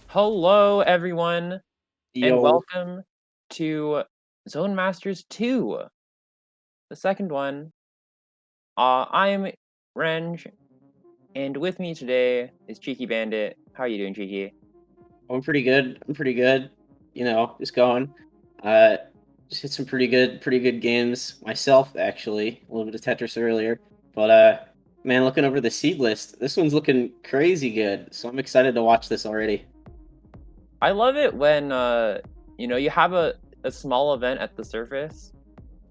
Hello, everyone, and Yo, welcome to Zone Masters 2, the second one. I am Renge, and with me today is Cheeky Bandit. How are you doing, Cheeky? I'm pretty good. I'm pretty good. You know, just going. Uh, just hit some pretty good games myself. Actually, a little bit of Tetris earlier, but man, looking over the seed list, this one's looking crazy good. So I'm excited to watch this already. I love it when you have a small event at the surface,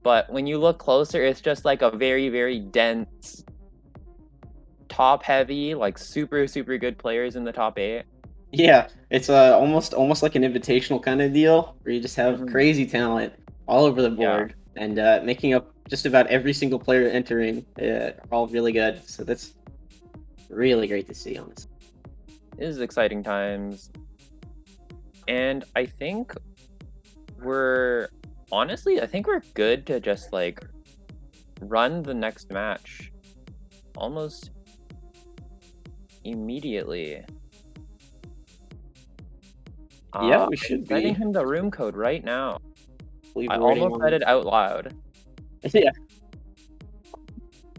but when you look closer, it's just like a very, very dense, top-heavy, like super good players in the top 8. Yeah, it's almost like an invitational kind of deal where you just have Mhm. crazy talent all over the Yeah, board and making up just about every single player entering. Are all really good. So that's really great to see, honestly. this is exciting times. And I think I think we're good to just like run the next match almost immediately. Yeah, we I'm should sending be. him the room code right now. I believe I we're waiting almost said on. it out loud. Yeah,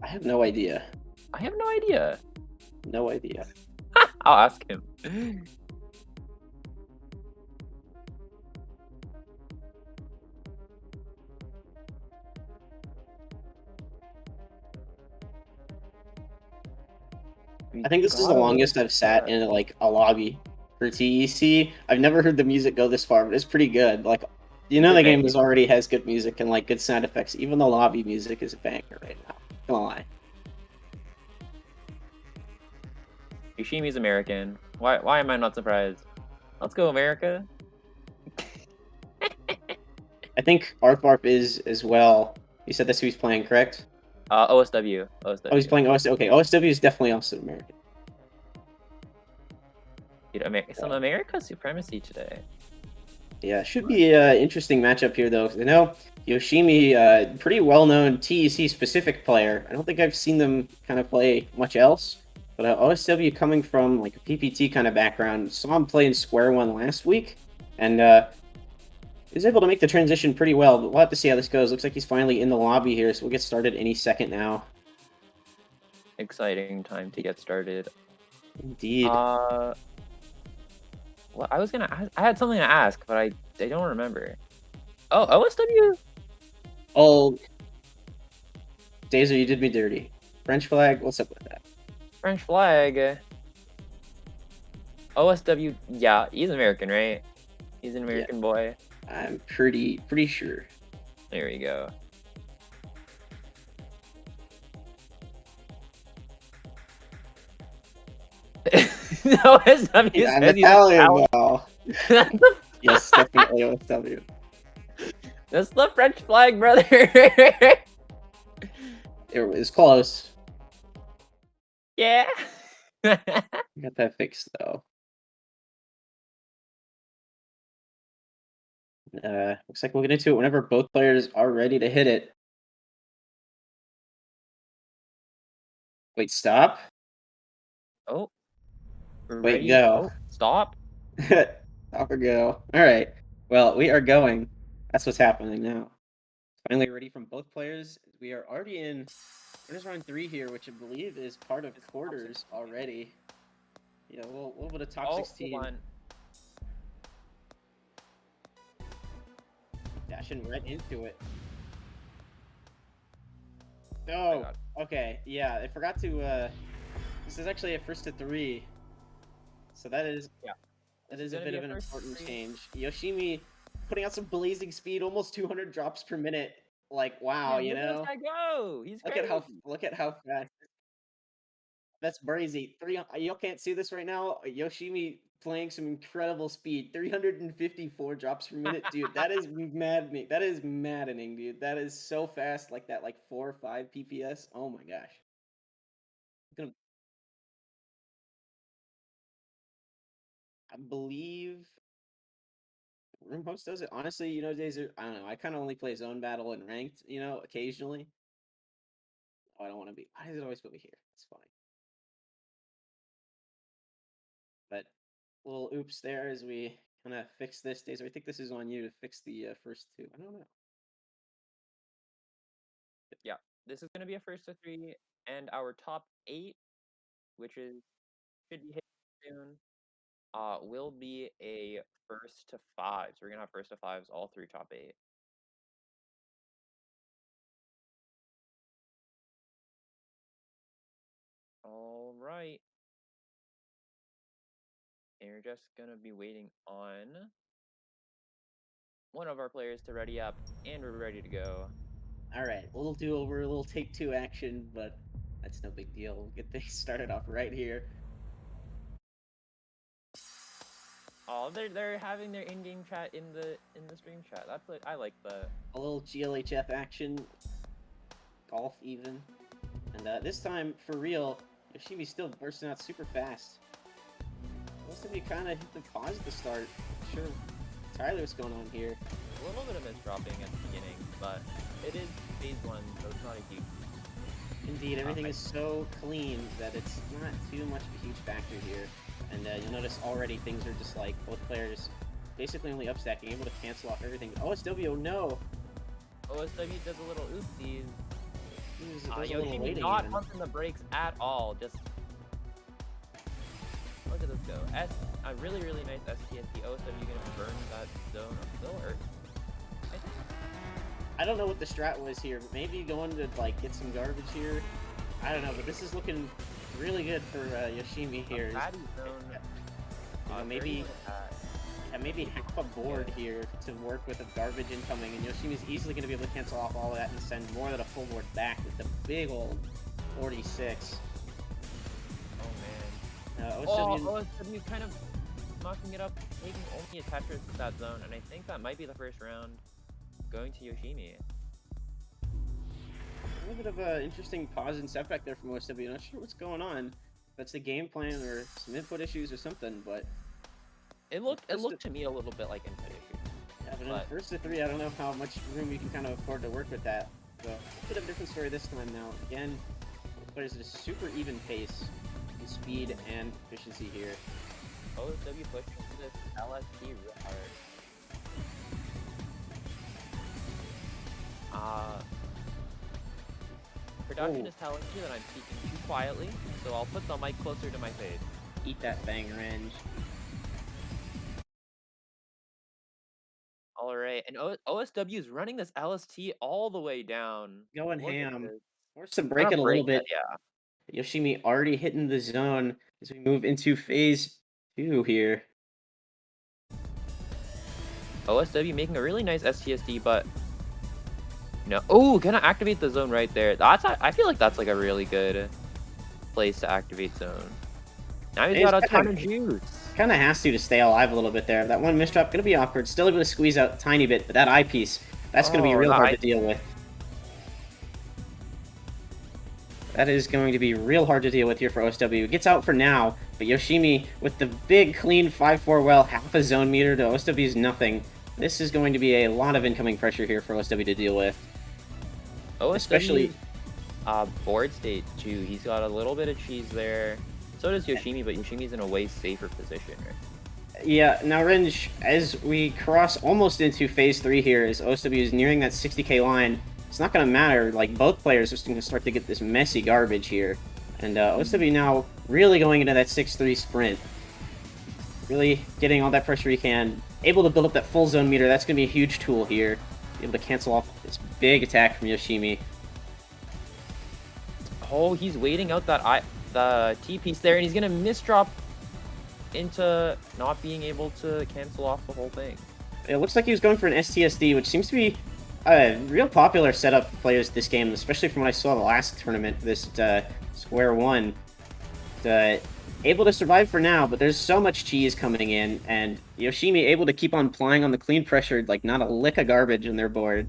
I have no idea. I have no idea. No idea. I'll ask him. We I think this is the gotta wait longest I've for sat that. in like a lobby for TEC. I've never heard the music go this far, but it's pretty good. Like, you Is know, it the very game is already has good music and like good sound effects. Even the lobby music is a banger right now. Not gonna lie. Yoshimi's American. Why am I not surprised? Let's go, America. I think Artharp is as well. You said that's who he's playing, correct? OSW. Oh, he's OSW. playing OS. Okay, OSW is definitely also American. Dude, some America supremacy today. Yeah, should be an interesting matchup here, though. 'Cause I know Yoshimi, pretty well-known TEC specific player. I don't think I've seen them kind of play much else. But OSW coming from like a PPT kind of background, saw him play in Square One last week, and is able to make the transition pretty well. But we'll have to see how this goes. Looks like he's finally in the lobby here, so we'll get started any second now. Exciting time to get started. Indeed. Well, I had something to ask, but I don't remember. Oh, OSW Oh, Dazer, you did me dirty. French flag. What's up with that? French flag. OSW, yeah, he's American, right? He's an Yeah, American boy. I'm pretty sure. There we go. OSW I'm says he's Italian Italian. now. Yes, definitely OSW. That's the French flag, brother. It was close. Yeah. Got that fixed though. Looks like we'll get into it whenever both players are ready to hit it. Wait, stop. Oh, we're Wait, ready. go. Oh, stop. Stop or go. All right. Well, we are going. That's what's happening now. Finally ready from both players. We are already in winners round 3 here, which I believe is part of It's top quarters 16. already. Yeah, a little bit of top Oh, hold 16. on. Dashing right into it. Oh my Oh, god. okay. Yeah, I forgot to. This is actually a first to 3, so Yeah. that This is is a gonna bit be of a an first important three. change. Yoshimi putting out some blazing speed, almost 200 drops per minute. Like, wow, Man, you look at this know? guy go. He's crazy. Look at how fast. That's crazy. Y'all can't see this right now. Yoshimi playing some incredible speed. 354 drops per minute, dude. That is maddening. That is maddening, dude. That is so fast, like that, like 4 or 5 PPS. Oh my gosh. Gonna, I believe Room Host does it. Honestly, days are, I don't know. I kind of only play zone battle and ranked, occasionally. Oh, I don't want to be. Why does it always put me here? It's fine. But little oops there as we kind of fix this. Days, I think this is on you to fix the first two. I don't know. Yeah. This is gonna be a first to three, and our top 8, which is should be hit soon, will be a first to 5. So we're gonna have first to 5s, all 3 top 8. All right. And you're just gonna be waiting on one of our players to ready up, and we're ready to go. All right, a little do-over, a little take-two action, but that's no big deal. We'll get things started off right here. Oh, they're having their in-game chat in the stream chat. That's what I like the. A little GLHF action, golf even. And this time, for real, Yoshimi's still bursting out super fast. Most of you kind of hit the pause at the start. Not sure entirely what's going on here. A little bit of misdropping at the beginning, but it is phase 1, so it's not a huge. Indeed, everything is so clean that it's not too much of a huge factor here. And you'll notice already things are just like both players basically only upstacking, able to cancel off everything. OSW, no! OSW does a little oopsies. There's a little Yoshimi waiting not even. pumping the brakes at all. Just look at this go. A really nice STSD. OSW gonna burn that zone. Still hurt. I don't know what the strat was here, but maybe going to like get some garbage here. I don't know, but this is looking really good for Yoshimi here. Maybe half a board here to work with a garbage incoming, and Yoshimi's easily going to be able to cancel off all of that and send more than a full board back with the big old 46. Oh man. OSW kind of knocking it up, taking only a Tetris with that zone, and I think that might be the first round going to Yoshimi. A little bit of an interesting pause and setback there from OSW. Not sure what's going on. If that's the game plan or some input issues or something, but it looked to me a little bit like input issues. Yeah, but in first to 3, I don't know how much room you can kind of afford to work with that. So a bit of a different story this time now. Again, players at a super even pace in speed and efficiency here. OSW pushing into this LST real hard. Production is telling me that I'm speaking too quietly, so I'll put the mic closer to my face. Eat that bang, Range. Alright, and OSW is running this LST all the way down. Going Look at ham. this. Forced to break Gotta it a little break that, bit. yeah. Yoshimi already hitting the zone as we move into phase 2 here. OSW making a really nice STSD, but no. Oh, gonna activate the zone right there. I feel like that's like a really good place to activate zone. Now he's got a ton of juice. Kind of has to stay alive a little bit there. That one misdrop gonna be awkward. Still able to squeeze out a tiny bit, but that eyepiece, that's gonna be real hard to deal with. That is going to be real hard to deal with here for OSW. It gets out for now, but Yoshimi with the big, clean 5-4 well, half a zone meter to OSW's nothing. This is going to be a lot of incoming pressure here for OSW to deal with. OSW's Especially... board state, too. He's got a little bit of cheese there. So does Yoshimi, but Yoshimi's in a way safer position, right? Yeah, now Ringe, as we cross almost into Phase 3 here, as OSW is nearing that 60k line, it's not going to matter. Like, both players are just going to start to get this messy garbage here. And OSW now really going into that 6-3 sprint. Really getting all that pressure he can. Able to build up that full zone meter. That's going to be a huge tool here. Be able to cancel off this big attack from Yoshimi. Oh, he's waiting out the T-piece there, and he's going to misdrop into not being able to cancel off the whole thing. It looks like he was going for an STSD, which seems to be a real popular setup for players this game, especially from what I saw the last tournament, this Square 1. Able to survive for now, but there's so much cheese coming in, and Yoshimi able to keep on plying on the clean pressure, like not a lick of garbage in their board.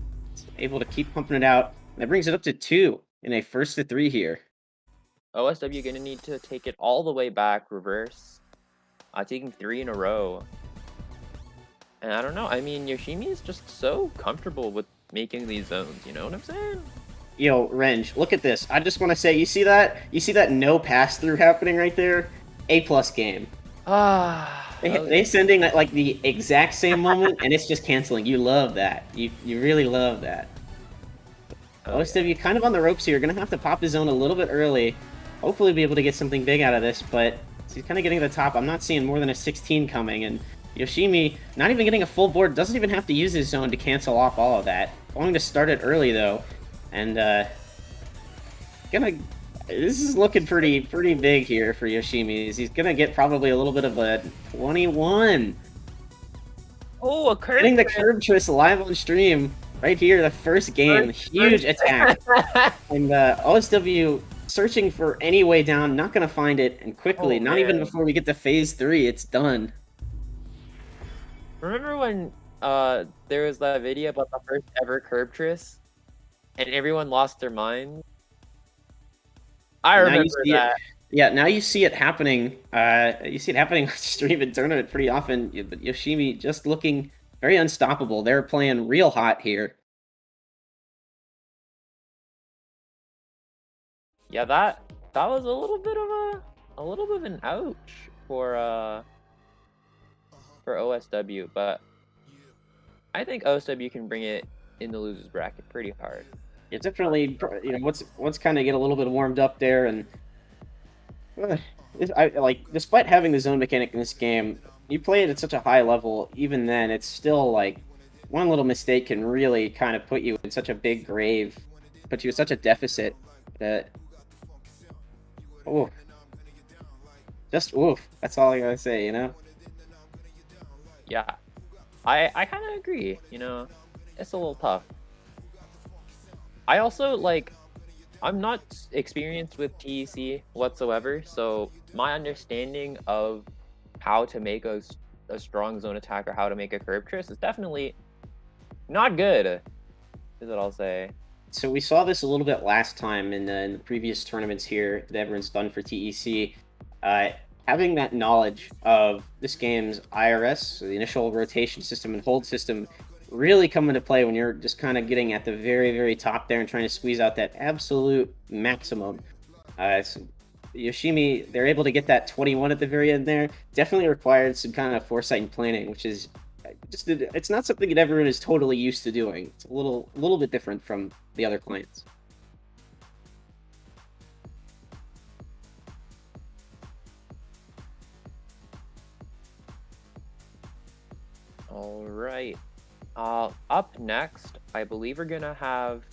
Able to keep pumping it out. That brings it up to 2 in a 1st-to-3 here. OSW going to need to take it all the way back, reverse. Taking 3 in a row. And I don't know, I mean, Yoshimi is just so comfortable with making these zones, you know what I'm saying? Yo, Renge, look at this. I just want to say, you see that? You see that no pass-through happening right there? A+ game. They sending at like the exact same moment, and it's just canceling. You love that. You really love that. OSW kind of on the ropes here. Gonna have to pop his zone a little bit early. Hopefully be able to get something big out of this, but he's kind of getting to the top. I'm not seeing more than a 16 coming, and Yoshimi not even getting a full board. Doesn't even have to use his zone to cancel off all of that. Going to start it early though, and this is looking pretty big here for Yoshimi. He's gonna get probably a little bit of a 21. Oh, a curve! Getting the curve twist live on stream right here, the first game, huge attack, and OSW searching for any way down, not gonna find it, and quickly, not even before we get to Phase 3, it's done. Remember when there was that video about the first ever curb tris, and everyone lost their mind? I remember that. Yeah, now you see it happening. You see it happening on stream and tournament pretty often. But Yoshimi just looking very unstoppable. They're playing real hot here. Yeah, that was a little bit of an ouch for OSW, but I think OSW can bring it in the losers bracket pretty hard. It's definitely, you know, once kind of get a little bit warmed up there, and despite having the zone mechanic in this game, you play it at such a high level. Even then, it's still like one little mistake can really kind of put you in such a big grave, put you in such a deficit that. Oh, just oof. That's all I gotta say, you know. Yeah, I kind of agree. You know, it's a little tough. I also I'm not experienced with TEC whatsoever, so my understanding of how to make a strong zone attack or how to make a curve tris is definitely not good, is what I'll say. So we saw this a little bit last time in the previous tournaments here that everyone's done for TEC. Having that knowledge of this game's IRS, so the initial rotation system and hold system, really come into play when you're just kind of getting at the very top there and trying to squeeze out that absolute maximum. So Yoshimi, they're able to get that 21 at the very end there. Definitely required some kind of foresight and planning, which is it's not something that everyone is totally used to doing. It's a little bit different from the other clients. All right. Up next, I believe we're gonna have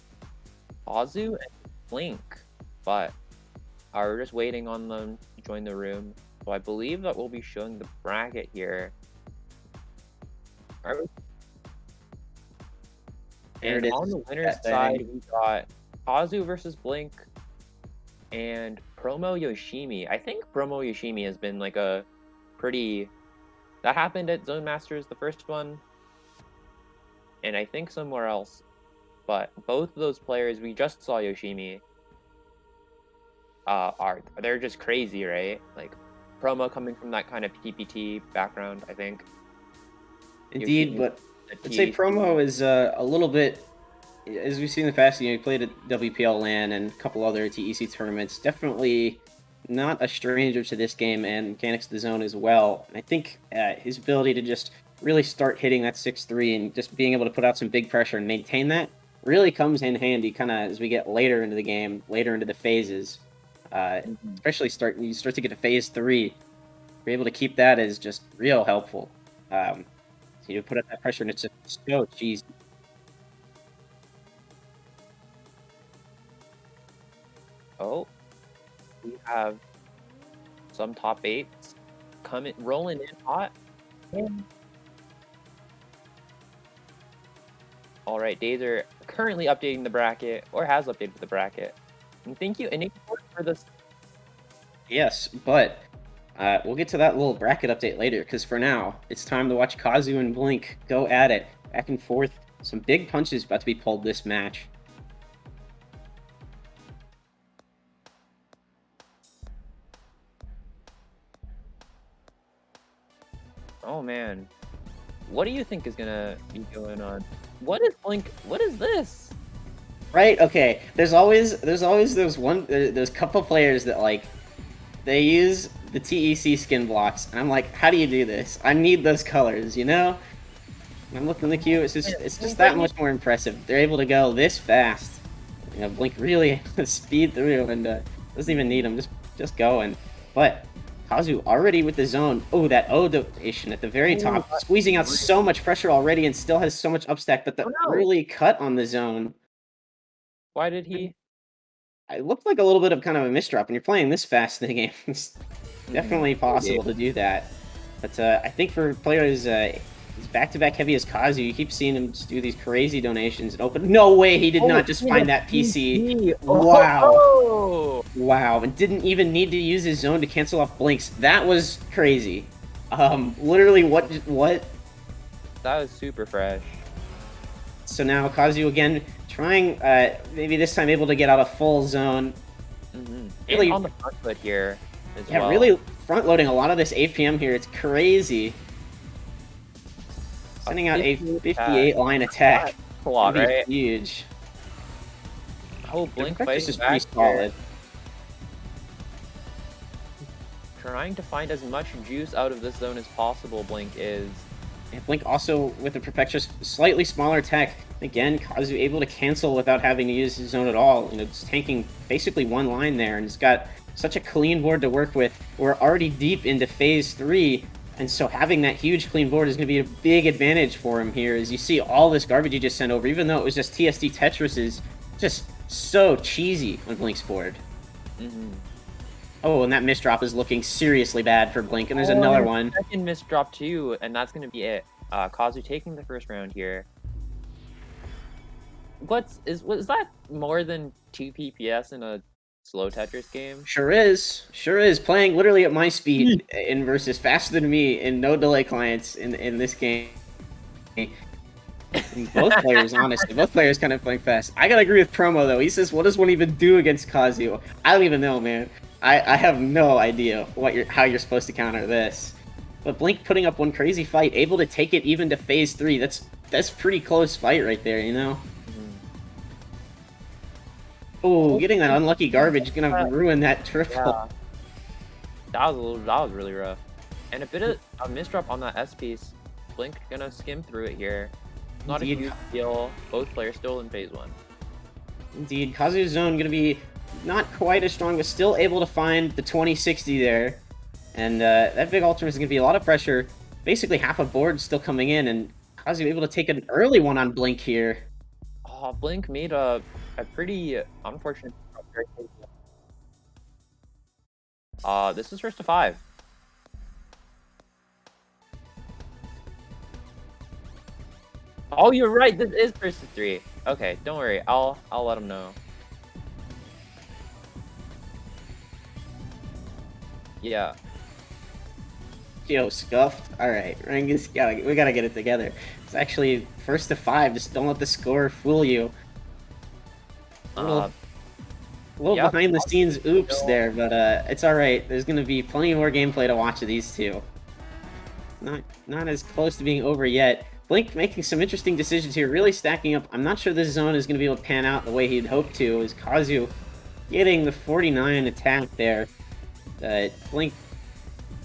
Kazu and Blink, but we're just waiting on them to join the room. So I believe that we'll be showing the bracket here. And on the winner's side, we got Kazu versus Blink and Promo Yoshimi. I think Promo Yoshimi has been like a pretty... That happened at Zone Masters, the first one, and I think somewhere else. But both of those players, we just saw Yoshimi. are they're just crazy, right? Like promo coming from that kind of PPT background, I think. Indeed, Yoshimi, but the I'd say TSD. Promo is a little bit, as we've seen in the past. You know, he played at WPL LAN and a couple other TEC tournaments. Definitely not a stranger to this game and mechanics of the zone as well. And I think his ability to just really start hitting that 6-3 and just being able to put out some big pressure and maintain that really comes in handy kind of as we get later into the game, later into the phases. Mhm. Especially you start to get to phase 3. You're able to keep that is just real helpful. So you put up that pressure and it's just so cheesy. Oh, we have some top eights coming rolling in hot. All right, Days are currently updating the bracket or has updated the bracket. And thank you, Enigma, for this. Yes, but we'll get to that little bracket update later, because for now, it's time to watch Kazu and Blink go at it, back and forth. Some big punches about to be pulled this match. Oh man, what do you think is gonna be going on? What is Blink? What is this? Right? Okay. There's always those couple players that like they use the TEC skin blocks, and I'm like, how do you do this? I need those colors, you know? And I'm looking at the queue. It's just Blink that right here. much more impressive. They're able to go this fast. You know, Blink really speed through and doesn't even need them, just going. But Kazu already with the zone. Oh, that O donation at the very Oh, top, squeezing out so much pressure already and still has so much upstack. But oh the no! early cut on the zone, Why did he? it looked like a little bit of kind of a misdrop. When you're playing this fast in the game, it's definitely Okay. possible to do that. But I think for players as back-to-back heavy as Kazu, you keep seeing him just do these crazy donations and open. No way he did Oh, not just in a find that PC. PC. Oh, Wow. oh, Wow, and didn't even need to use his zone to cancel off blinks. That was crazy. Literally, what? that was super fresh. So now Kazu again trying, maybe this time able to get out a full zone. And Really, on the front foot here as yeah, well. really front loading a lot of this APM here. It's crazy. A Sending out a 58 attack. 58 line attack. That's a lot, Gonna be right? huge. Oh, The Blink protector's fighting is pretty back here. solid. Trying to find as much juice out of this zone as possible, Blink is. And Blink also with the Perfectra's slightly smaller tech. Again, Kazu able to cancel without having to use his zone at all. You know, it's tanking basically one line there, and it's got such a clean board to work with. We're already deep into phase 3, and so having that huge clean board is going to be a big advantage for him here. As you see all this garbage he just sent over, even though it was just TSD Tetris, is just so cheesy on Blink's board. Oh, and that misdrop is looking seriously bad for Blink, and there's Oh, another and a one. second missed drop too, and that's gonna be it. Kazu taking the first round here. Was that more than 2 PPS in a slow Tetris game? Sure is. Sure is. Playing literally at my speed in versus faster than me in no delay clients in this game. And both players, honestly, both players kind of playing fast. I gotta agree with Promo though. He says, "What does one even do against Kazu?" I don't even know, man. I have no idea how you're supposed to counter this. But Blink putting up one crazy fight, able to take it even to phase 3. That's pretty close fight right there, you know. Oh, getting that unlucky garbage gonna ruin that triple. Yeah, that was really rough. And a bit of a misdrop on that S piece. Blink gonna skim through it here. Not Indeed. a huge deal. Both players still in phase 1. Indeed, Kazu's zone gonna be not quite as strong, but still able to find the 2060 there. And that big ultimate is gonna be a lot of pressure. Basically half a board still coming in, and Kazu able to take an early one on Blink here. Oh, Blink made a pretty unfortunate drop very quickly. This is first to 5. Oh, you're right. This is first to 3. Okay, don't worry. I'll let him know. Yeah. Yo, scuffed. All right, Rengus, we gotta get it together. It's actually first to 5. Just don't let the score fool you. Uh, A little Yep. behind the scenes oops Still- there, but it's all right. There's gonna be plenty more gameplay to watch of these two. Not as close to being over yet. Blink making some interesting decisions here, really stacking up. I'm not sure this zone is going to be able to pan out the way he'd hoped to. Is Kazu getting the 49 attack there? Blink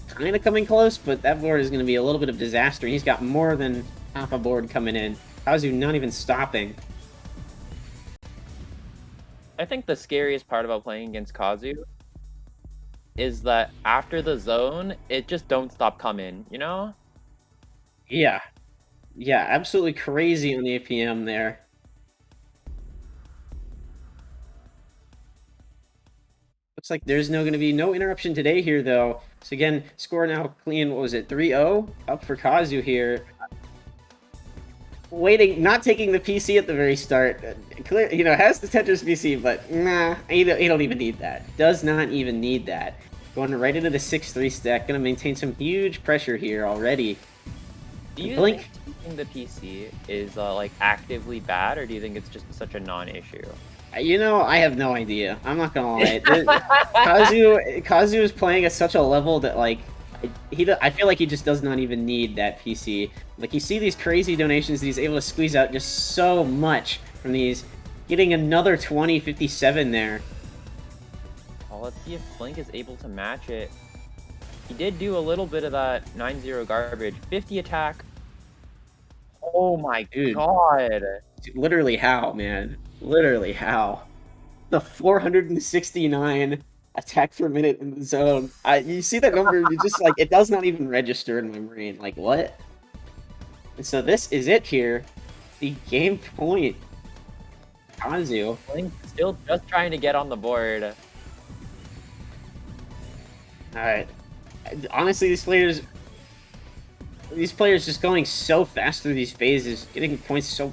kind of coming close, but that board is going to be a little bit of disaster. He's got more than half a board coming in. Kazu not even stopping. I think the scariest part about playing against Kazu is that after the zone, it just don't stop coming, you know? Yeah, yeah, absolutely crazy on the APM there. Looks like there's going to be no interruption today here, though. So again, score now clean, what was it, 3-0? Up for Kazu here. Waiting, not taking the PC at the very start. Clear, has the Tetris PC, but nah, he don't even need that. Does not even need that. Going right into the 6-3 stack, going to maintain some huge pressure here already. Do you Blink. think taking the PC is like actively bad, or do you think it's just such a non-issue? I have no idea. I'm not gonna lie. Kazu is playing at such a level that like I feel like he just does not even need that PC. Like you see these crazy donations that he's able to squeeze out just so much from these. Getting another 2057 there. Well, let's see if Blink is able to match it. He did do a little bit of that 9-0 garbage. 50 attack. Oh my Dude. god. Literally how, man? Literally how? The 469 attack per minute in the zone. You see that number, you just like, it does not even register in my brain. Like, what? And so this is it here. The game point. Kazu. Blink still just trying to get on the board. Alright. Honestly, these players just going so fast through these phases, getting points so,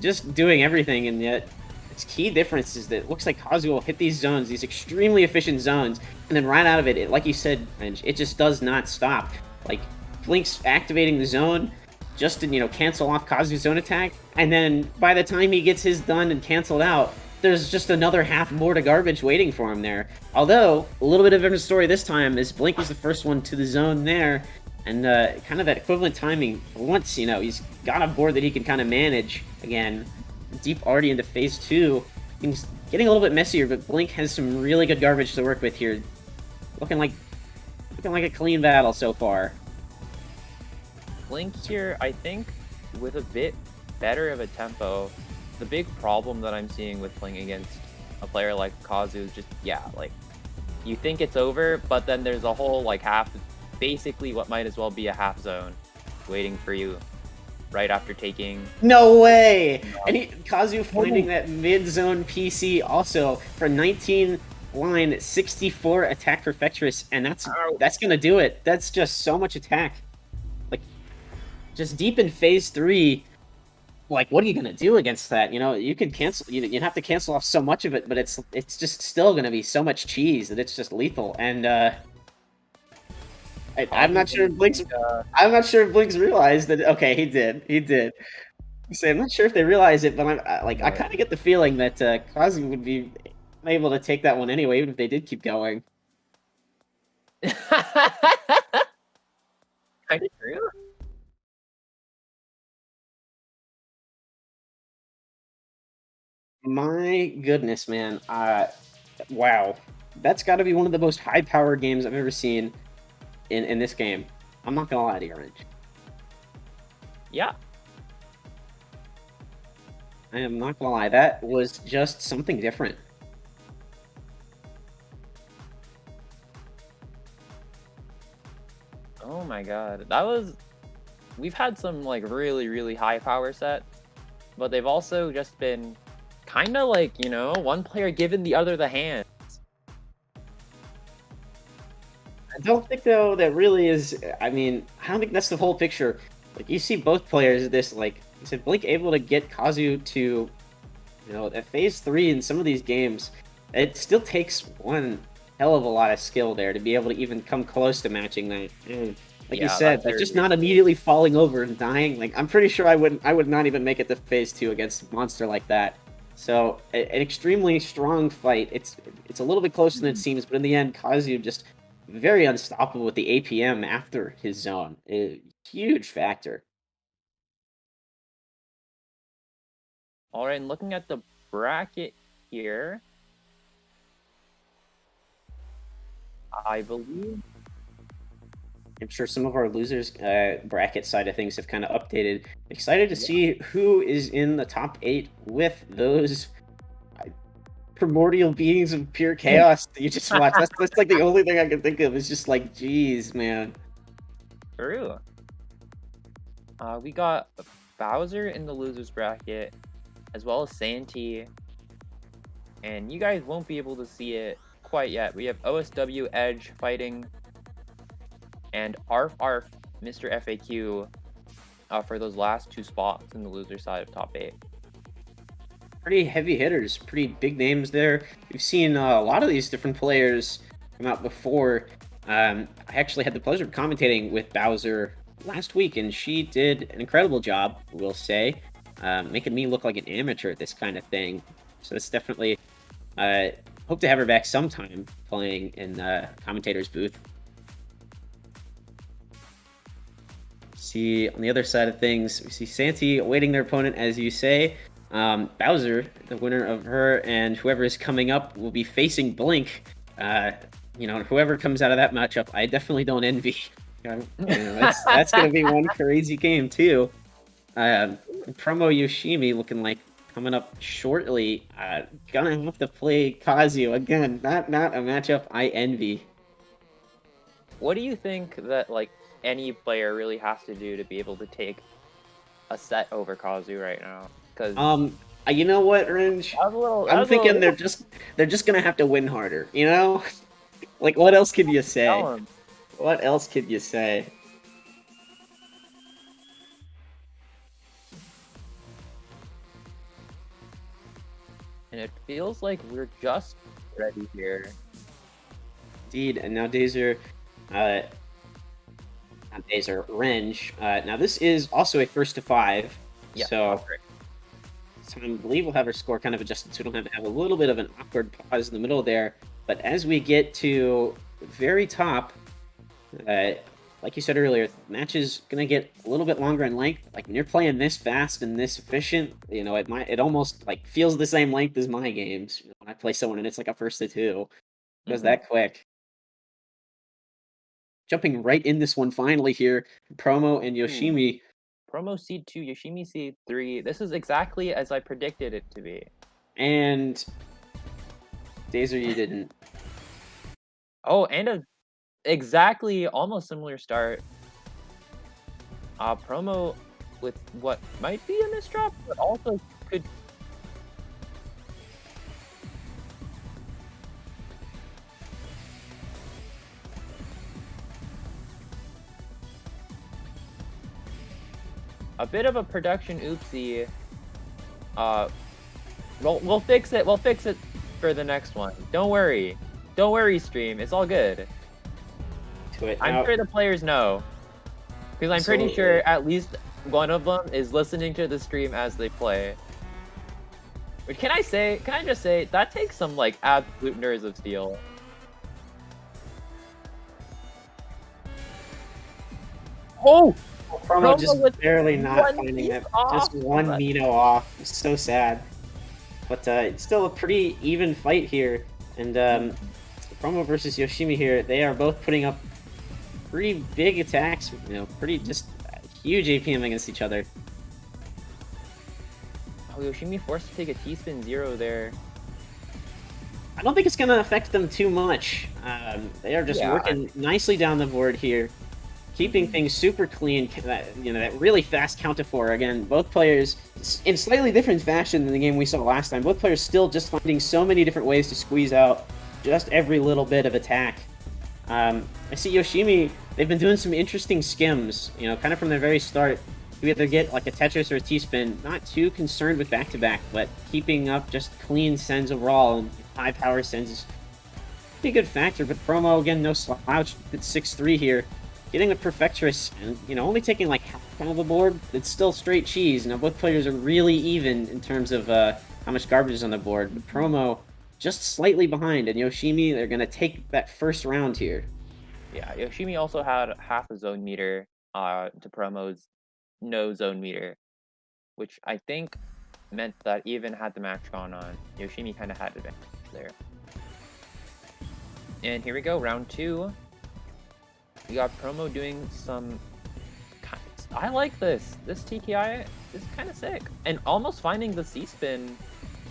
just doing everything, and yet its key difference is that it looks like Kazu will hit these zones, these extremely efficient zones, and then right out of it, like you said, it just does not stop. Like, Blink's activating the zone just to, cancel off Kazu's zone attack, and then by the time he gets his done and canceled out, there's just another half more to garbage waiting for him there. Although, a little bit of a different story this time, is Blink was the first one to the zone there, and kind of that equivalent timing. Once, he's got a board that he can kind of manage, again, deep already into phase 2. Things getting a little bit messier, but Blink has some really good garbage to work with here. Looking like a clean battle so far. Blink here, I think, with a bit better of a tempo. The big problem that I'm seeing with playing against a player like Kazu is just, like, you think it's over, but then there's a whole, half, basically what might as well be a half zone waiting for you right after taking... No way! And Kazu finding that mid-zone PC also for 19 line 64 attack perfectress, and that's gonna do it. That's just so much attack. Like, just deep in phase 3, like, what are you gonna do against that? You can cancel. You'd have to cancel off so much of it, but it's just still gonna be so much cheese that it's just lethal. And I'm not sure if Blink's realized that. Okay, he did. So I'm not sure if they realize it, but I kind of get the feeling that Kazu would be able to take that one anyway, even if they did keep going. Kind of true. My goodness, man. Wow. That's got to be one of the most high-powered games I've ever seen in this game. I'm not gonna lie to you, Orange. Yeah. I am not gonna lie. That was just something different. Oh my god. That was... We've had some, really, really high power sets, but they've also just been kind of one player giving the other the hand. I don't think, though, that really is... I mean, I don't think that's the whole picture. Like, you see both players this, like I said, Blink able to get Kazu to, at phase 3 in some of these games. It still takes one hell of a lot of skill there to be able to even come close to matching that. And like you said, like, just not immediately falling over and dying. Like, I'm pretty sure I would not even make it to phase 2 against a monster like that. So an extremely strong fight. It's a little bit closer than it seems, but in the end, Kazu just very unstoppable with the APM after his zone. A huge factor. All right, and looking at the bracket here, I believe. I'm sure some of our losers bracket side of things have kind of updated. Excited to Yeah. see who is in the top 8 with those primordial beings of pure chaos that you just watched. That's like the only thing I can think of. It's just like, geez, man. True. We got Bowser in the losers bracket, as well as Santi, and you guys won't be able to see it quite yet. We have OSW Edge fighting, and Arf Arf Mr. FAQ for those last 2 spots in the loser side of top 8. Pretty heavy hitters, pretty big names there. We've seen a lot of these different players come out before. I actually had the pleasure of commentating with Bowser last week, and she did an incredible job, we'll say, making me look like an amateur at this kind of thing. So it's definitely hope to have her back sometime playing in the commentator's booth. See on the other side of things, we see Santi awaiting their opponent, as you say. Bowser, the winner of her, and whoever is coming up will be facing Blink. Whoever comes out of that matchup, I definitely don't envy. That's going to be one crazy game too. Promo Yoshimi looking like coming up shortly. Gonna have to play Kazu again. Not a matchup I envy. What do you think that any player really has to do to be able to take a set over Kazu right now? Because you know what, Ringe? I'm thinking they're just gonna have to win harder. You know, like what else could you say? What else could you say? And it feels like we're just ready here. Indeed, and now Dazer, not Dazer, Renge. Now this is also a first to 5, Yeah, so I believe we'll have our score kind of adjusted, so we don't have to have a little bit of an awkward pause in the middle there. But as we get to the very top, like you said earlier, the match is gonna get a little bit longer in length. Like when you're playing this fast and this efficient, it almost like feels the same length as my games. When I play someone and it's like a first to 2, it goes that quick. Jumping right in this one finally here, Promo and Yoshimi. Promo seed 2, Yoshimi seed 3. This is exactly as I predicted it to be. And Dazer, you didn't. Oh, and a exactly almost similar start. Promo with what might be a misdrop, but also could. A bit of a production oopsie. We'll fix it. We'll fix it for the next one. Don't worry. Don't worry, stream. It's all good. I'm sure the players know. Because I'm pretty sure at least one of them is listening to the stream as they play. Which can I just say, that takes some absolute nerves of steel. Oh! Promo just barely not finding it. Just one Mino off. It's so sad. But it's still a pretty even fight here. And Promo versus Yoshimi here, they are both putting up pretty big attacks. Pretty just huge APM against each other. Oh, Yoshimi forced to take a T-spin 0 there. I don't think it's going to affect them too much. They are just working nicely down the board here. Keeping things super clean, that really fast counter 4. Again, both players, in slightly different fashion than the game we saw last time, both players still just finding so many different ways to squeeze out just every little bit of attack. I see Yoshimi, they've been doing some interesting skims, kind of from the very start. You either get like a Tetris or a T-spin, not too concerned with back-to-back, but keeping up just clean sends overall, and high power sends is a pretty good factor. But Promo, again, no slouch, it's 6-3 here. Getting the Perfectress and, only taking like half of the board, it's still straight cheese. Now, both players are really even in terms of how much garbage is on the board. But Promo just slightly behind, and Yoshimi, they're going to take that first round here. Yeah, Yoshimi also had half a zone meter to Promo's no zone meter, which I think meant that even had the match gone on, Yoshimi kind of had advantage there. And here we go, round 2. We got Promo doing some... I like this. This TKI is kind of sick. And almost finding the C-spin.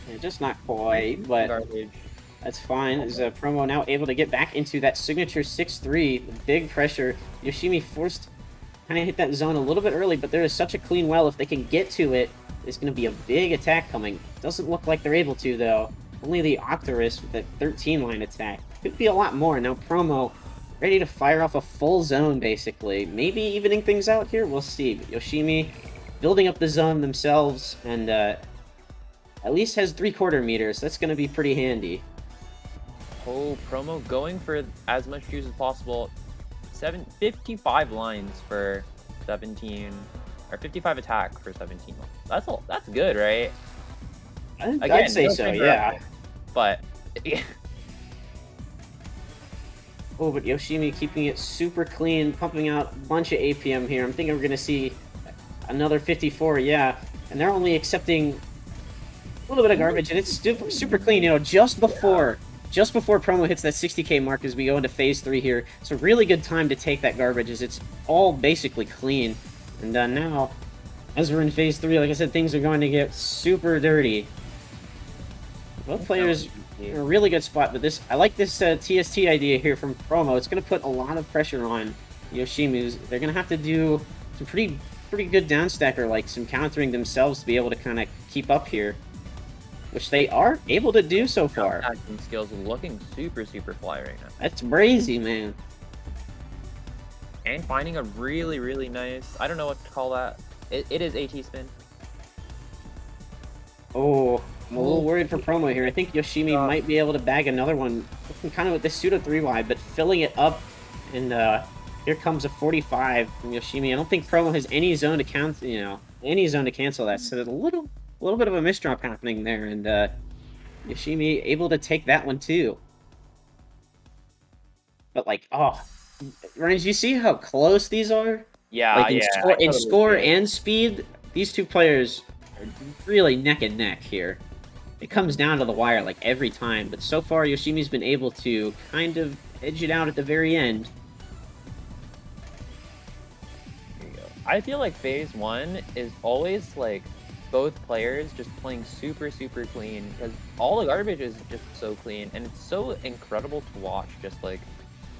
Yeah, just not quite, but garbage. That's fine. Is Promo now able to get back into that signature 6-3? Big pressure. Yoshimi forced kind of hit that zone a little bit early, but there is such a clean well. If they can get to it, there's going to be a big attack coming. Doesn't look like they're able to, though. Only the Octorus with that 13-line attack. Could be a lot more. Now Promo ready to fire off a full zone, basically. Maybe evening things out here? We'll see. But Yoshimi building up the zone themselves, and at least has 3/4 meters. That's going to be pretty handy. Oh, Promo going for as much juice as possible. 55 lines for 17, or 55 attack for 17 lines. That's good, right? I'd say so, yeah. But oh, but Yoshimi keeping it super clean, pumping out a bunch of APM here. I'm thinking we're going to see another 54, yeah. And they're only accepting a little bit of garbage, and it's super clean, you know, just before Promo hits that 60k mark as we go into phase 3 here. It's a really good time to take that garbage as it's all basically clean. And now, as we're in phase 3, like I said, things are going to get super dirty. Both players in a really good spot, but I like this TST idea here from Promo. It's going to put a lot of pressure on Yoshimi. They're going to have to do some pretty good downstacker, like some countering themselves to be able to kind of keep up here. Which they are able to do so far. Attacking skills looking super fly right now. That's brazy, man. And finding a really nice, I don't know what to call that. It is AT spin. Oh, I'm a little worried for Promo here. I think Yoshimi might be able to bag another one. Kind of with this pseudo 3-wide, but filling it up. And here comes a 45 from Yoshimi. I don't think Promo has any zone to count, you know, any zone to cancel that. So there's a little bit of a misdrop happening there, and Yoshimi able to take that one too. But like, oh, Ryan, do you see how close these are? Yeah, like in totally score and speed, these two players are really neck and neck here. It comes down to the wire like every time, but so far Yoshimi's been able to kind of edge it out at the very end. Here you go. I feel like phase 1 is always like both players just playing super clean, because all the garbage is just so clean, and it's so incredible to watch just like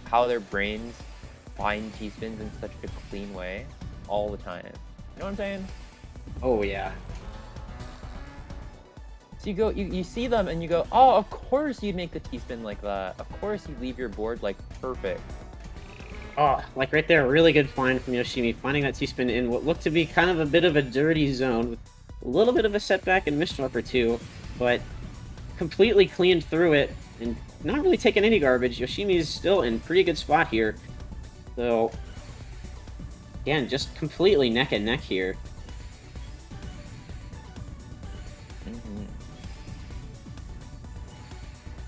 how their brains find T-spins in such a clean way all the time. You know what I'm saying? Oh yeah. So you see them and you go, oh, of course you'd make the T-spin like that. Of course you'd leave your board like perfect. Oh, like right there, really good find from Yoshimi, finding that T-spin in what looked to be kind of a bit of a dirty zone with a little bit of a setback and misdrop or two, but completely cleaned through it and not really taking any garbage. Yoshimi is still in pretty good spot here. So, again, just completely neck and neck here.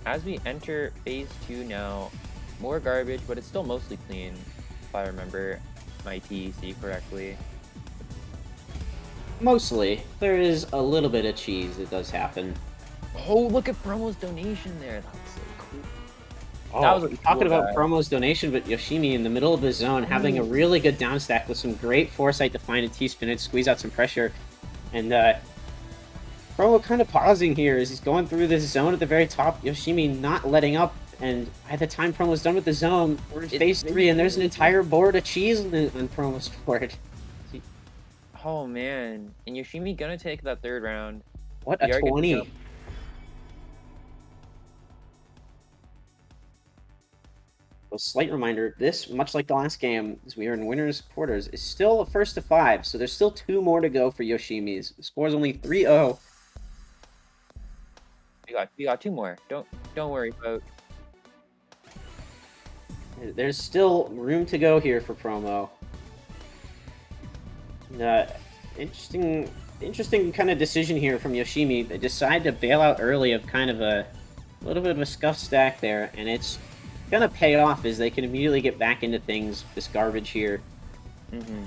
As we enter phase 2 now, more garbage, but it's still mostly clean, if I remember my TEC correctly. Mostly. There is a little bit of cheese that does happen. Oh, look at Promo's donation there. That was so cool. Oh, that was talking about Promo's donation, but Yoshimi in the middle of the zone having a really good downstack with some great foresight to find a T-spin and squeeze out some pressure. And Promo kind of pausing here as he's going through this zone at the very top. Yoshimi not letting up, and by the time Promo's done with the zone, we're in phase 3, and there's an entire board of cheese on Promo's board. Oh man, and Yoshimi gonna take that 3rd round. What a 20. A slight reminder, this, much like the last game, as we are in winner's quarters, is still a first to 5, so there's still 2 more to go for Yoshimi's. The score is only 3-0. We got 2 more. Don't worry, folks. There's still room to go here for Promo. Interesting interesting kind of decision here from Yoshimi. They decide to bail out early of kind of a little bit of a scuff stack there, and it's gonna pay off as they can immediately get back into things. This garbage here. Mm-hmm.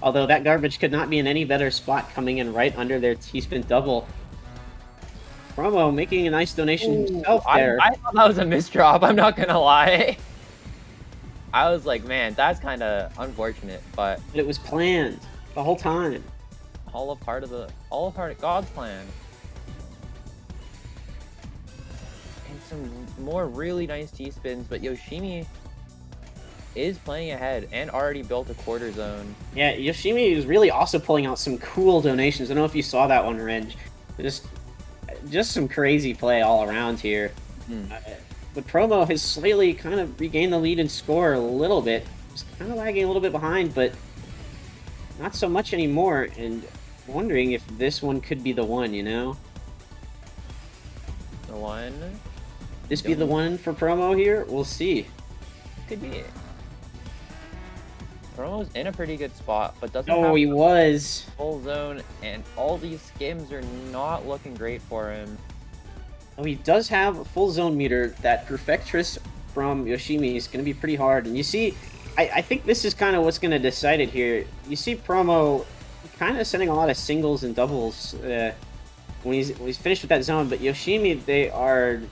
Although that garbage could not be in any better spot, coming in right under their T-spin double. Promo making a nice donation himself there. I thought that was a misdrop, I'm not gonna lie. I was like, man, that's kind of unfortunate, but It was planned the whole time. all a part of God's plan. And some more really nice T-spins, but Yoshimi is playing ahead and already built a quarter zone. Yeah, Yoshimi is really also pulling out some cool donations. I don't know if you saw that one, Renge. Just some crazy play all around here. But Promo has slightly kind of regained the lead and score a little bit. Just kind of lagging a little bit behind, but not so much anymore. And wondering if this one could be the one, you know? The one This be the one for Promo here? We'll see. could be it. Promo's in a pretty good spot, but doesn't Oh, have he was. full zone, and all these skims are not looking great for him. Oh, he does have a full zone meter. That Perfectress from Yoshimi is going to be pretty hard. And you see, I think this is kind of what's going to decide it here. You see Promo kind of sending a lot of singles and doubles when he's finished with that zone. But Yoshimi,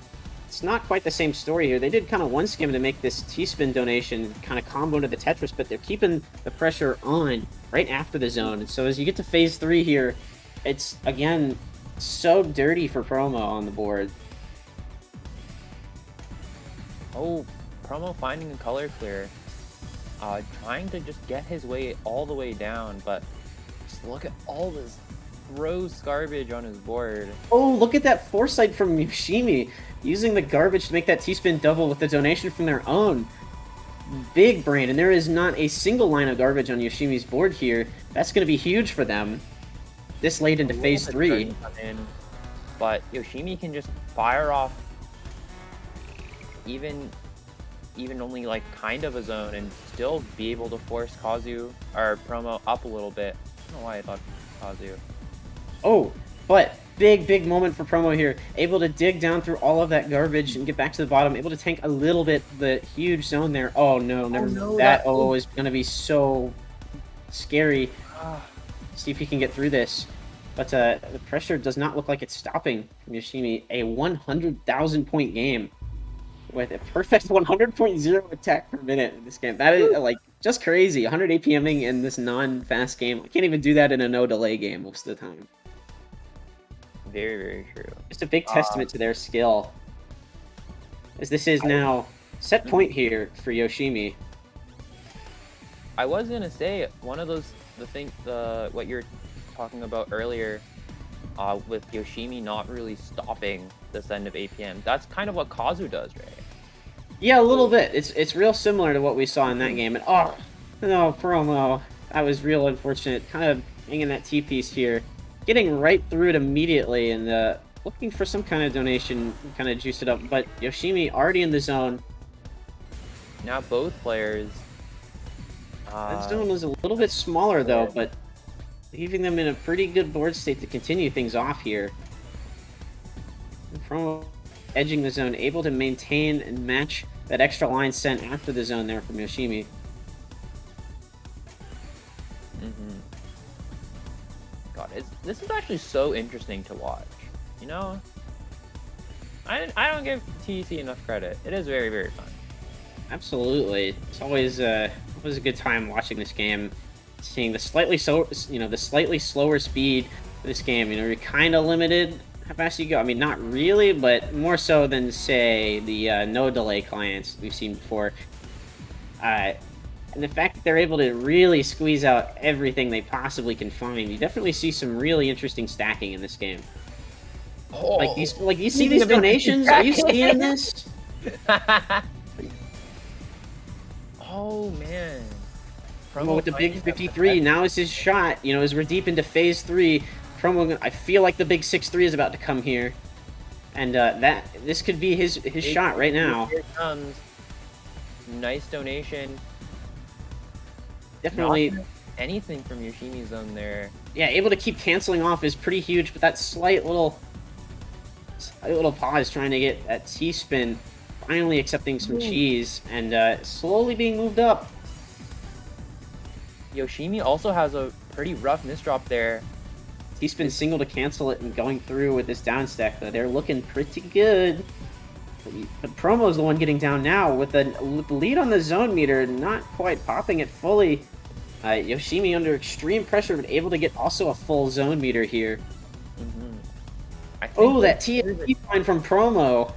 it's not quite the same story here. They did kind of one skim to make this T-spin donation kind of combo into the Tetris, but they're keeping the pressure on right after the zone. And so as you get to phase 3 here, it's, again, so dirty for Promo on the board. Oh, Promo finding a color clear. Trying to just get his way all the way down, but just look at all this gross garbage on his board. Oh, look at that foresight from Yoshimi, using the garbage to make that T-spin double with the donation from their own. Big brain, and there is not a single line of garbage on Yoshimi's board here. That's going to be huge for them this late into phase 3. But Yoshimi can just fire off even only like kind of a zone and still be able to force Kazu or Promo up a little bit. I don't know why I thought Kazu. Oh, but big moment for Promo here. Able to dig down through all of that garbage and get back to the bottom. Able to tank a little bit the huge zone there. Oh no, that O is going to be so scary. See if he can get through this. But the pressure does not look like it's stopping from Yoshimi. A 100,000 point game with a perfect 100.0 attack per minute in this game. That is like just crazy. 100 APMing in this non-fast game. I can't even do that in a no delay game most of the time. Very, very true. Just a big testament to their skill. As this is now set point here for Yoshimi. I was gonna say one of those what you're talking about earlier, with Yoshimi not really stopping this end of APM. That's kind of what Kazu does, right? Yeah, a little bit. It's real similar to what we saw in that game. And oh no, Promo. That was real unfortunate. Kind of hanging that T-piece here. Getting right through it immediately and looking for some kind of donation, kind of juice it up. But Yoshimi already in the zone. Now both players. That zone was a little bit smaller though, but leaving them in a pretty good board state to continue things off here. From edging the zone, able to maintain and match that extra line sent after the zone there from Yoshimi. God, this is actually so interesting to watch. You know, I don't give TEC enough credit. It is very, very fun. Absolutely, it's always a good time watching this game. Seeing the slightly slower speed of this game. You know, you're kind of limited how fast you go. I mean, not really, but more so than say the no delay clients we've seen before. And the fact that they're able to really squeeze out everything they possibly can find, you definitely see some really interesting stacking in this game. Oh, like you see these donations? Are you seeing this? Oh man. Promo with the big 53. Now is his shot. You know, as we're deep into phase 3, Promo. I feel like the big 6-3 is about to come here, and this could be his shot right now. Here it comes. Nice donation. Definitely. anything from Yoshimi's zone there. Yeah, able to keep canceling off is pretty huge, but that slight little pause trying to get that T-spin, finally accepting some cheese, and slowly being moved up. Yoshimi also has a pretty rough misdrop there. T-spin single to cancel it and going through with this down stack. They're looking pretty good. But Promo's the one getting down now with the lead on the zone meter, not quite popping it fully. Yoshimi under extreme pressure, but able to get also a full zone meter here. Oh, that TSD line from Promo.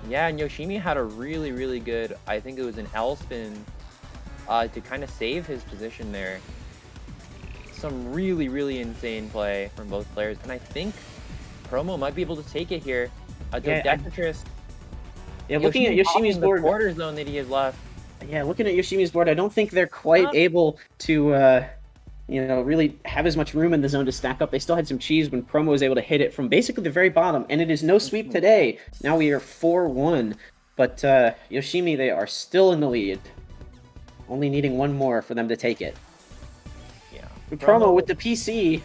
Yeah, and Yoshimi had a really, really good, I think it was an L spin to kind of save his position there. Some really, really insane play from both players, and I think Promo might be able to take it here. Tetris. Yeah, looking at Yoshimi's board, the quarter zone that he has left. Yeah, looking at Yoshimi's board, I don't think they're quite able to, really have as much room in the zone to stack up. They still had some cheese when Promo was able to hit it from basically the very bottom, and it is no sweep today. Now we are 4-1, but Yoshimi, they are still in the lead. Only needing one more for them to take it. Yeah. Promo with the PC.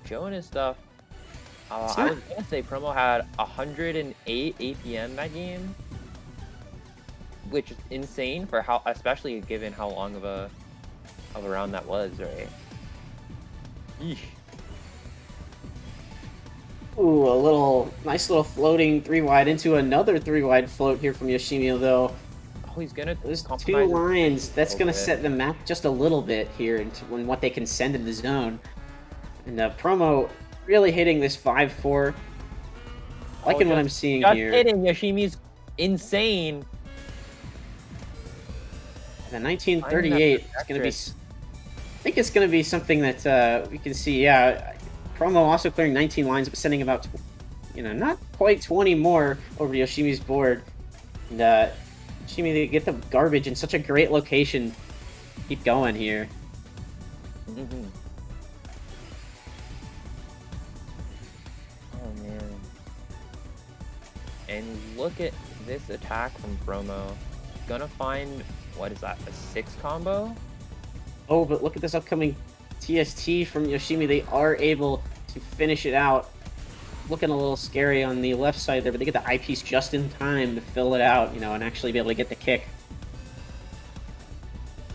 Showing his stuff. I was going to say Promo had 108 APM that game, which is insane for how, especially given how long of a round that was, right? Eesh. Ooh, a nice little floating 3-wide into another 3-wide float here from Yoshimi, though. Oh, he's gonna. Those two lines, that's gonna set the map just a little bit here into what they can send in the zone. And Promo really hitting this 5-4. Liking what I'm seeing here. Hitting Yoshimi's insane. The 1938 is gonna be. I think it's gonna be something that we can see. Yeah, Promo also clearing 19 lines, but sending about, not quite 20 more over to Yoshimi's board. And Yoshimi, they get the garbage in such a great location. Keep going here. Oh man! And look at this attack from Promo. Gonna find, what is that, a 6 combo? Oh, but look at this upcoming TST from Yoshimi. They are able to finish it out. Looking a little scary on the left side there, but they get the eyepiece just in time to fill it out, and actually be able to get the kick.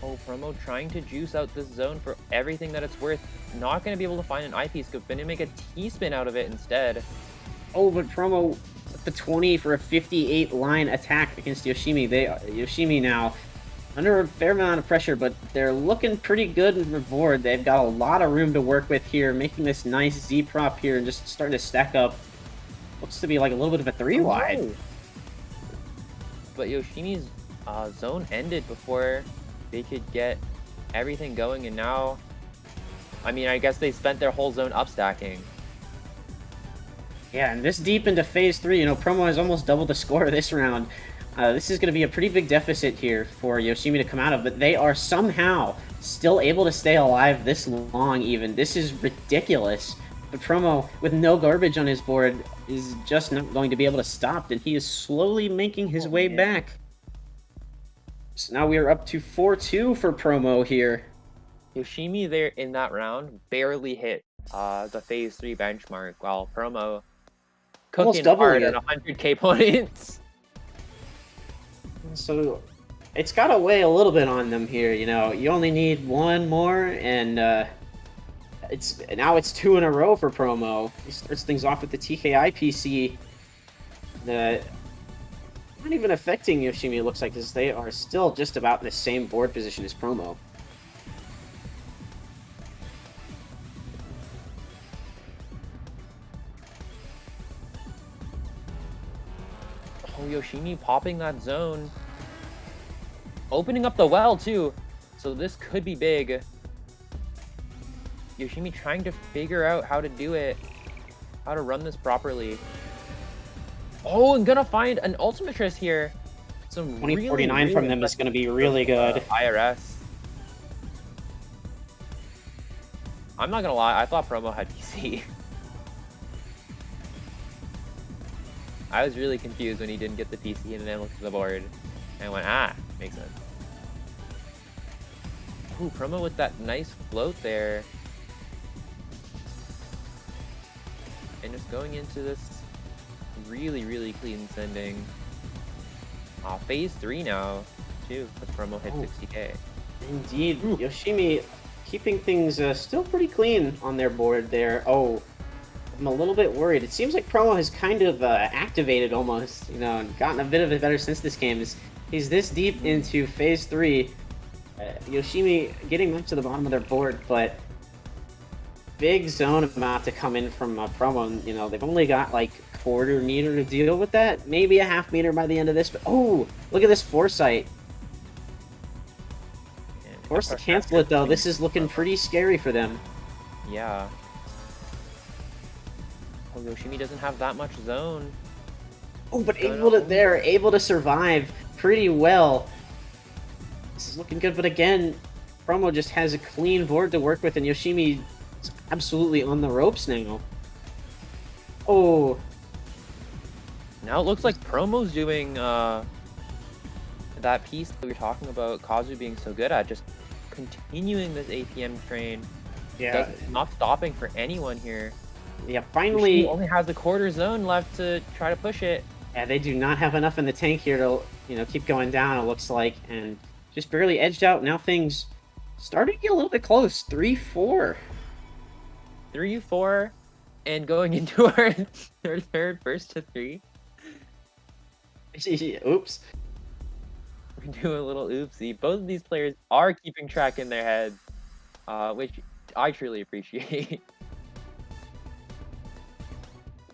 Oh, Promo trying to juice out this zone for everything that it's worth. Not going to be able to find an eyepiece. Going to make a T-spin out of it instead. Oh, but Promo with the 20 for a 58 line attack against Yoshimi. Yoshimi now under a fair amount of pressure, but they're looking pretty good in the board. They've got a lot of room to work with here, making this nice Z prop here and just starting to stack up. Looks to be like a little bit of a 3-wide. Oh. But Yoshimi's zone ended before they could get everything going, and now, I mean, I guess they spent their whole zone up stacking. Yeah, and this deep into phase 3, Promo has almost doubled the score this round. This is going to be a pretty big deficit here for Yoshimi to come out of, but they are somehow still able to stay alive this long even. This is ridiculous. But Promo, with no garbage on his board, is just not going to be able to stop, and he is slowly making his way back. So now we are up to 4-2 for Promo here. Yoshimi there in that round barely hit the phase 3 benchmark, while Promo cooking hard at 100k points. So it's got to weigh a little bit on them here. You only need one more, and now it's 2 in a row for Promo. He starts things off with the TKI PC. Not even affecting Yoshimi, it looks like, because they are still just about in the same board position as Promo. Oh, Yoshimi popping that zone. Opening up the well, too. So this could be big. Yoshimi trying to figure out how to do it. How to run this properly. Oh, and gonna find an Ultimatress here. Some 2049 really from them is gonna be really good. IRS. I'm not gonna lie, I thought Promo had PC. I was really confused when he didn't get the PC and then looked at the board and went, makes sense. Ooh, Promo with that nice float there. And just going into this really, really clean sending. Phase 3 now, too, with Promo hit 60k. Indeed, Ooh. Yoshimi keeping things still pretty clean on their board there. Oh, I'm a little bit worried. It seems like Promo has kind of activated almost, you know, and gotten a bit of it better since this game. He's this deep into Phase 3. Yoshimi getting back to the bottom of their board, but big zone about to come in from Promo. And, you know, they've only got like quarter meter to deal with that. Maybe a half meter by the end of this, but oh, look at this foresight. Forced to cancel it though. This is looking pretty scary for them. Yeah. Oh, Yoshimi doesn't have that much zone. Oh, but they're able to survive pretty well. This is looking good, but again, Promo just has a clean board to work with, and Yoshimi is absolutely on the ropes now. Oh. Now it looks like Promo's doing that piece that we were talking about Kazu being so good at, just continuing this APM train. Yeah. Not stopping for anyone here. Yeah, finally. Yoshimi only has the quarter zone left to try to push it. Yeah, they do not have enough in the tank here to, you know, keep going down, it looks like, and just barely edged out. Now things starting to get a little bit close. 3-4. 3-4, and going into our third first to 3. Oops. We do a little oopsie. Both of these players are keeping track in their heads, which I truly appreciate.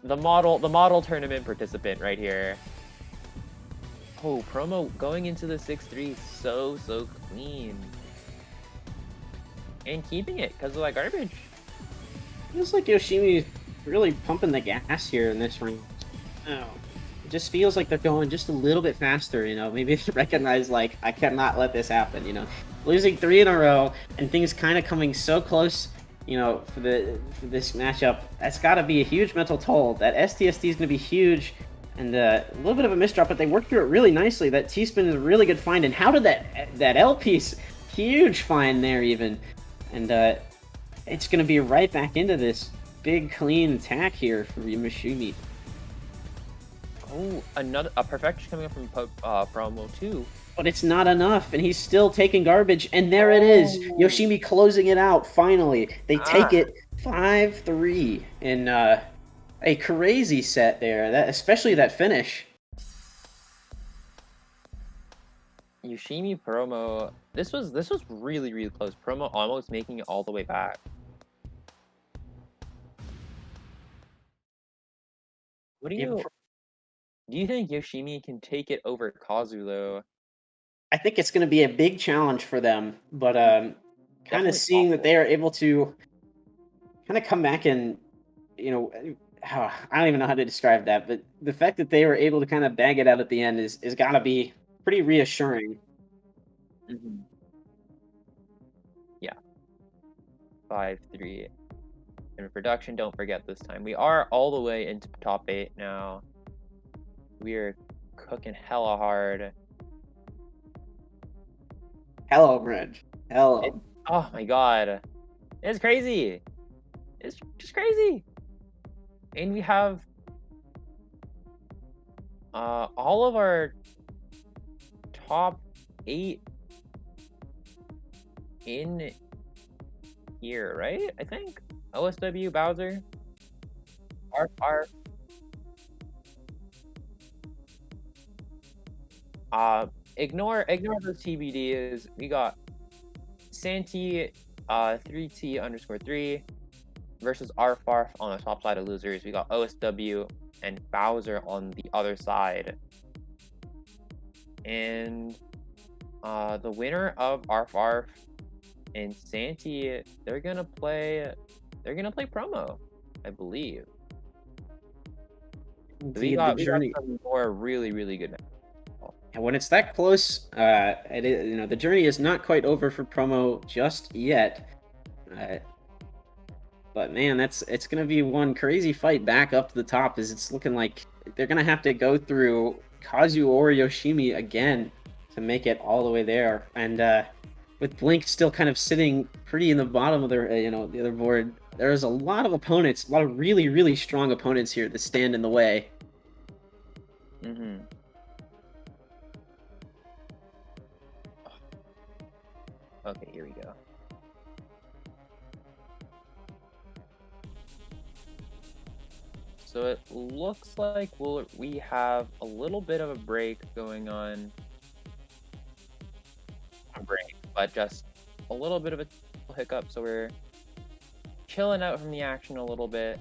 The model tournament participant right here. Oh, Promo going into the 6-3 so clean. And keeping it because of that garbage. Feels like Yoshimi is really pumping the gas here in this round. Oh. It just feels like they're going just a little bit faster, you know. Maybe they recognize, like, I cannot let this happen, you know. Losing 3 in a row and things kind of coming so close, you know, for this matchup. That's got to be a huge mental toll. That STSD is going to be huge, and a little bit of a misdrop, but they worked through it really nicely. That T-spin is a really good find, and how did that L piece, huge find there even, and it's going to be right back into this big clean attack here for Yoshimi. Oh, a perfection coming up from Promo too. But it's not enough, and he's still taking garbage, and there it is. Yoshimi closing it out, finally. They take it 5-3 in a crazy set there, especially that finish. Yoshimi Promo, this was really close. Promo almost making it all the way back. What do you think Yoshimi can take it over Kazu though? I think it's going to be a big challenge for them, but kind of seeing that they are able to kind of come back and, you know, I don't even know how to describe that, but the fact that they were able to kind of bag it out at the end is got to be pretty reassuring. Yeah. 5-3. In production, don't forget this time. We are all the way into top 8 now. We are cooking hella hard. Hello, Bridge. Hello. Oh my god. It's crazy. It's just crazy. And we have all of our top 8 in here, right? I think OSW, Bowser, R. Ignore those TBDs. We got Santi 3T_3 versus Rfarf on the top side of losers. We got OSW and Bowser on the other side. And the winner of Rfarf and Santi, they're gonna play Promo, I believe. We got some more really good. And when it's that close, you know, the journey is not quite over for Promo just yet. But man, it's going to be one crazy fight back up to the top, as it's looking like they're going to have to go through Kazu or Yoshimi again to make it all the way there. And with Blink still kind of sitting pretty in the bottom of their, the other board, there's a lot of opponents, a lot of really, really strong opponents here that stand in the way. Mm-hmm. Okay, here we go. So it looks like we have a little bit of a break going on. A break, but just a little bit of a hiccup, so we're chilling out from the action a little bit.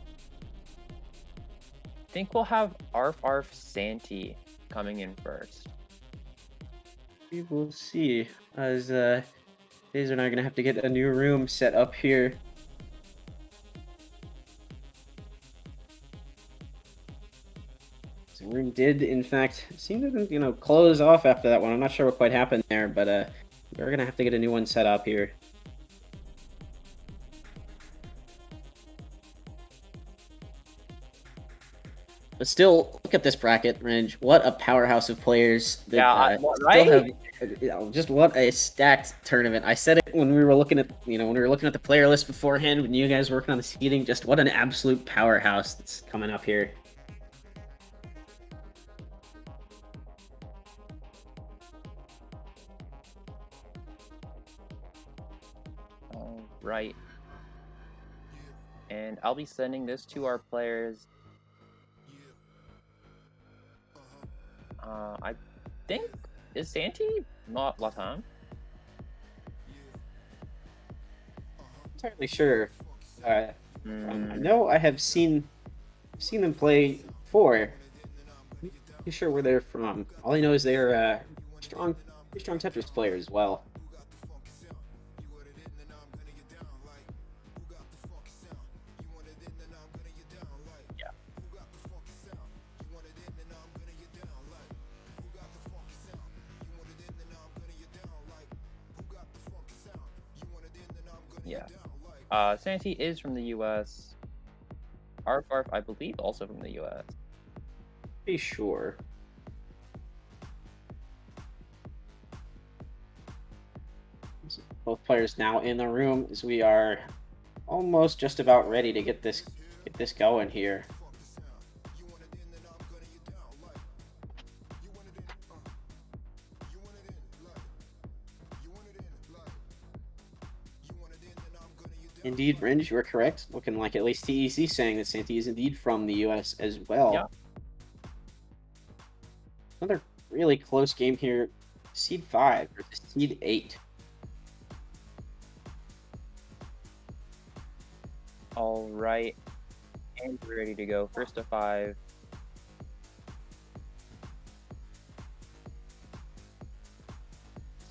I think we'll have Arf Santi coming in first. We will see, as Days are now going to have to get a new room set up here. The room did, in fact, seem to, close off after that one. I'm not sure what quite happened there, but we're going to have to get a new one set up here. But still, look at this bracket, Range. What a powerhouse of players. That, Yeah, still have, right? just what a stacked tournament. I said it when we were looking at, the player list beforehand, when you guys were working on the seeding, just what an absolute powerhouse that's coming up here. All right. And I'll be sending this to our players. I think, is Santi not Latam? Entirely sure. I know I have seen them play before. I'm not sure where they're from. All I know is they're strong Tetris players as well. Yeah. Santi is from the US. Arf, I believe, also from the US. Be sure. Both players now in the room, as we are almost just about ready to get this going here. Indeed, Ringe, you are correct. Looking like at least TEC saying that Santi is indeed from the US as well. Yeah. Another really close game here. Seed 5 versus Seed 8. All right. And we're ready to go. First of 5.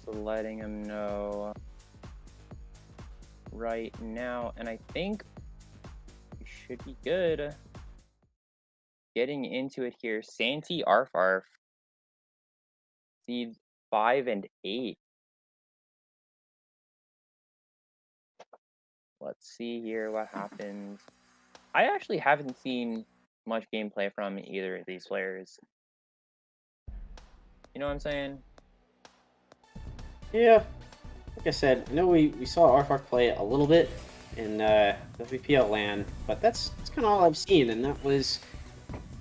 So letting him know right now. And I think we should be good. Getting into it here. Santi Arf. Seeds 5 and 8. Let's see here what happens. I actually haven't seen much gameplay from either of these players. You know what I'm saying? Yeah, like I said, I know we saw Arf play a little bit in WPL LAN, but that's kind of all I've seen, and that was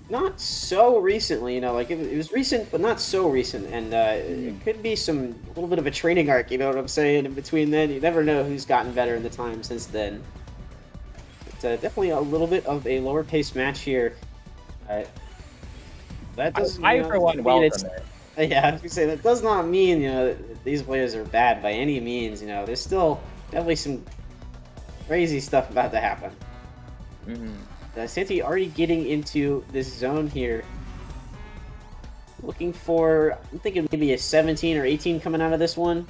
not so recently. Like it was recent, but not so recent, and it could be a little bit of a training arc. You know what I'm saying? In between then, you never know who's gotten better in the time since then. But definitely a little bit of a lower pace match here. That doesn't. I for one welcome it. Yeah, I was gonna say that does not mean that these players are bad by any means. There's still definitely some crazy stuff about to happen. Santi already getting into this zone here. Looking for, I'm thinking maybe a 17 or 18 coming out of this one.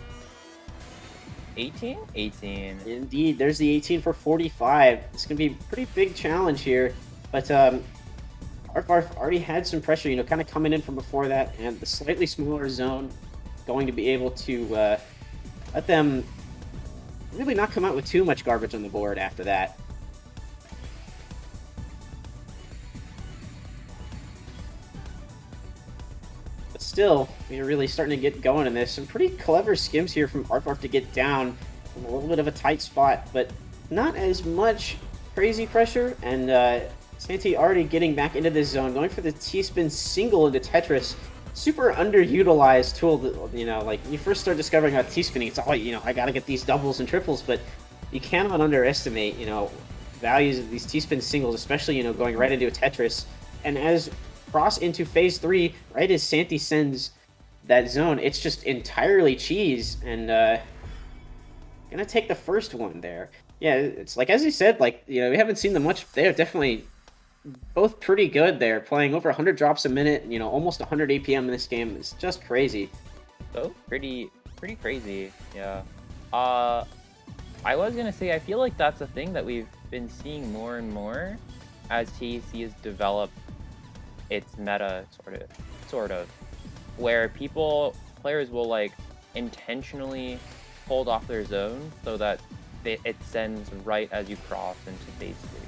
18? 18. Indeed, there's the 18 for 45. It's going to be a pretty big challenge here. But Arf already had some pressure, kind of coming in from before that. And the slightly smaller zone going to be able to let them really not come out with too much garbage on the board after that. still, we're really starting to get going in this. Some pretty clever skims here from Arfarf to get down in a little bit of a tight spot, but not as much crazy pressure. And Santi already getting back into this zone, going for the T-spin single into Tetris. Super underutilized tool that, you know, like, when you first start discovering how T-spinning, it's all, you know, I gotta get these doubles and triples, but you cannot underestimate, you know, values of these T-spin singles, especially, you know, going right into a Tetris. And as cross into phase 3, right as Santi sends that zone, it's just entirely cheese, and gonna take the first one there. Yeah, it's like, as you said, like, you know, we haven't seen them much. They're definitely both pretty good there, playing over 100 drops a minute, you know, almost 100 APM in this game. It's just crazy. So pretty crazy, yeah. I was gonna say, I feel like that's a thing that we've been seeing more and more as TEC has developed its meta, sort of, where players will like intentionally hold off their zone so that it sends right as you cross into phase 3.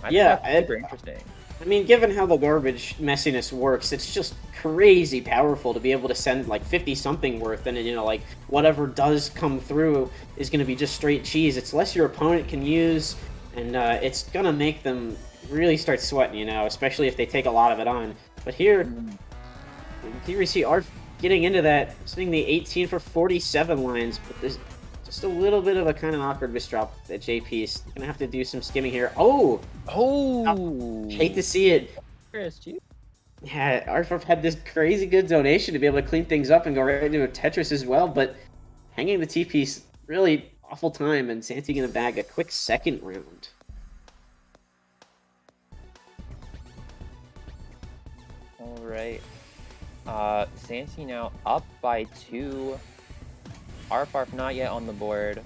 I think that's super interesting. I mean, given how the garbage messiness works, it's just crazy powerful to be able to send like 50-something worth, and, you know, like, whatever does come through is going to be just straight cheese. It's less your opponent can use, and it's going to make them really start sweating, you know, especially if they take a lot of it on. But here we see Arf getting into that, sending the 18 for 47 lines, but there's just a little bit of a kind of awkward misdrop at JP's. Gonna have to do some skimming here. Oh! Hate to see it. Yeah, Arf had this crazy good donation to be able to clean things up and go right into a Tetris as well, but hanging the T-piece, really awful time, and Santi gonna bag a quick second round. Alright. Santi now up by 2. Arf not yet on the board.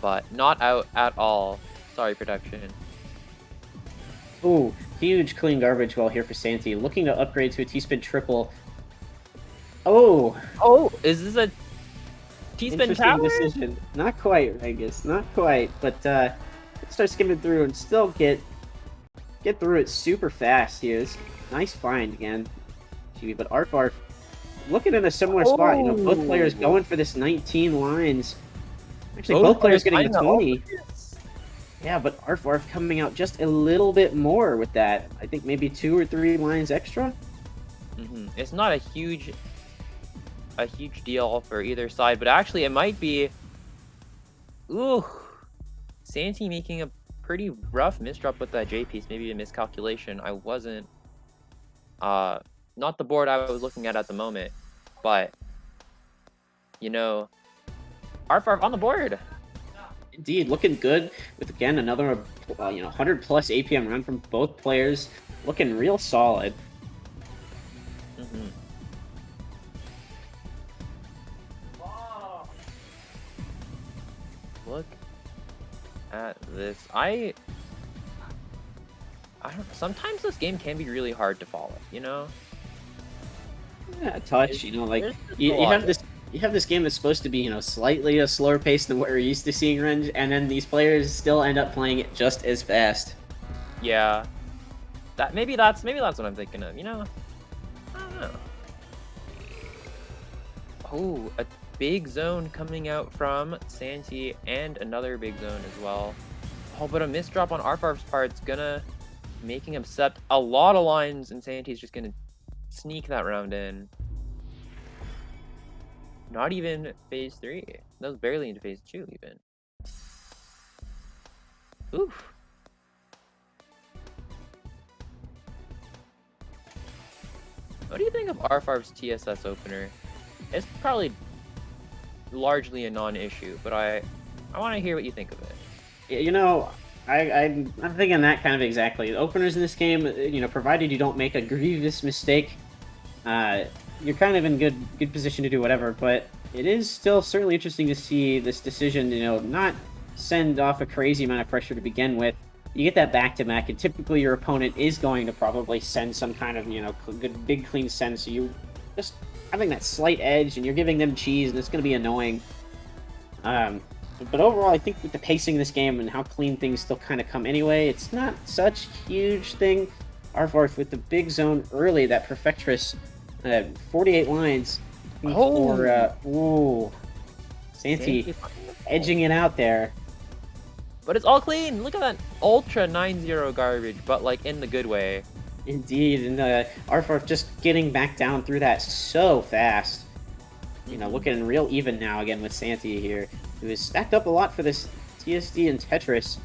But not out at all. Sorry, production. Ooh, huge clean garbage well here for Santi. Looking to upgrade to a T-spin triple. Oh! Oh, is this a T-spin tower? Decision. Not quite, Vegas. Not quite. But start skimming through and still get through it super fast here. It's nice find again, but Arf looking in a similar spot. You know, both players going for this 19 lines. Actually, both players getting the 20. Yeah, but Arf coming out just a little bit more with that. I think maybe 2 or 3 lines extra. It's not a huge deal for either side, but actually it might be. Ooh, Santi making a pretty rough misdrop with that J piece. Maybe a miscalculation. I wasn't not the board I was looking at the moment, but, you know, Arf on the board. Indeed, looking good with, again, another 100 plus APM run from both players. Looking real solid. Look at this. I don't. Sometimes this game can be really hard to follow. You know. Yeah, touch. You know, like you have this game that's supposed to be, you know, slightly a slower pace than what we're used to seeing Renge, and then these players still end up playing it just as fast. Yeah. Maybe that's what I'm thinking of. You know. I don't know. Oh, a big zone coming out from Santi, and another big zone as well. Oh, but a misdrop on Arfar's part's gonna making him accept a lot of lines, and Santi's just gonna sneak that round in. Not even phase 3. That was barely into phase 2 even. Oof. What do you think of Arfar's TSS opener? It's probably largely a non-issue, but I want to hear what you think of it. You know, I'm thinking that kind of exactly. The openers in this game, you know, provided you don't make a grievous mistake, you're kind of in good position to do whatever. But it is still certainly interesting to see this decision, you know, not send off a crazy amount of pressure to begin with. You get that back-to-back, and typically your opponent is going to probably send some kind of, you know, good, big, clean send, so you just having that slight edge, and you're giving them cheese, and it's going to be annoying. But overall, I think with the pacing of this game and how clean things still kind of come anyway, it's not such a huge thing. Arvarf with the big zone early, that Perfectress, 48 lines for, ooh, Santi Santi finding the edging it out there. But it's all clean. Look at that ultra 9-0 garbage, but like in the good way. Indeed, and Arvarf just getting back down through that so fast. You know, looking real even now again with Santi here, who has stacked up a lot for this TSD and Tetris.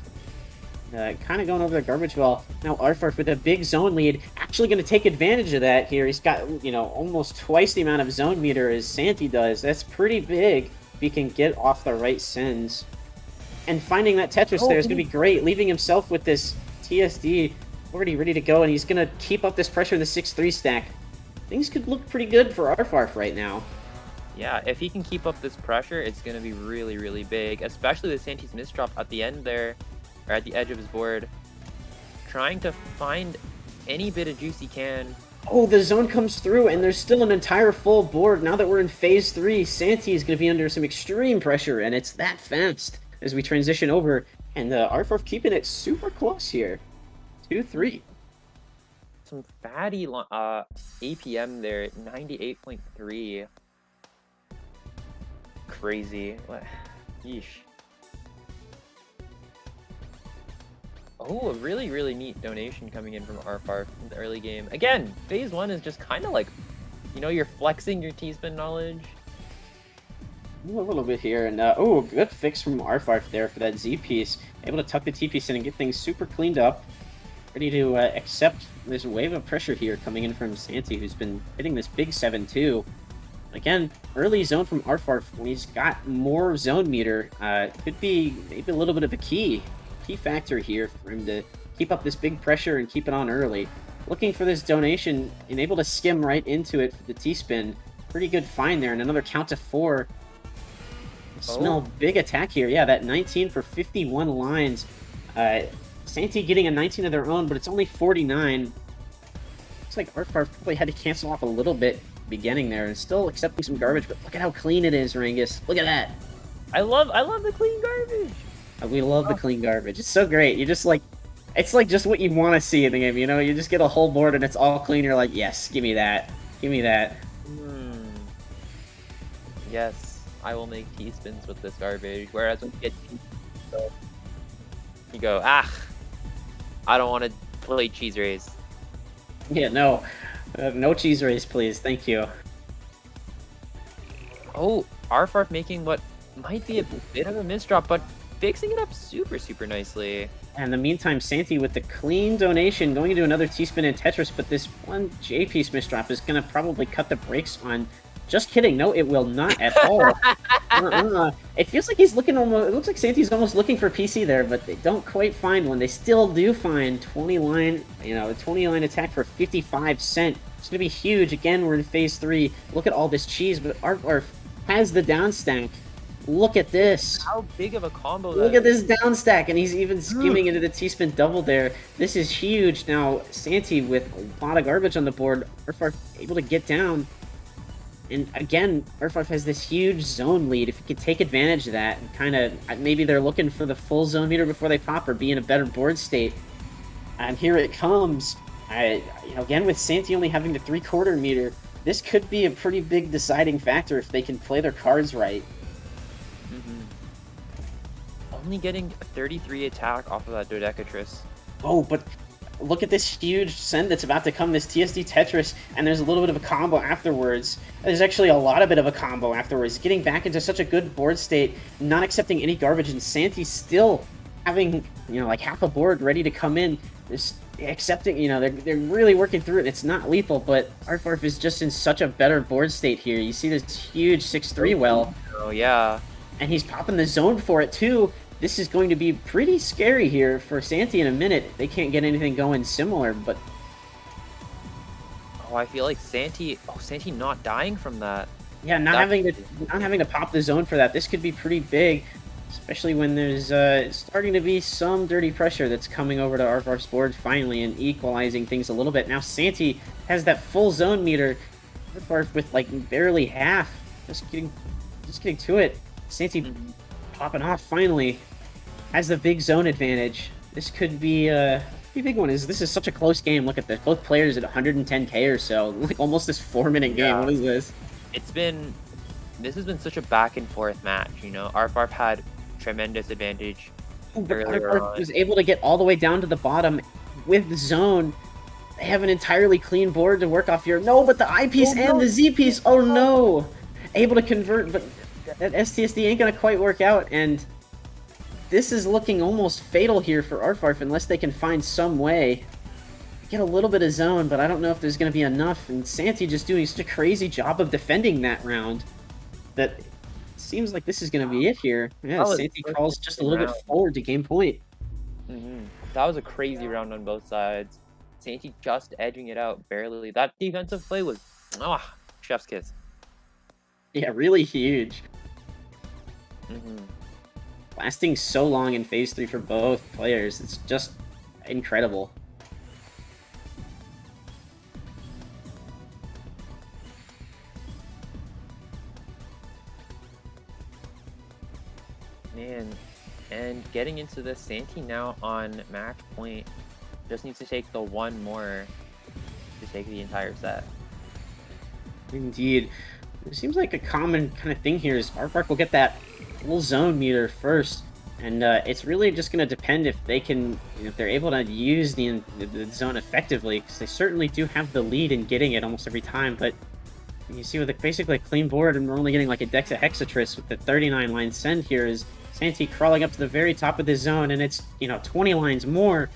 Kind of going over the garbage well. Now Arvarf with a big zone lead, actually going to take advantage of that here. He's got, you know, almost twice the amount of zone meter as Santi does. That's pretty big if he can get off the right sends. And finding that Tetris there is going to be great, leaving himself with this TSD already ready to go, and he's going to keep up this pressure in the 6-3 stack. Things could look pretty good for Arvarf right now. Yeah, if he can keep up this pressure, it's going to be really, really big, especially with Santi's misdrop at the end there, or at the edge of his board. Trying to find any bit of juice he can. Oh, the zone comes through, and there's still an entire full board. Now that we're in phase 3, Santi is going to be under some extreme pressure, and it's that fast as we transition over. And Arvarf keeping it super close here. 2-3. Some fatty APM there at 98.3. Crazy. What? Yeesh. Oh, a really, really neat donation coming in from Arvarf in the early game. Again, phase 1 is just kind of like, you know, you're flexing your T-spin knowledge. A little bit here, and oh, good fix from Arvarf there for that Z piece. Able to tuck the T piece in and get things super cleaned up. Ready to accept this wave of pressure here coming in from Santi, who's been hitting this big 7-2. Again, early zone from Arvarf when he's got more zone meter. Could be maybe a little bit of a key factor here for him to keep up this big pressure and keep it on early. Looking for this donation and able to skim right into it for the T-spin. Pretty good find there, and another count to 4. Smell big attack here. Yeah, that 19 for 51 lines. Santi getting a 19 of their own, but it's only 49. Looks like Arvarf probably had to cancel off a little bit beginning there and still accepting some garbage, but look at how clean it is, Rangus. Look at that. I love the clean garbage. We love the clean garbage. It's so great. You just like, it's like just what you want to see in the game, you know? You just get a whole board and it's all clean. You're like, yes, give me that. Give me that. Yes, I will make T-spins with this garbage. Whereas when you get you go, I don't want to play cheese race. Yeah, no. No cheese race, please. Thank you. Oh, Arvarf making what might be a bit of a misdrop, but fixing it up super, super nicely. And in the meantime, Santi with the clean donation going into another T-spin in Tetris, but this one J-piece misdrop is going to probably cut the brakes on. Just kidding. No, it will not at all. It feels like he's looking almost. It looks like Santi's almost looking for PC there, but they don't quite find one. They still do find 20 line, you know, a 20 line attack for 55 cent. It's gonna be huge. Again, we're in phase 3. Look at all this cheese, but Arvarf has the down stack. Look at this. How big of a combo Look at this down stack, and he's even skimming into the T-spin double there. This is huge. Now, Santi with a lot of garbage on the board. Arvarf able to get down. And again, Arvarf has this huge zone lead. If you could take advantage of that, and kind of, maybe they're looking for the full zone meter before they pop or be in a better board state. And here it comes. You know, again, with Santi only having the 3/4 meter, this could be a pretty big deciding factor if they can play their cards right. Only getting a 33 attack off of that Dodecatris. Oh, but look at this huge send that's about to come, this TSD Tetris, and there's a little bit of a combo afterwards. There's actually a lot of bit of a combo afterwards. Getting back into such a good board state, not accepting any garbage, and Santi still having, you know, like half a board ready to come in. Just accepting, you know, they're really working through it. It's not lethal, but Arvarf is just in such a better board state here. You see this huge 6-3 well. Oh, yeah. And he's popping the zone for it, too. This is going to be pretty scary here for Santi in a minute. They can't get anything going similar, but... Oh, I feel like Santi not dying from that. Yeah, not having to pop the zone for that. This could be pretty big, especially when there's starting to be some dirty pressure that's coming over to Arvarf's board finally and equalizing things a little bit. Now Santi has that full zone meter. Arvarf with like barely half. Just getting to it. Santi popping off finally. Has the big zone advantage. This could be pretty big one is this is such a close game. Look at this. Both players at 110k or so. Like almost this 4-minute game. Yeah. What is this? This has been such a back and forth match, you know. Arfarf had tremendous advantage Ooh, but earlier Arfarf on. was able to get all the way down to the bottom with the zone. They have an entirely clean board to work off here. No, but the I piece and the Z piece. Oh no! Able to convert, but that STSD ain't gonna quite work out, and this is looking almost fatal here for Arfarf unless they can find some way. Get a little bit of zone, but I don't know if there's gonna be enough, and Santi just doing such a crazy job of defending that round that it seems like this is gonna be it here. Yeah, Santi crawls just a little bit forward to game point. That was a crazy round on both sides. Santi just edging it out barely. That defensive play was, chef's kiss. Yeah, really huge. Lasting so long in phase 3 for both players, it's just incredible. Man, and getting into this, Santi now on match point. Just needs to take the one more to take the entire set. Indeed. It seems like a common kind of thing here is Arfarf will get that full zone meter first, and it's really just going to depend if they can, if they're able to use the zone effectively, because they certainly do have the lead in getting it almost every time, but you see with basically a clean board, and we're only getting like a Dexahexatris with the 39 line send here, is Santi crawling up to the very top of the zone, and it's, 20 lines more.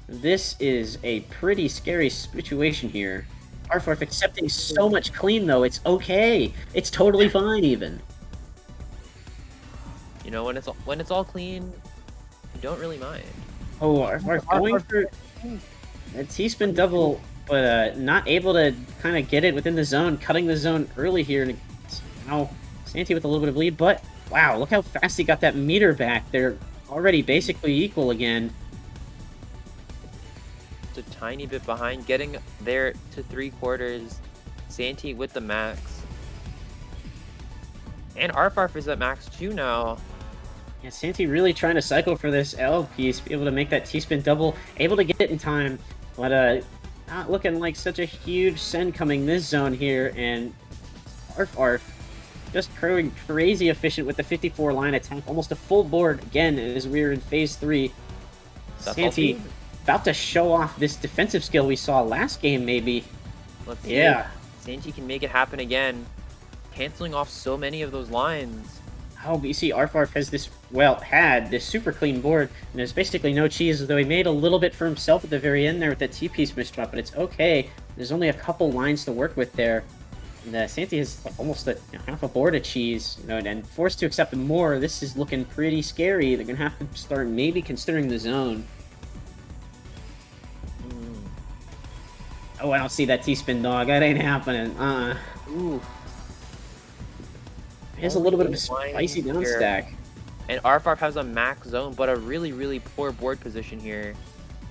This is a pretty scary situation here. Arfarf accepting so much clean, though. It's okay. It's totally fine, even. You know, when it's all clean, you don't really mind. Oh, Arfarf going for a T-spin double, but not able to kind of get it within the zone, cutting the zone early here. And now Santi with a little bit of lead, but wow, look how fast he got that meter back. They're already basically equal again. Just a tiny bit behind, getting there to 3/4. Santi with the max. And Arfarf is at max too now. Yeah, Santi really trying to cycle for this L piece, be able to make that T-spin double, able to get it in time, but not looking like such a huge send coming this zone here, and Arfarf just crazy efficient with the 54 line attack, almost a full board again as we're in phase 3. Santi about to show off this defensive skill we saw last game, maybe. Let's see if Santi can make it happen again, canceling off so many of those lines. Oh, but you see Arfarf has this, had this super clean board, and there's basically no cheese, though he made a little bit for himself at the very end there with that T-piece misdrop, but it's okay. There's only a couple lines to work with there. And Santi has almost half a board of cheese, and forced to accept more. This is looking pretty scary. They're going to have to start maybe considering the zone. Oh, I don't see that T-spin dog. That ain't happening. Ooh. There's a little bit of a spicy down stack. And Arfarf has a max zone, but a really, really poor board position here.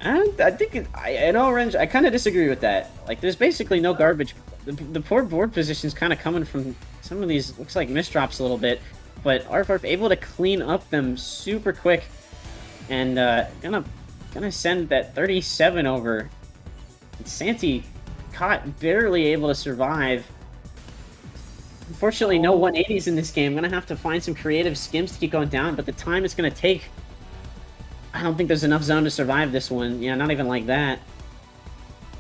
I think, Orange, I kind of disagree with that. Like, there's basically no garbage. The poor board position's kind of coming from some of these, looks like misdrops a little bit. But Arfarf able to clean up them super quick. And gonna send that 37 over. And Santi caught, barely able to survive. Unfortunately, no 180s in this game. I'm gonna have to find some creative skims to keep going down, but the time it's gonna take, I don't think there's enough zone to survive this one. Yeah, not even like that.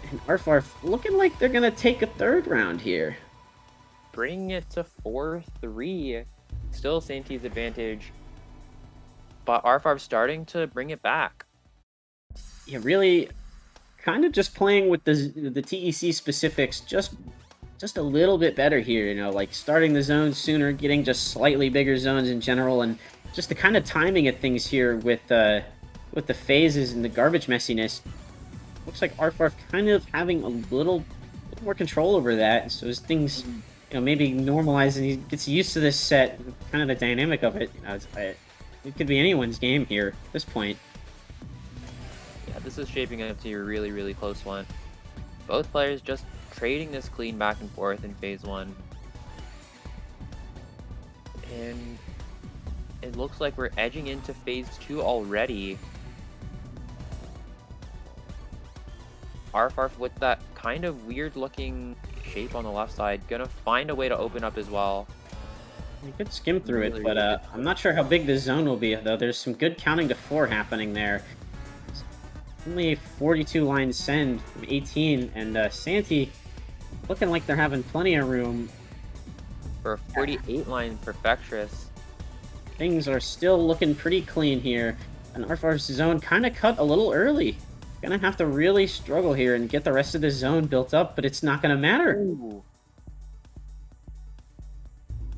And Arfarf looking like they're gonna take a third round here. Bringing it to 4-3. Still Santi's advantage. But Arfarf starting to bring it back. Yeah, really kind of just playing with the TEC specifics just a little bit better here, like starting the zones sooner, getting just slightly bigger zones in general, and just the kind of timing of things here with the phases and the garbage messiness. Looks like Arfarf kind of having a little more control over that, so as things, maybe normalize and he gets used to this set, kind of the dynamic of it, it could be anyone's game here at this point. Yeah, this is shaping up to be a really, really close one. Both players just trading this clean back and forth in phase 1. And it looks like we're edging into phase 2 already. Arfarf with that kind of weird looking shape on the left side, gonna find a way to open up as well. You could skim through it, Really, but really good. I'm not sure how big the zone will be, though. There's some good counting to 4 happening there. It's only 42 lines send from 18, and Santi looking like they're having plenty of room. For a 48 line Perfectress. Things are still looking pretty clean here. And Arfar's zone kind of cut a little early. Gonna have to really struggle here and get the rest of the zone built up, but it's not gonna matter. Ooh.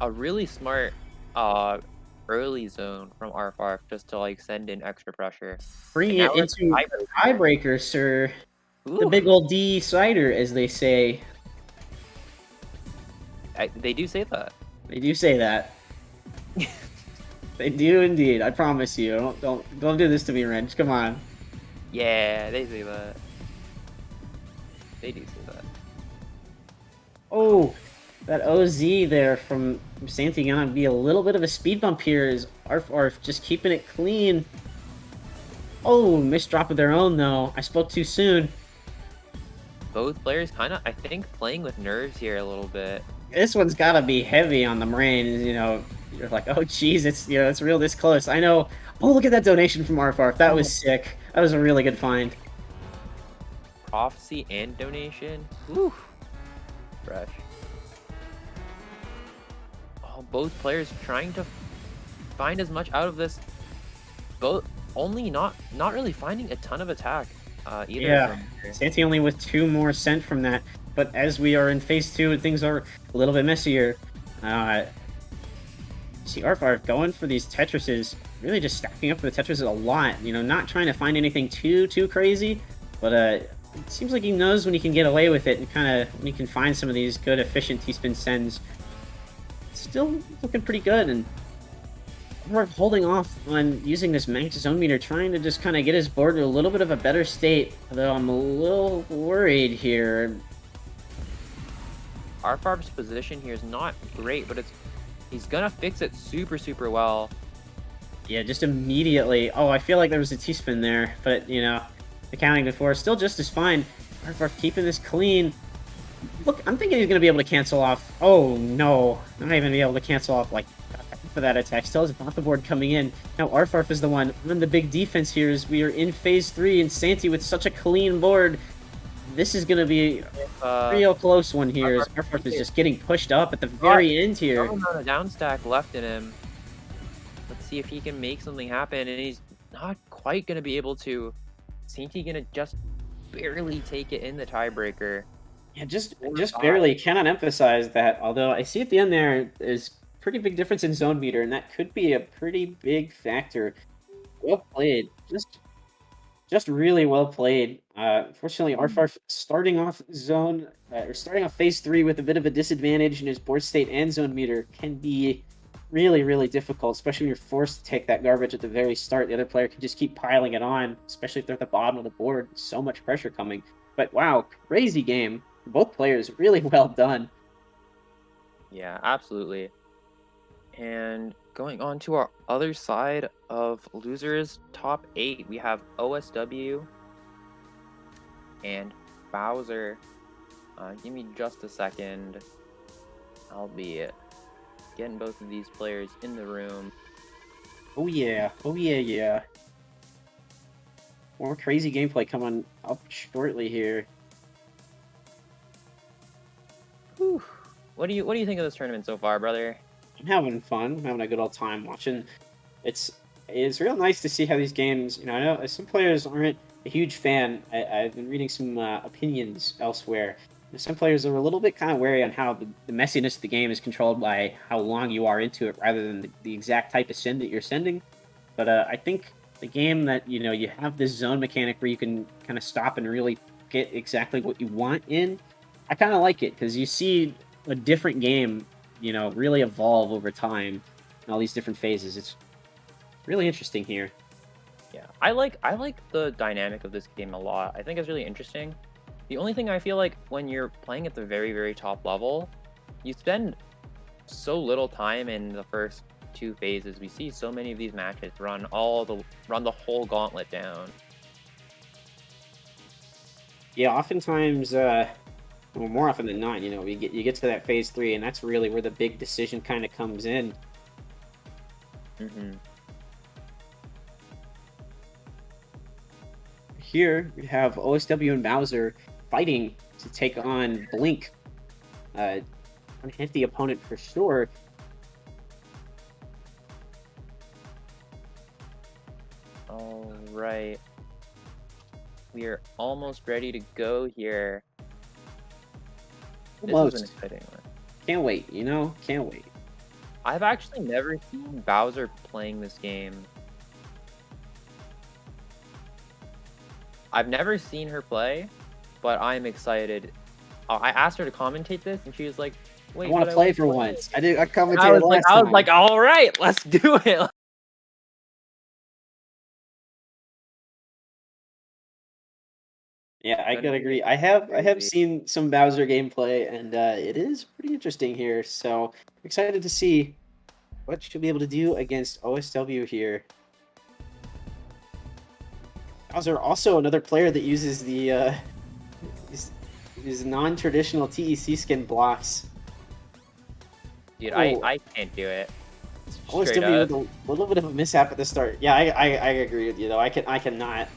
A really smart early zone from Arfarf just to like send in extra pressure. And Bringing now it we're at the into the tiebreaker. tiebreaker, sir. The Ooh. big old D cider, as they say. They do say that. They do say that. They do indeed. I promise you. Don't do this to me, Wrench. Come on. Yeah, they say that. They do say that. Oh, that OZ there from Santi gonna be a little bit of a speed bump here. Is Arf just keeping it clean? Oh, missed drop of their own though. I spoke too soon. Both players kind of, I think, playing with nerves here a little bit. This one's gotta be heavy on the brain. You know, you're like, oh geez, it's it's real this close. I know. Oh, look at that donation from Arf. That was sick. That was a really good find. Prophecy and donation. Whew. Fresh. Oh, both players trying to find as much out of this. Both only not really finding a ton of attack. Either Yeah, of them here. Santi only with 2 more sent from that. But as we are in phase 2 and things are a little bit messier, see Arf going for these Tetrises, really just stacking up for the Tetrises a lot. You know, not trying to find anything too crazy, but it seems like he knows when he can get away with it and kind of when he can find some of these good efficient T-spin sends. Still looking pretty good, and Arf holding off on using this max zone meter, trying to just kind of get his board to a little bit of a better state. Although I'm a little worried here. Arfar's position here is not great, but he's gonna fix it super well. Yeah, just immediately. Oh, I feel like there was a T-spin there, but, you know, the counting before still just as fine. Arf keeping this clean. Look, I'm thinking he's going to be able to cancel off. Oh, no. Not even be able to cancel off, like, for that attack. Still has a board coming in. Now Arf is the one on the big defense here as we are in phase 3, and Santi with such a clean board. This is going to be a real close one here, as Arf is just getting pushed up at the very end here. Some amount of down stack left in him. Let's see if he can make something happen, and he's not quite going to be able to. Santi going to just barely take it in the tiebreaker. Yeah, just barely. Cannot emphasize that. Although I see at the end there is pretty big difference in zone meter, and that could be a pretty big factor. Well played. Just really well played. Fortunately, Arfarf starting off starting off phase 3 with a bit of a disadvantage in his board state and zone meter can be really difficult, especially when you're forced to take that garbage at the very start. The other player can just keep piling it on, especially if they're at the bottom of the board. So much pressure coming. But wow, crazy game. Both players really well done. Yeah, absolutely. And going on to our other side of losers top 8, we have OSW and Bowser. Give me just a second. I'll be getting both of these players in the room. Oh yeah. More crazy gameplay coming up shortly here. Whew. What do you think of this tournament so far, brother? I'm having fun. I'm having a good old time watching. It's real nice to see how these games. You know, I know some players aren't a huge fan. I've been reading some opinions elsewhere. Some players are a little bit kind of wary on how the messiness of the game is controlled by how long you are into it, rather than the exact type of send that you're sending. But I think the game that you have this zone mechanic where you can kind of stop and really get exactly what you want in. I kind of like it because you see a different game, really evolve over time in all these different phases. It's really interesting here. Yeah, I like the dynamic of this game a lot. I think it's really interesting. The only thing I feel like when you're playing at the very top level, you spend so little time in the first 2 phases. We see so many of these matches run the whole gauntlet down. Yeah, oftentimes, well, more often than not, you get to that phase 3, and that's really where the big decision kind of comes in. Hmm. Here we have OSW and Bowser fighting to take on Blink. Gonna hit the opponent for sure. All right. We are almost ready to go here. This is an Almost. exciting one. Can't wait, Can't wait. I've actually never seen Bowser playing this game. I've never seen her play, but I'm excited. I asked her to commentate this, and she was like, I "Wait, want but to I play want for to play." once. I And I commentated was like, last time. "All right, let's do it." Yeah, I Gonna gotta be agree. I have crazy. seen some Bowser gameplay, and it is pretty interesting here. So excited to see what she'll be able to do against OSW here. Bowser also another player that uses the these, these non-traditional TEC skin blocks. Dude, Oh, I can't do it. Straight OSW up. with a little bit of a mishap at the start. Yeah, I agree with you though. I cannot.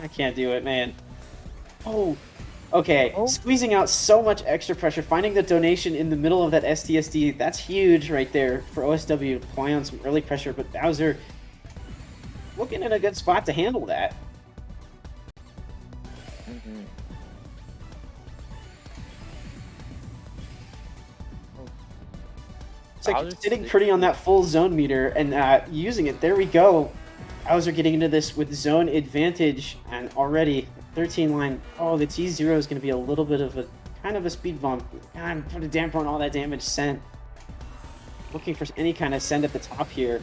I can't do it, man. Oh, okay. Oh, Squeezing out so much extra pressure, finding the donation in the middle of that STSD, that's huge right there for OSW, applying on some early pressure, but Bowser looking in a good spot to handle that. mhm. Oh, It's like Bowser's sitting pretty on that full zone meter and using it. There we go. Bowser getting into this with zone advantage, and already 13 line. Oh, the T0 is going to be a little bit of a kind of a speed bump. God, put a damper on all that damage sent. Looking for any kind of send at the top here.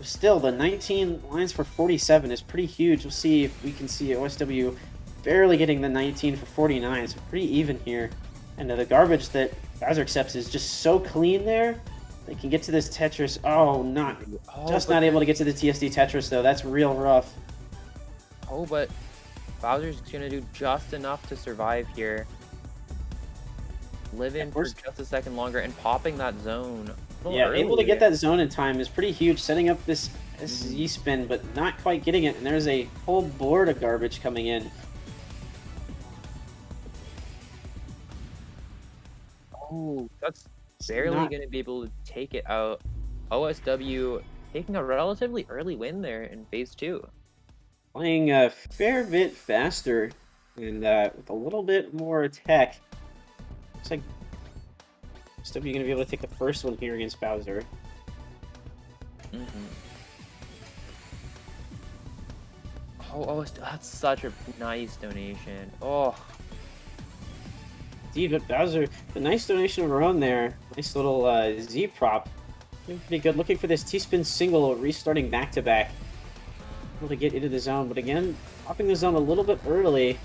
Still, the 19 lines for 47 is pretty huge. We'll see if we can see OSW barely getting the 19 for 49. So pretty even here. And the garbage that Bowser accepts is just so clean there. They can get to this Tetris. Oh, just but not able to get to the TSD Tetris, though. That's real rough. but Bowser's gonna do just enough to survive here. Live in for just a second longer and popping that zone. Yeah, able to Early. get that zone in time is pretty huge. Setting up this Z spin, but not quite getting it. And there's a whole board of garbage coming in. Oh, that's barely Not gonna be able to take it out. OSW taking a relatively early win there in phase 2. playing a fair bit faster and with a little bit more tech. Looks like OSW going to be able to take the first one here against Bowser. Mm-hmm. Oh, that's such a nice donation. Oh, Indeed, but Bowser, a nice donation of our own there. Nice little Z prop. Doing pretty good. Looking for this T-spin single, restarting back-to-back. Able to get into the zone, but again, popping the zone a little bit early.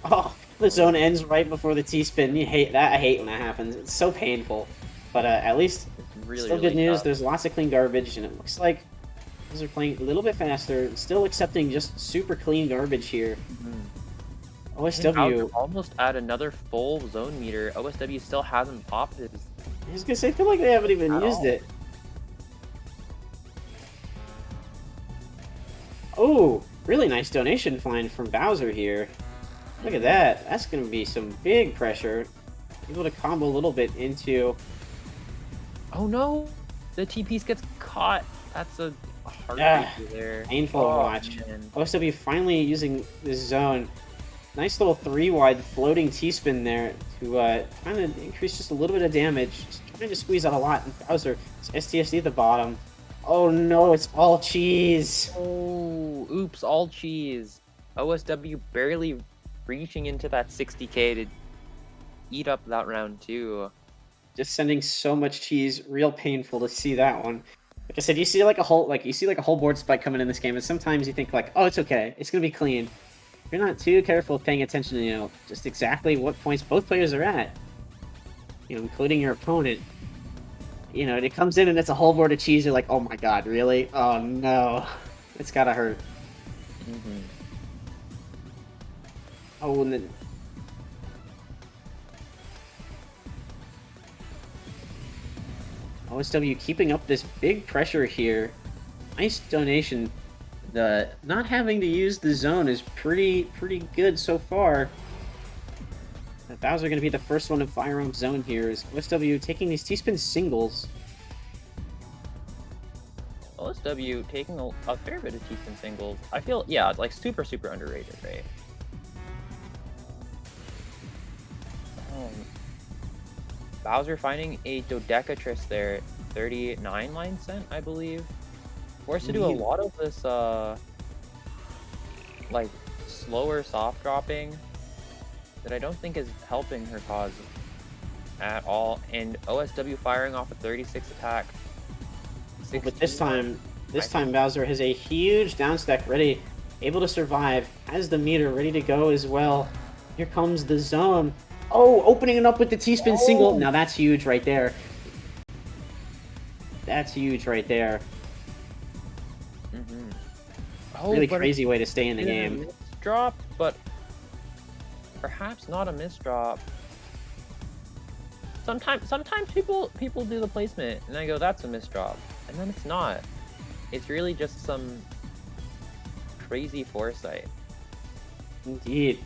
Oh, the zone ends right before the T-spin. You hate that. I hate when that happens. It's so painful. But at least, it's really, still really good news. tough. There's lots of clean garbage, and it looks like those are playing a little bit faster. Still accepting just super clean garbage here. OSW. Almost at another full zone meter. OSW still hasn't popped his. I was gonna say, I feel like they haven't even used it. Oh, really nice donation find from Bowser here. Look at that. That's gonna be some big pressure. Able to combo a little bit into. Oh no! The T piece gets caught. That's a heartbreaker there. Painful to watch. Man. OSW finally using this zone. Nice little 3-wide floating T-spin there to kind of increase just a little bit of damage. Just trying to squeeze out a lot. And Bowser, it's STSD at the bottom. Oh no, it's all cheese. Oh, oops, all cheese. OSW barely reaching into that 60k to eat up that round too. Just sending so much cheese. Real painful to see that one. Like I said, you see like a whole board spike coming in this game, and sometimes you think like, oh, it's okay, it's gonna be clean. If you're not too careful with paying attention to, just exactly what points both players are at, including your opponent, it comes in and it's a whole board of cheese. You're like, oh my god, really? Oh no, it's gotta hurt. Mhm. Oh, and then OSW keeping up this big pressure here. Nice donation. The not having to use the zone is pretty good so far. Bowser going to be the first one to fire on zone here. Is OSW taking these T-spin singles? OSW taking a fair bit of T-spin singles. I feel, yeah, it's like super underrated, right? Bowser finding a Dodecatrice there, 39 line sent, I believe. Forced to do a lot of this, like, slower soft dropping that I don't think is helping her cause at all. And OSW firing off a 36 attack. But this time Bowser has a huge downstack ready, able to survive, has the meter ready to go as well. Here comes the zone. Oh, opening it up with the T-spin single. Now that's huge right there. That's huge right there. Really crazy way to stay in the game. Drop, but perhaps not a misdrop. Sometimes people do the placement and I go, that's a misdrop, and then it's not. It's really just some crazy foresight. Indeed.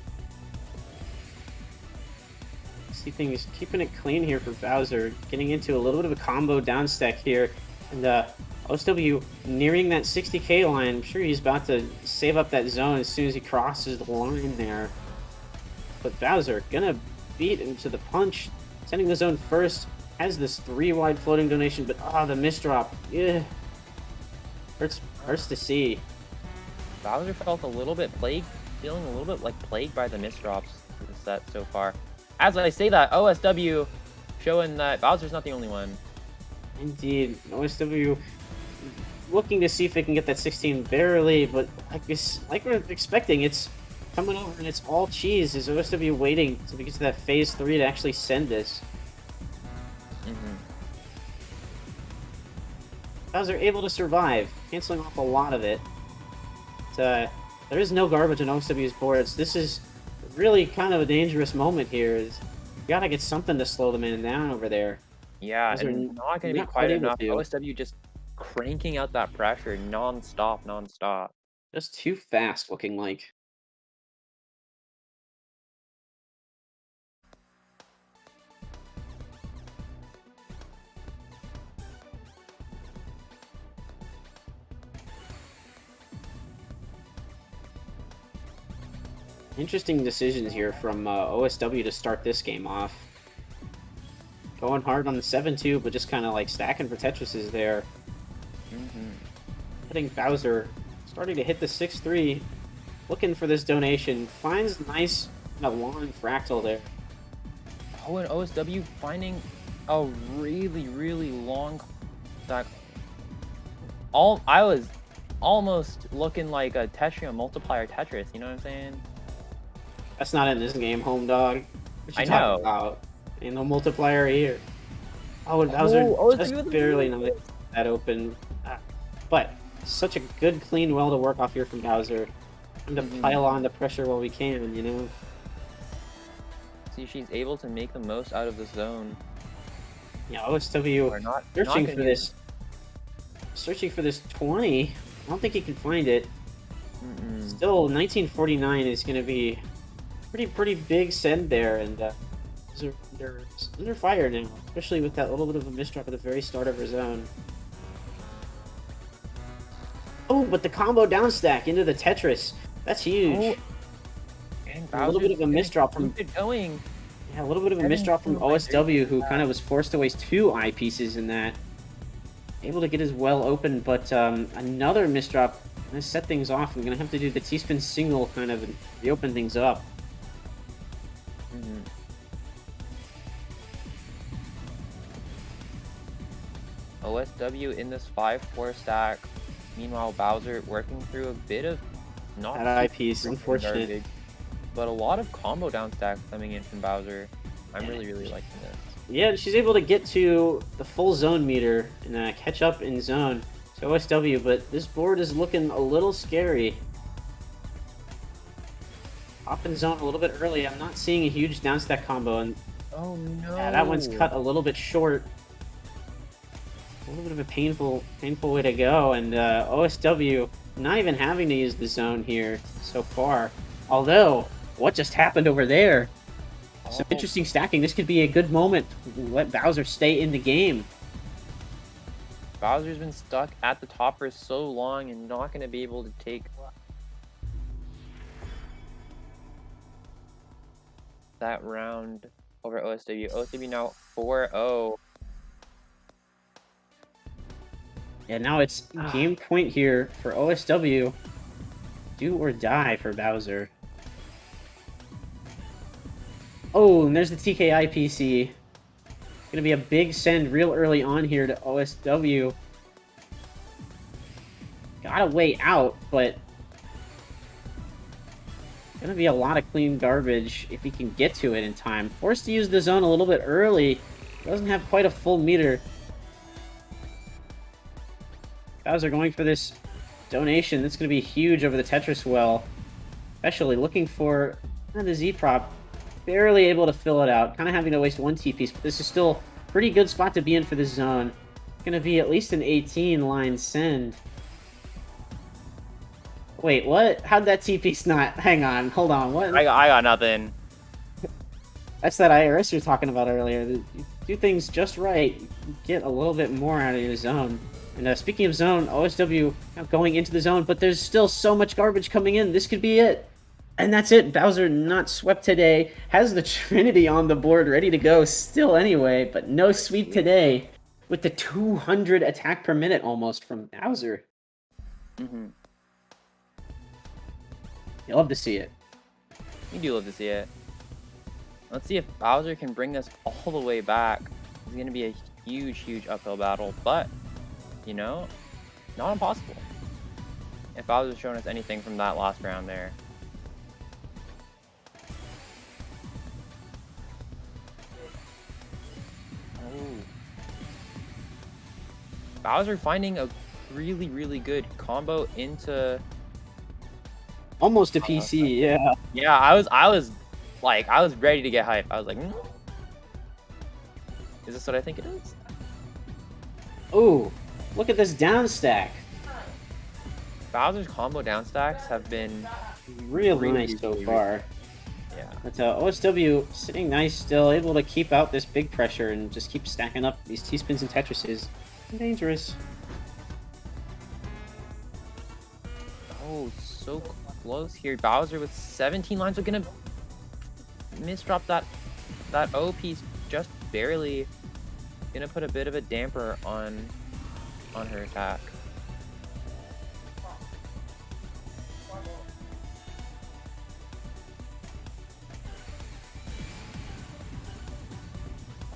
See things keeping it clean here for Bowser, getting into a little bit of a combo downstack here, and OSW nearing that 60k line. I'm sure he's about to save up that zone as soon as he crosses the line there. But Bowser gonna beat him to the punch, sending the zone first. Has this 3 wide floating donation, but the misdrop. Yeah, hurts to see. Bowser felt a little bit plagued, feeling a little bit like plagued by the misdrops for the set so far. As I say that, OSW showing that Bowser's not the only one. Indeed, OSW looking to see if they can get that 16 barely, but like we're expecting, it's coming over and it's all cheese. Is OSW waiting to get to that phase 3 to actually send this? Bowser able to survive, canceling off a lot of it. But, there is no garbage on OSW's boards. This is really kind of a dangerous moment here. Is you gotta get something to slow the man down over there. Yeah, and not going to be quite enough. OSW just cranking out that pressure non-stop. Just too fast looking like. Interesting decisions here from OSW to start this game off. Going hard on the 7-2, but just kind of like stacking for Tetrises there. Hitting Bowser, starting to hit the 6-3, looking for this donation. Finds nice long fractal there. Oh, and OSW finding a really long stack. I was almost looking like a Tetris multiplier Tetris, you know what I'm saying? That's not in this game, home dog. What you I know. About? Ain't no multiplier here. Oh, and Bowser just barely not that open. But such a good, clean well to work off here from Bowser. And to pile on the pressure while we can, you know? See, she's able to make the most out of the zone. Yeah, OSW searching for this 20. I don't think he can find it. Still, 1949 is going to be pretty big send there, and they're under fire now, especially with that little bit of a misdrop at the very start of her zone. Oh, but the combo down stack into the Tetris. That's huge. And a little bit of a misdrop from Yeah, a little bit of a misdrop from OSW, who kind of was forced to waste 2 eyepieces in that. Able to get his well open, but another misdrop. I'm gonna set things off. I'm gonna have to do the T-spin single kind of and reopen things up. OSW in this 5-4 stack. Meanwhile, Bowser working through a bit of not that eyepiece, unfortunate. Garbage, but a lot of combo down stacks coming in from Bowser. I'm really liking this. Yeah, she's able to get to the full zone meter and catch up in zone to OSW, but this board is looking a little scary. Off in zone a little bit early. I'm not seeing a huge down stack combo, and Oh no. yeah, that one's cut a little bit short. A little bit of a painful way to go, and OSW not even having to use the zone here so far. Although, what just happened over there? Some interesting stacking. This could be a good moment to let Bowser stay in the game. Bowser's been stuck at the top for so long and not going to be able to take that round over OSW. OSW now 4-0. Yeah, now it's game point here for OSW. Do or die for Bowser. Oh, and there's the TKI PC. Gonna be a big send real early on here to OSW. Got a way out, but gonna be a lot of clean garbage if he can get to it in time. Forced to use the zone a little bit early. Doesn't have quite a full meter. Bowser going for this donation. That's gonna be huge over the Tetris well. Especially looking for the Z prop. Barely able to fill it out. Kind of having to waste one T-piece, but this is still a pretty good spot to be in for this zone. Gonna be at least an 18-line send. Wait, what? How'd that T-piece not... Hang on, hold on, what? I got nothing. That's that IRS you were talking about earlier. You do things just right, you get a little bit more out of your zone. And speaking of zone, OSW now going into the zone, but there's still so much garbage coming in. This could be it. And that's it. Bowser not swept today. Has the Trinity on the board ready to go still anyway, but no sweep today with the 200 attack per minute almost from Bowser. Mm-hmm. You love to see it. You do love to see it. Let's see if Bowser can bring this all the way back. It's going to be a huge, huge uphill battle, but, you know, not impossible. If Bowser's shown us anything from that last round there. Bowser finding a really, really good combo into almost a PC, yeah. Yeah, I was ready to get hype. I was like, is this what I think it is? Ooh, look at this down stack. Bowser's combo down stacks have been really nice so far. Yeah. But OSW sitting nice still, able to keep out this big pressure and just keep stacking up these T-spins and Tetrises. Dangerous. Oh, so close here. Bowser with 17 lines are gonna misdrop that O piece just barely. Gonna put a bit of a damper on her attack.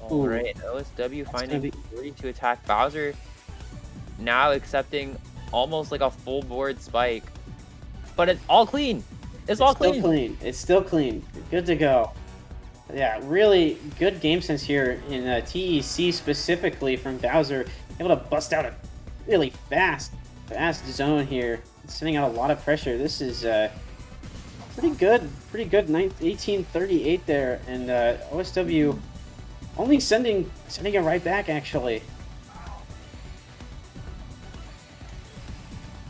Alright, OSW finding ability to attack Bowser. Now accepting almost like a full board spike. But it's all clean. It's all clean. Still clean. It's still clean. Good to go. Yeah, really good game sense here in TEC specifically from Bowser. Able to bust out a really fast zone here. Sending out a lot of pressure. This is pretty good. 1838 there. And OSW only sending it right back, actually.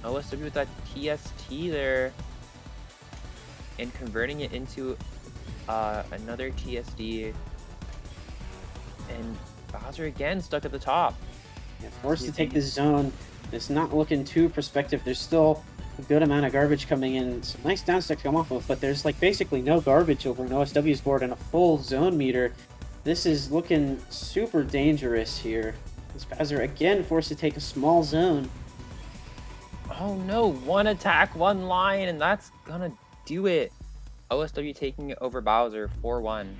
OSW with that TST there. And converting it into another TSD. And Bowser again stuck at the top. Yeah, forced to take this zone. It's not looking too prospective. There's still a good amount of garbage coming in. Some nice downstack to come off of, but there's like basically no garbage over an OSW's board and a full zone meter. This is looking super dangerous here. This Bowser again forced to take a small zone. Oh no, one attack, one line, and that's gonna do it. OSW taking it over Bowser 4-1.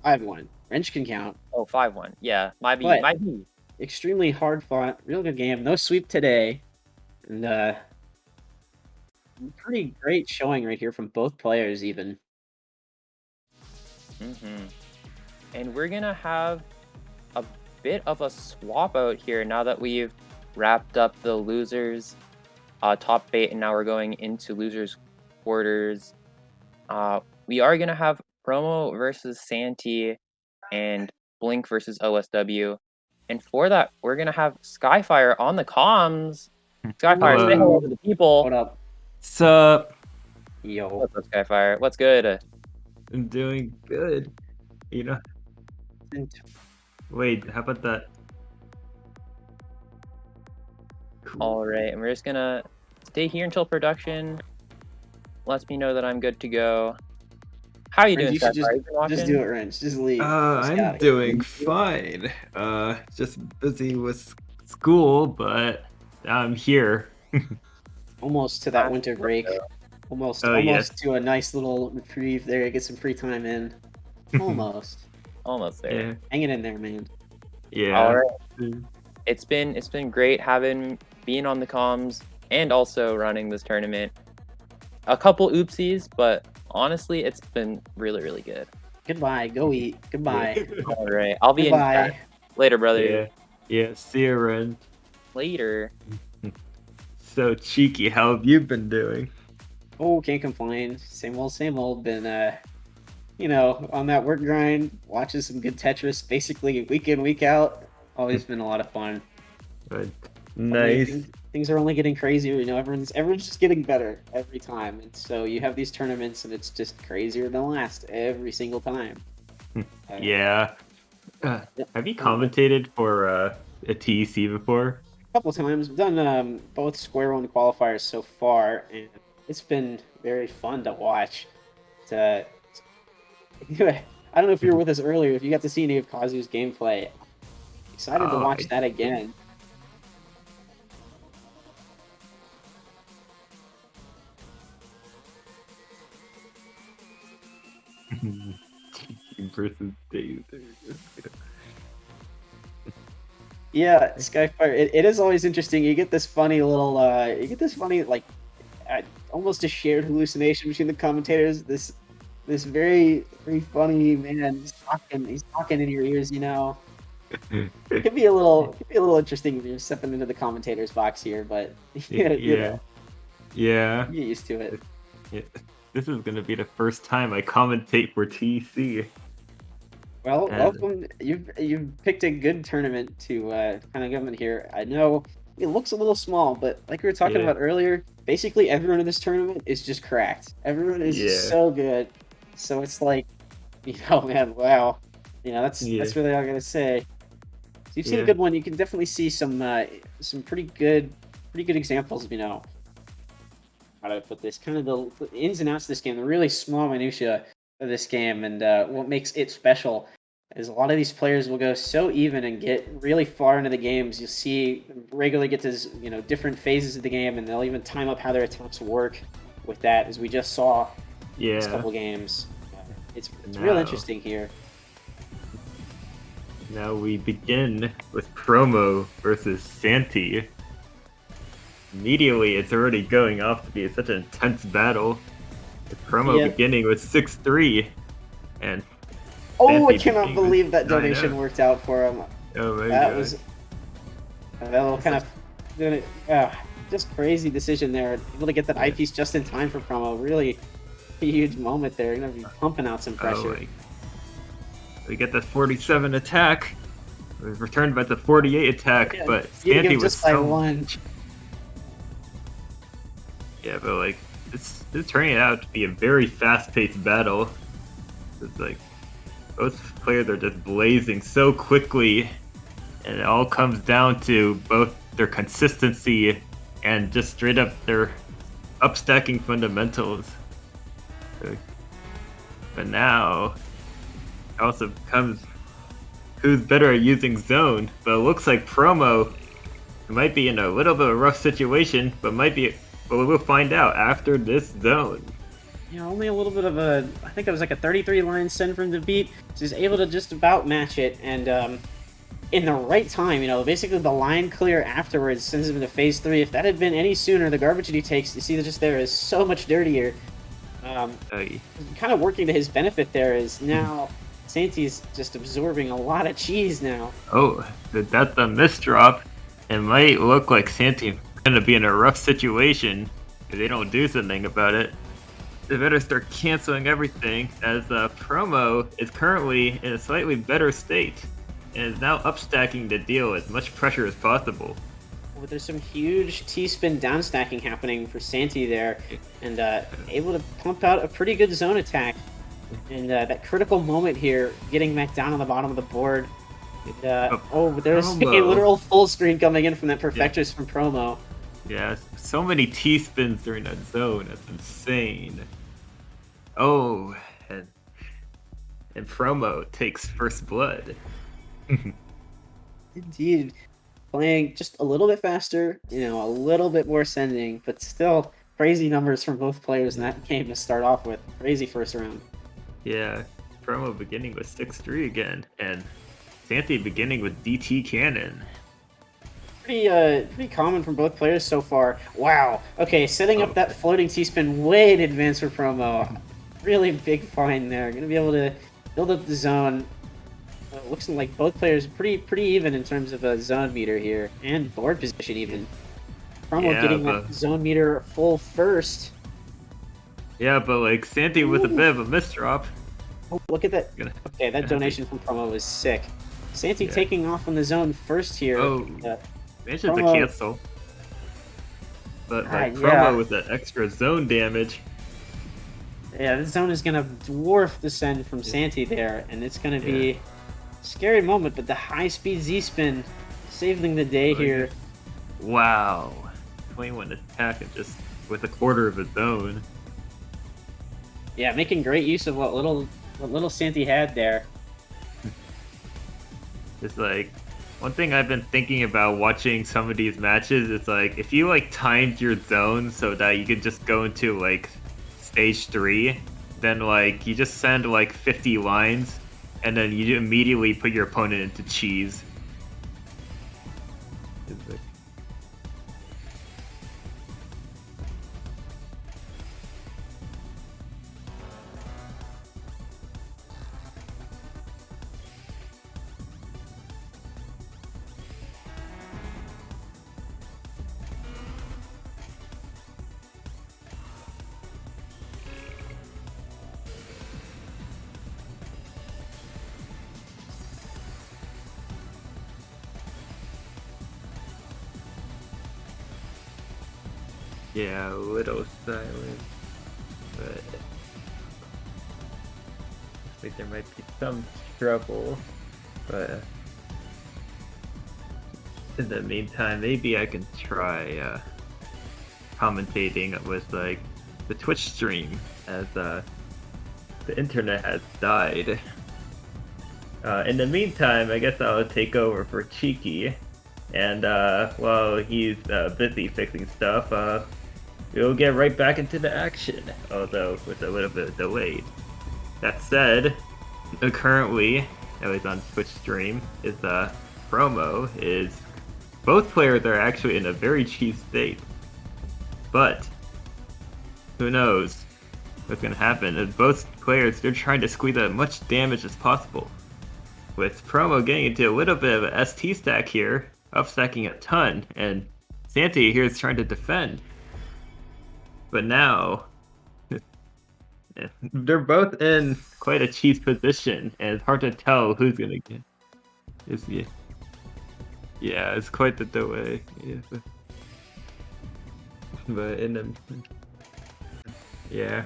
5-1. Wrench can count. Oh, 5-1. Yeah, might be. Extremely hard fought. Real good game. No sweep today. And pretty great showing right here from both players even. And we're gonna have a bit of a swap out here now that we've wrapped up the losers top 8, and now we're going into losers quarters. We are gonna have Promo versus Santi and Blink versus OSW. And for that, we're gonna have Skyfire on the comms. Skyfire, say hello to the people. Hold up. Sup? Yo. What's up, Skyfire? What's good? I'm doing good. You know. Wait, how about that? Cool. All right, and we're just gonna stay here until production lets me know that I'm good to go. How are you doing, Skyfire? You been watching? Just do it, Wrench. Just leave. I'm doing fine. Just busy with school, but I'm here. Almost to that winter break. Almost to a nice little reprieve there. Get some free time in. Almost. Almost there. Yeah. Hanging in there, man. Yeah. All right. It's been great being on the comms and also running this tournament. A couple oopsies, but honestly, it's been really, really good. Goodbye. Go eat. Goodbye. All right. I'll be in chat. Later, brother. Yeah. See you, Ren. Later. So, Cheeky, how have you been doing? Oh, can't complain. Same old. Been, on that work grind, watching some good Tetris, basically week in, week out. Always been a lot of fun. Good. Nice. Things are only getting crazier. Everyone's just getting better every time. And so you have these tournaments, and it's just crazier than last every single time. Yeah. Have you commentated for a TEC before? A couple of times. We've done both Square One qualifiers so far, and it's been very fun to watch. I don't know if you were with us earlier, if you got to see any of Kazu's gameplay. Excited to watch that again. Versus Days. Yeah, Skyfire. It is always interesting. You get this funny little, almost a shared hallucination between the commentators. This very, very funny man. He's talking in your ears. It could be a little interesting if you're stepping into the commentator's box here, but yeah. Get used to it. Yeah. This is gonna be the first time I commentate for TEC. Well, welcome. You've picked a good tournament to kind of come in here. I know it looks a little small, but like we were talking about earlier, basically everyone in this tournament is just cracked. Everyone is just so good. So it's like, man, wow. That's really all I gotta say. So you've seen a good one. You can definitely see some pretty good examples of how to put this, kind of the ins and outs of this game, the really small minutia of this game, and what makes it special is a lot of these players will go so even and get really far into the games. You'll see them regularly get to different phases of the game, and they'll even time up how their attacks work with that, as we just saw these couple games. It's real interesting here. Now we begin with Promo versus Santi. Immediately, it's already going off to be such an intense battle. The Promo beginning with 6-3, and I cannot believe that donation worked out for him. Oh my god! That little kind of just crazy decision there. Able to get that eyepiece just in time for Promo. Really a huge moment there. You're gonna be pumping out some pressure. We get the 47 attack. It was returned by the 48 attack, but Santi was just by one. Yeah, but it's turning out to be a very fast-paced battle. It's both players are just blazing so quickly, and it all comes down to both their consistency and just straight up their upstacking fundamentals. But now, it also becomes who's better at using zone. But it looks like Promo might be in a little bit of a rough situation, but we'll find out after this zone. Only a little bit of I think it was like a 33 line send from the beat. So he's able to just about match it, and in the right time, basically the line clear afterwards sends him into phase 3. If that had been any sooner, the garbage that he takes, you see that just there is so much dirtier. Kind of working to his benefit there is now Santi's just absorbing a lot of cheese now. Oh, that's a misdrop. It might look like Santi going to be in a rough situation if they don't do something about it. they better start canceling everything, as Promo is currently in a slightly better state and is now upstacking to deal as much pressure as possible. Well, there's some huge T-spin downstacking happening for Santi there, and able to pump out a pretty good zone attack. And that critical moment here, getting back down on the bottom of the board. And, there's a Promo. literal full screen coming in from that Perfectus from Promo. Yeah, so many T-spins during that zone. That's insane. Oh, and Promo takes first blood. Indeed. Playing just a little bit faster, a little bit more sending, but still crazy numbers from both players in that game to start off with. Crazy first round. Yeah, Promo beginning with 6-3 again, and Santi beginning with DT Cannon. Pretty common from both players so far. Wow. Okay, setting up that floating T-spin way in advance for Promo. Really big find there. Gonna be able to build up the zone. Looks like both players pretty even in terms of a zone meter here, and board position even. Promo getting that zone meter full first. Yeah, but like Santi with a bit of a misdrop. Oh, look at that. Okay, that donation from Promo was sick. Santi taking off on the zone first here. Oh, mentioned the cancel. But like Promo with that extra zone damage. Yeah, this zone is gonna dwarf the send from Santi there, and it's gonna be a scary moment, but the high-speed Z-spin saving the day here. Wow. 21 attack and just with a quarter of a zone. Yeah, making great use of what little Santi had there. It's like one thing I've been thinking about watching some of these matches is like if you like timed your zone so that you could just go into like stage 3, then like you just send like 50 lines and then you immediately put your opponent into cheese. It's like... Yeah, a little silent, but I think there might be some trouble. But in the meantime, maybe I can try commentating with like the Twitch stream as the internet has died. In the meantime, I guess I'll take over for Cheeky, and while he's busy fixing stuff, we'll get right back into the action, although with a little bit delayed. That said, currently, at least on Twitch stream, is Promo is both players are actually in a very cheap state. But who knows what's gonna happen? As both players, they're trying to squeeze as much damage as possible. With Promo getting into a little bit of a ST stack here, upstacking a ton, and Santi here is trying to defend. But now, they're both in quite a cheese position, and it's hard to tell who's gonna get. Yeah, it's quite the delay. Yeah. But in the yeah.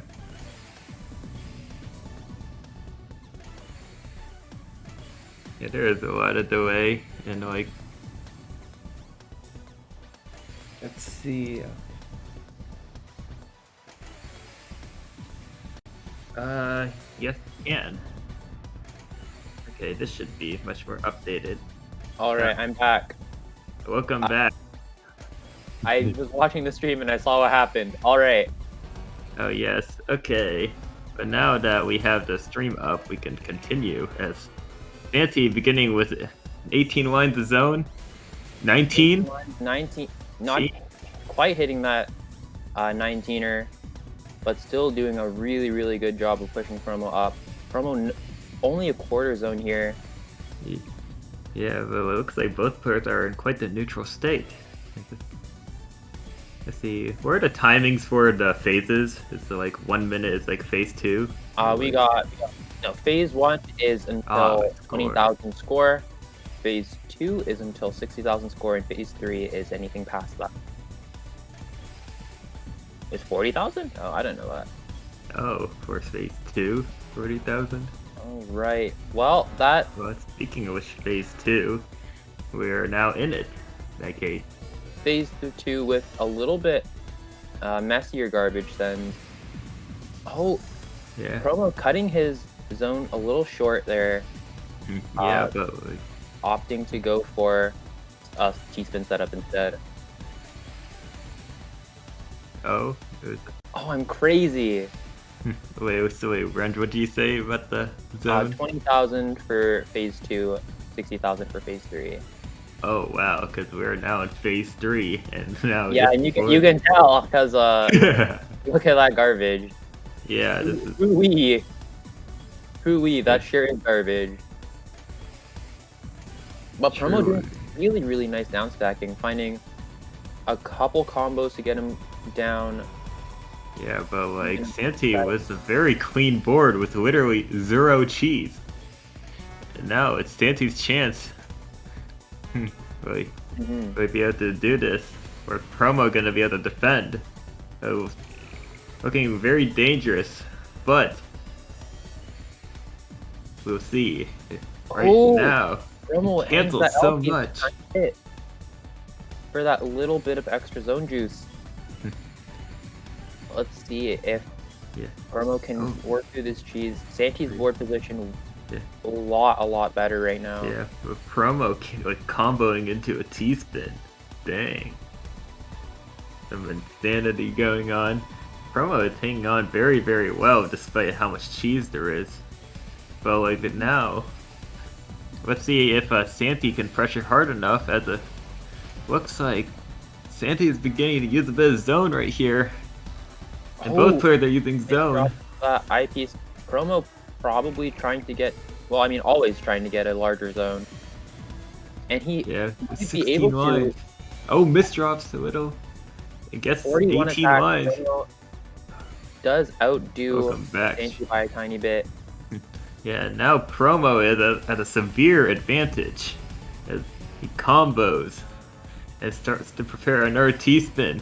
Yeah, there is a lot of delay, and like, let's see. Yes, can. Okay, this should be much more updated. Alright, I'm back. Welcome back. I was watching the stream and I saw what happened. Alright. Oh yes, okay. But now that we have the stream up, we can continue as Santi beginning with 18 lines of zone. 19? 19. Not quite hitting that 19er. But still doing a really good job of pushing Promo up. Promo only a quarter zone here. Yeah, but it looks like both players are in quite the neutral state. Let's see. What are the timings for the phases? Is it like 1 minute is like phase 2? We got no, phase 1 is until score. 20,000 score. Phase 2 is until 60,000 score, and phase 3 is anything past that. Is 40,000? Oh, I didn't know that. Oh, for phase 2, 40,000. All right. Well, that. Well, speaking of which, phase 2, we're now in it. That case. Phase 2 with a little bit messier garbage than. Oh, Yeah. Promo cutting his zone a little short there. Yeah, but like, opting to go for a T-spin setup instead. oh, it was, Oh, I'm crazy. wait, Ren, what do you say about the zone? 20,000 for phase 2, 60,000 for phase 3. Oh wow, because we're now in phase 3, and now Yeah, and you can tell because look at that garbage. yeah, this is Hooey, that sure is garbage. But Promo doing really nice down stacking, finding a couple combos to get him down. yeah, but like Santi was a very clean board with literally 0 cheese. And now it's Santi's chance. Like, will he be able to do this? Or Promo gonna be able to defend? Oh, looking very dangerous, but we'll see. Right now, Promo cancels so much for that little bit of extra zone juice. Let's see if Promo can work through this cheese. Santi's board position a lot better right now. Yeah, but Promo like comboing into a T-spin. Dang. Some insanity going on. Promo is hanging on very well despite how much cheese there is. But like now, let's see if Santi can pressure hard enough as a looks like Santi is beginning to use a bit of zone right here. And both players are using zone. Eyepiece. Promo probably trying to get, well, I mean, always trying to get a larger zone. And he might 16 be able lines. to. Oh, misdrops a little. I guess 41 18 attack, lines. Promo does outdo Welcome back. Santi by a tiny bit. Yeah, now Promo is at a severe advantage as he combos and starts to prepare another T-spin.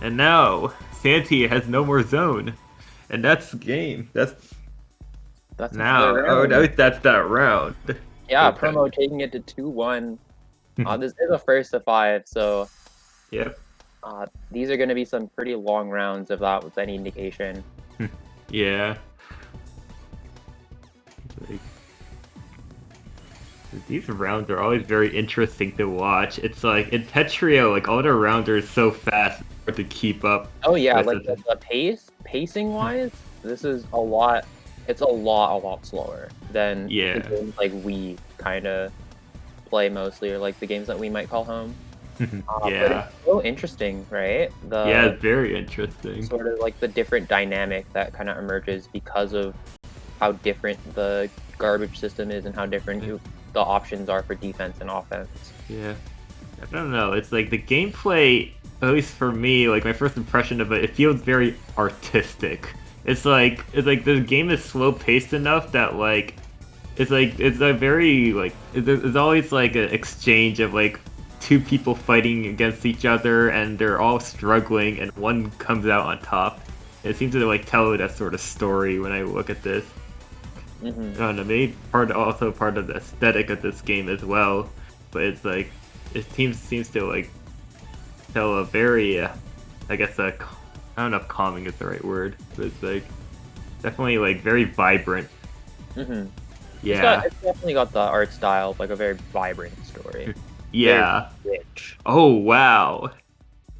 And now Santi has no more zone, and that's the game. That's now. Oh, that's that round. Yeah, okay. Promo taking it to 2-1. This is a first to 5, so yep. These are going to be some pretty long rounds, if that was any indication. Yeah. Like, these rounds are always very interesting to watch. It's like in Tetrio, like all the rounds are so fast to keep up. Oh yeah, like the pacing wise, this is a lot. It's a lot slower than the games like we kind of play mostly, or like the games that we might call home. Yeah. But it's so interesting, right? Yeah, it's very interesting. Sort of like the different dynamic that kind of emerges because of how different the garbage system is and how different the options are for defense and offense. Yeah. I don't know. It's like the gameplay, at least for me, like my first impression of it feels very artistic. It's like the game is slow paced enough that like it's a very like it's always like an exchange of like two people fighting against each other and they're all struggling and one comes out on top. It seems to like tell that sort of story when I look at this. I don't know, maybe part of the aesthetic of this game as well, but it's like it seems to like tell a very I guess I don't know if calming is the right word, but it's like definitely like very vibrant. Yeah, it's definitely got the art style of like a very vibrant story. Yeah. Very rich. Oh wow.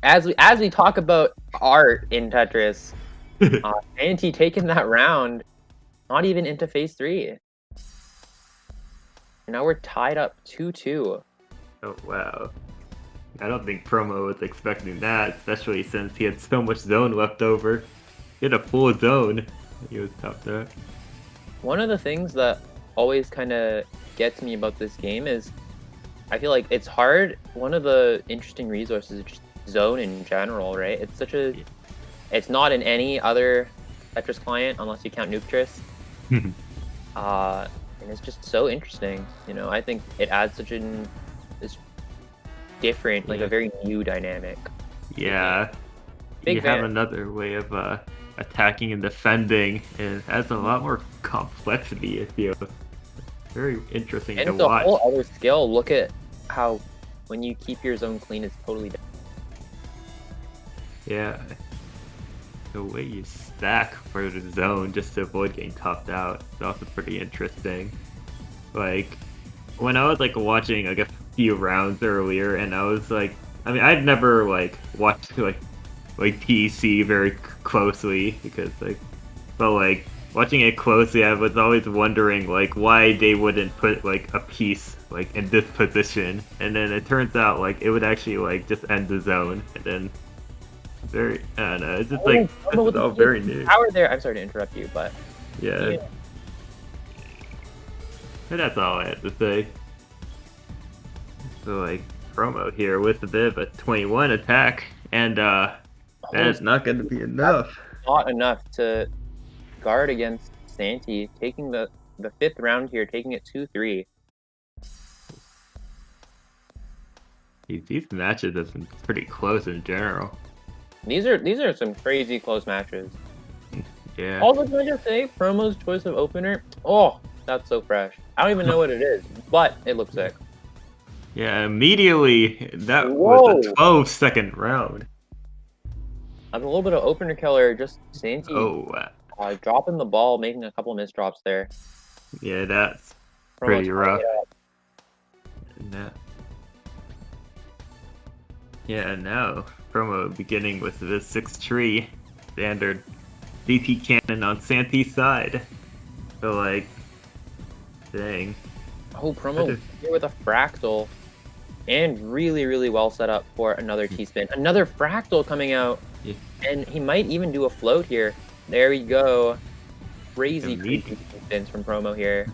As we talk about art in Tetris, Santi taking that round, not even into phase 3. And now we're tied up 2-2. Oh wow. I don't think Promo was expecting that, especially since he had so much zone left over. He had a full zone. He was top there. One of the things that always kind of gets me about this game is I feel like it's hard. One of the interesting resources zone in general, right? It's such a, it's not in any other Tetris client unless you count Nuketris. And it's just so interesting. You know, I think it adds such an this different, like a very new dynamic. Yeah. Big You have fan. another way of attacking and defending, and it has a lot more complexity, it feels. Very interesting And to it's a watch. whole other skill. Look at how when you keep your zone clean, it's totally different. Yeah. The way you stack for the zone just to avoid getting topped out is also pretty interesting. Like, when I was like watching like a few rounds earlier, and I was like, I mean, I'd never like watched like TEC very closely because like, but like watching it closely, I was always wondering like why they wouldn't put like a piece like in this position, and then it turns out like it would actually like just end the zone, and then very, I don't know, it's just like this is all very new. Power there. I'm sorry to interrupt you, but Yeah. And that's all I have to say. So like promo here with a bit of a 21 attack, and that's not going to be enough. Not enough to guard against Santi, taking the fifth round here, taking it 2-3. These matches have been pretty close in general. These are some crazy close matches. Yeah. Also, can I just say, Promo's choice of opener? Oh, that's so fresh. I don't even know what it is, but it looks sick. Yeah, immediately that was a 12-second round. I'm a little bit of opener killer, just Santi Oh, dropping the ball, making a couple misdrops there. Yeah, that's Promo pretty rough. Yeah, now promo beginning with the 6-tree standard DP cannon on Santi's side. So like, dang. Oh, promo here with a fractal, and really well set up for another T-spin. Another fractal coming out, and he might even do a float here. There we go. Crazy T-spins from promo here.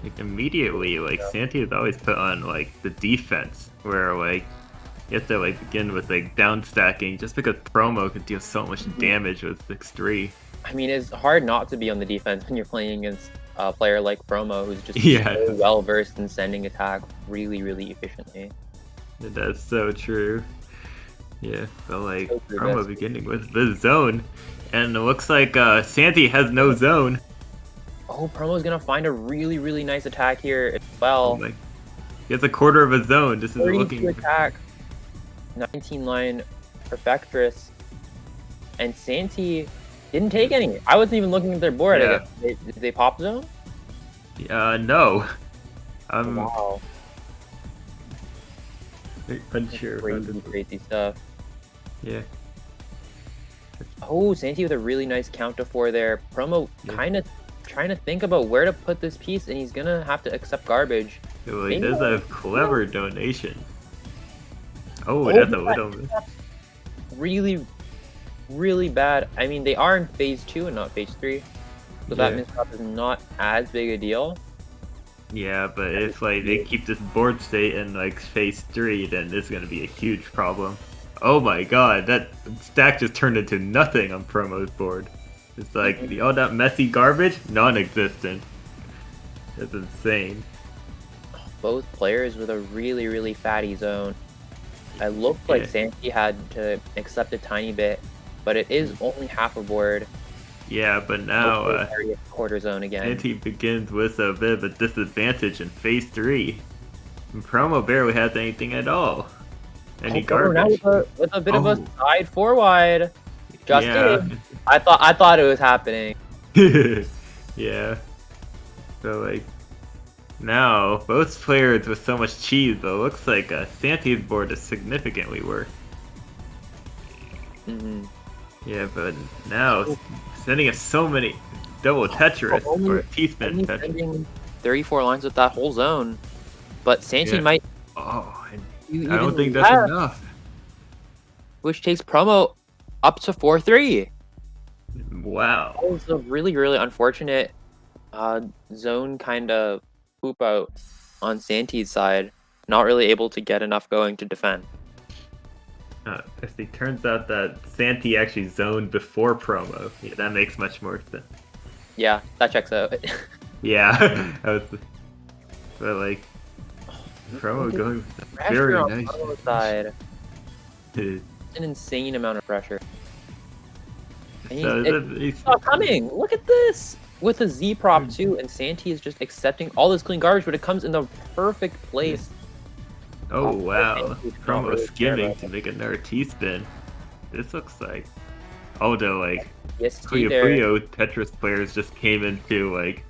Like immediately, like Santi has always put on like the defense, where like you have to like begin with like down stacking, just because promo could deal so much damage with 6-3. I mean, it's hard not to be on the defense when you're playing against a player like promo, who's just so well versed in sending attack really efficiently. That's so true. Yeah, but like so promo beginning with the zone, and it looks like Santi has no zone. Oh, promo's gonna find a really nice attack here as well. Oh, he has a quarter of a zone. This is looking attack. 19 line Perfectress, and Santi didn't take any. I wasn't even looking at their board. Yeah. Did they pop zone? No. Wow. Unsure. Crazy stuff. Yeah. Oh, Santi with a really nice count to 4 there. Promo kind of trying to think about where to put this piece, and he's gonna have to accept garbage. Well, he does have clever donation. Oh, that's a little bit. Really bad. I mean, they are in phase 2 and not phase 3, so that misstep is not as big a deal. Yeah, but if like they keep this board state in like phase 3, then it's gonna be a huge problem. Oh my god, that stack just turned into nothing on promo's board. It's like all that messy garbage, non-existent. That's insane. Both players with a really fatty zone. It looked like Santi had to accept a tiny bit, but it is only half a board. Yeah, but now quarter zone again. Santi begins with a bit of a disadvantage in phase 3. And promo barely has anything at all. Any garbage. Now with a bit of a side 4 wide. Just kidding. I thought it was happening. Yeah. So like now both players with so much cheese, but it looks like Santi's board is significantly worse. Yeah, but now sending us so many double Tetris or T-spin Tetris. 34 lines with that whole zone, but Santi might. Oh, I don't think that's enough. Which takes promo up to 4-3. Wow. That was a really unfortunate zone kind of poop out on Santi's side. Not really able to get enough going to defend. As it turns out that Santi actually zoned before promo. Yeah, that makes much more sense. Yeah, that checks out. Yeah, but like promo Look at going the with a pressure very on nice Promo's finish. side. An insane amount of pressure. And So it's not coming. Look at this. With a Z prop too, and Santi is just accepting all this clean garbage, but it comes in the perfect place. Oh wow, Santi's not promo really care skimming about to it. make another T-spin. This looks like although like TSD Puyo there. Puyo Tetris players just came into like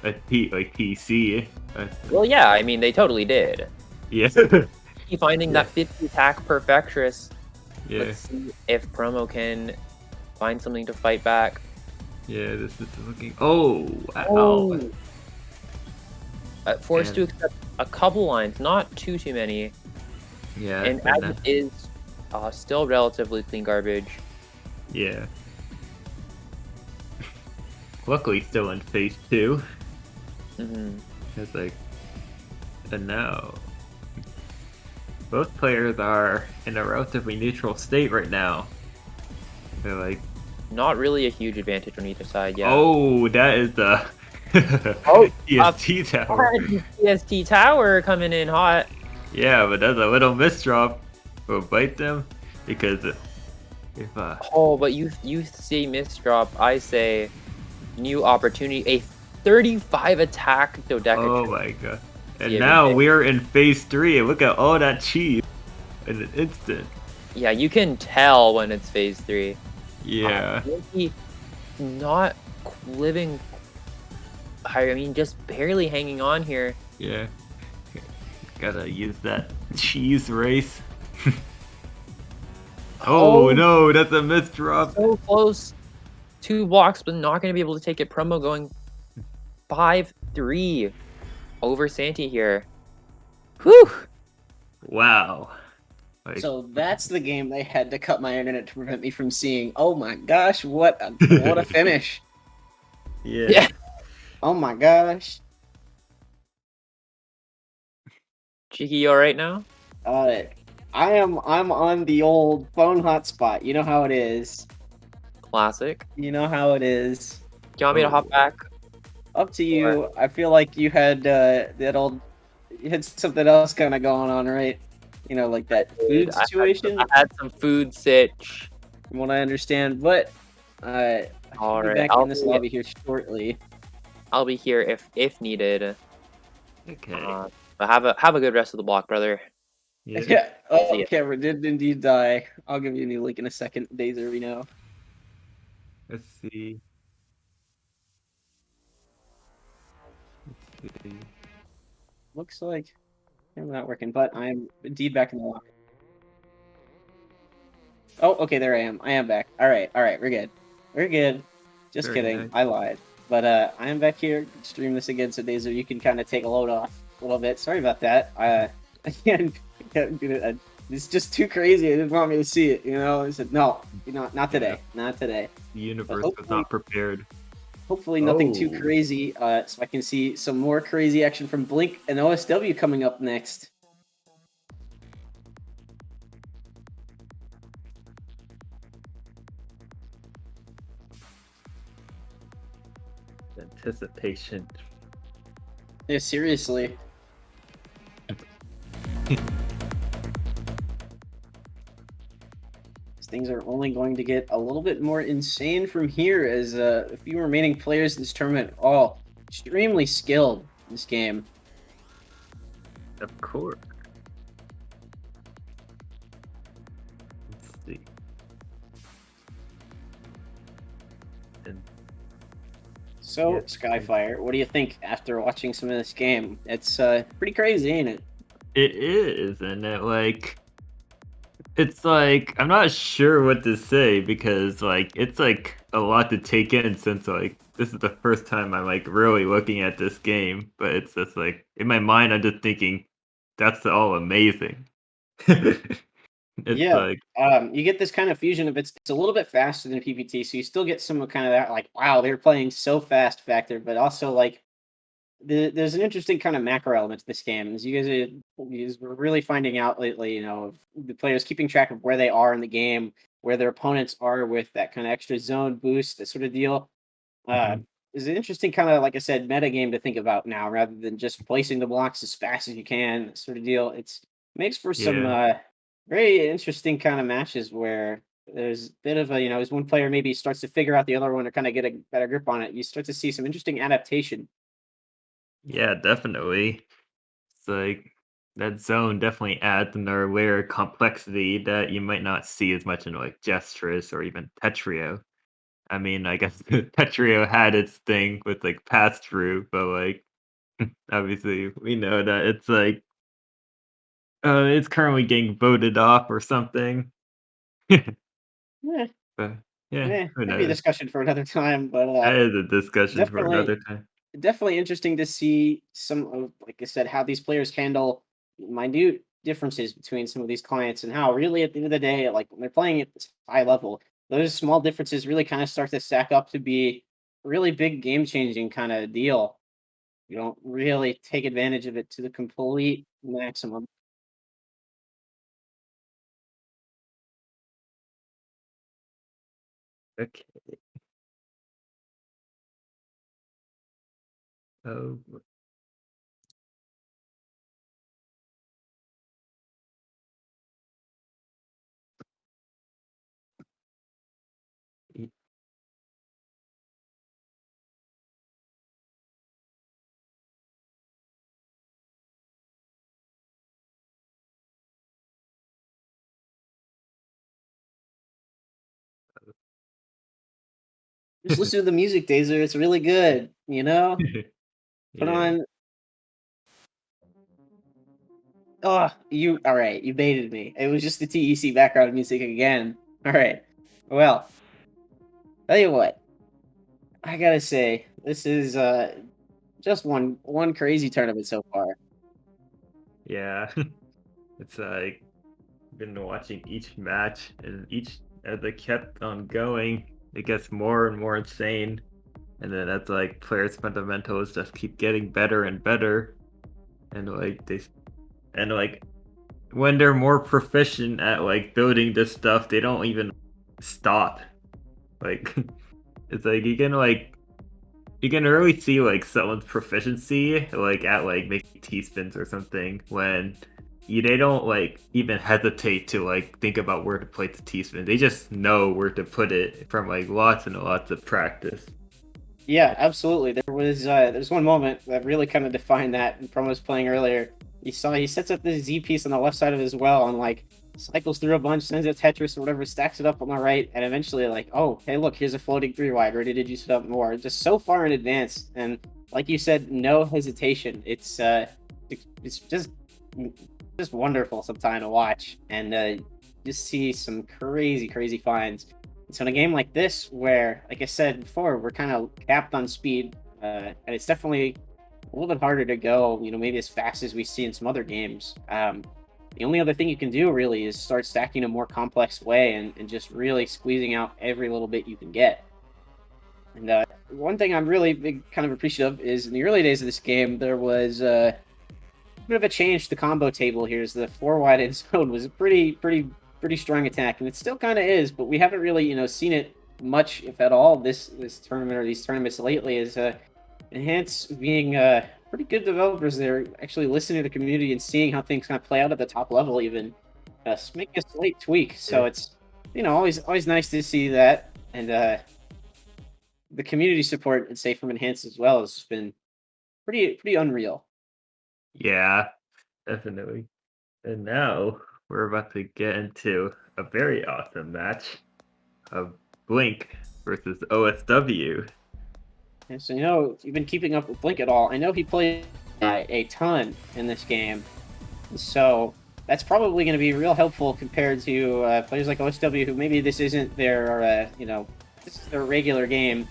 TC. Well, yeah, I mean, they totally did. Yeah. Finding Yeah. that 50 attack perfectress. Yeah. Let's see if Promo can find something to fight back. Yeah, this is looking. Oh wow. Oh. Forced to And- accept a couple lines, not too many. Yeah. And but as it is still relatively clean garbage. Yeah. Luckily, still in phase 2. Mm-hmm. It's like, and now both players are in a relatively neutral state right now. They're like, Not really a huge advantage on either side, yeah. oh, that is the Oh, TSD tower. TSD tower coming in hot. Yeah, but that's a little misdrop. Will bite them because if Oh, but you say misdrop, I say new opportunity. A 35 attack Dodeca. oh my god. And Yeah, now they- we're in phase 3 and look at all that cheese in an instant. Yeah, you can tell when it's phase 3. Yeah. Santi not living. I mean, just barely hanging on here. Yeah. Gotta use that cheese race. Oh, no, that's a misdrop. So close. 2 blocks, but not going to be able to take it. Promo going 5-3 over Santi here. Whew. Wow. Like, So that's the game they had to cut my internet to prevent me from seeing. Oh my gosh, what a finish! yeah. Oh my gosh. Cheeky, you alright now? I'm on the old phone hotspot. You know how it is. Classic. You know how it is. Do you want me to hop back? Up to you. I feel like you had you had something else kind of going on, right? You know, like that food situation. I had some food sitch. From what I understand, but I should All be right, back in this lobby here shortly. I'll be here if needed. Okay. But have a good rest of the block, brother. Yeah. Yeah. Oh, See ya. Cameron did indeed die. I'll give you a new link in a second. Days early now. Let's see. Let's see. Looks like I'm not working, but I'm indeed back in the lobby. Oh, okay, there I am. I am back. All right, we're good. We're good. Just Very kidding. nice. I lied. But I am back here. Stream this again, so Dazer, you can kind of take a load off a little bit. Sorry about that. Again, it's just too crazy. I didn't want me to see it. You know, I said no, not today, not today. The universe was hopefully- not prepared. Hopefully, nothing too Oh. crazy. So I can see some more crazy action from Blink and OSW coming up next. Anticipation. Yeah, seriously. Things are only going to get a little bit more insane from here as a few remaining players in this tournament all extremely skilled in this game. Of course. Let's see. And So, Yeah. Skyfire, what do you think after watching some of this game? It's pretty crazy, ain't it? it is, and it's like I'm not sure what to say because like it's like a lot to take in since like this is the first time I'm like really looking at this game, but it's just like in my mind I'm just thinking that's all amazing. It's Yeah. like You get this kind of fusion of it's a little bit faster than PPT, so you still get some kind of that like, wow, they're playing so fast factor, but also like there's an interesting kind of macro element to this game. As you guys were really finding out lately, of the players keeping track of where they are in the game, where their opponents are with that kind of extra zone boost, that sort of deal. Uh, Mhm. is an interesting kind of, like I said, meta game to think about now, rather than just placing the blocks as fast as you can, sort of deal. It's makes for some Yeah. very interesting kind of matches where there's a bit of a, as one player maybe starts to figure out the other one or kind of get a better grip on it, you start to see some interesting adaptation. Yeah, definitely. It's like that zone definitely adds another layer of complexity that you might not see as much in like Gestris or even Tetrio. I mean, I guess Tetrio had its thing with like pass through, but like obviously we know that it's currently getting voted off or something. Yeah, But yeah, yeah, who maybe a knows? discussion for another time, but That is a discussion for definitely another time. definitely interesting to see some of, like I said, how these players handle minute differences between some of these clients, and how really at the end of the day, like when they're playing at this high level, those small differences really kind of start to stack up to be a really big game changing kind of deal. You don't really take advantage of it to the complete maximum. Okay. Oh, y- Just listen to the music, Dazer. It's really good. Put yeah. on. Oh, you all right? You baited me. It was just the TEC background music again. All right. Well, tell you what. I gotta say, this is just one crazy tournament so far. Yeah. It's like been watching each match and each as they kept on going, it gets more and more insane. And then as like players' fundamentals just keep getting better and better. And like when they're more proficient at like building this stuff, they don't even stop. Like it's like you can really see like someone's proficiency like at like making T spins or something when they don't like even hesitate to like think about where to place the T spin. They just know where to put it from like lots and lots of practice. Yeah, absolutely. There's one moment that really kind of defined that in Promo's playing earlier. You saw he sets up the Z piece on the left side of his well and like cycles through a bunch, sends a Tetris or whatever, stacks it up on the right, and eventually like, oh, hey, look, here's a floating three wide, ready to juice it up more. Just so far in advance, and like you said, no hesitation. It's just wonderful sometime to watch, and just see some crazy finds. So in a game like this, where, like I said before, we're kind of capped on speed, and it's definitely a little bit harder to go, maybe as fast as we see in some other games. The only other thing you can do really is start stacking a more complex way, and just really squeezing out every little bit you can get. And one thing I'm really kind of appreciative is in the early days of this game, there was a bit of a change to the combo table here. Is the four wide end zone was a pretty strong attack, and it still kind of is, but we haven't really seen it much, if at all, this tournament or these tournaments lately. Is Enhance being pretty good developers. They're actually listening to the community and seeing how things kind of play out at the top level, even make a slight tweak. So Yeah. it's always nice to see that, and the community support, and say, from Enhance as well, has been pretty unreal. Yeah, definitely. And now we're about to get into a very awesome match of Blink versus OSW. And so, you've been keeping up with Blink at all. I know he played a ton in this game. So that's probably going to be real helpful compared to players like OSW, who maybe this isn't their, this is their regular game,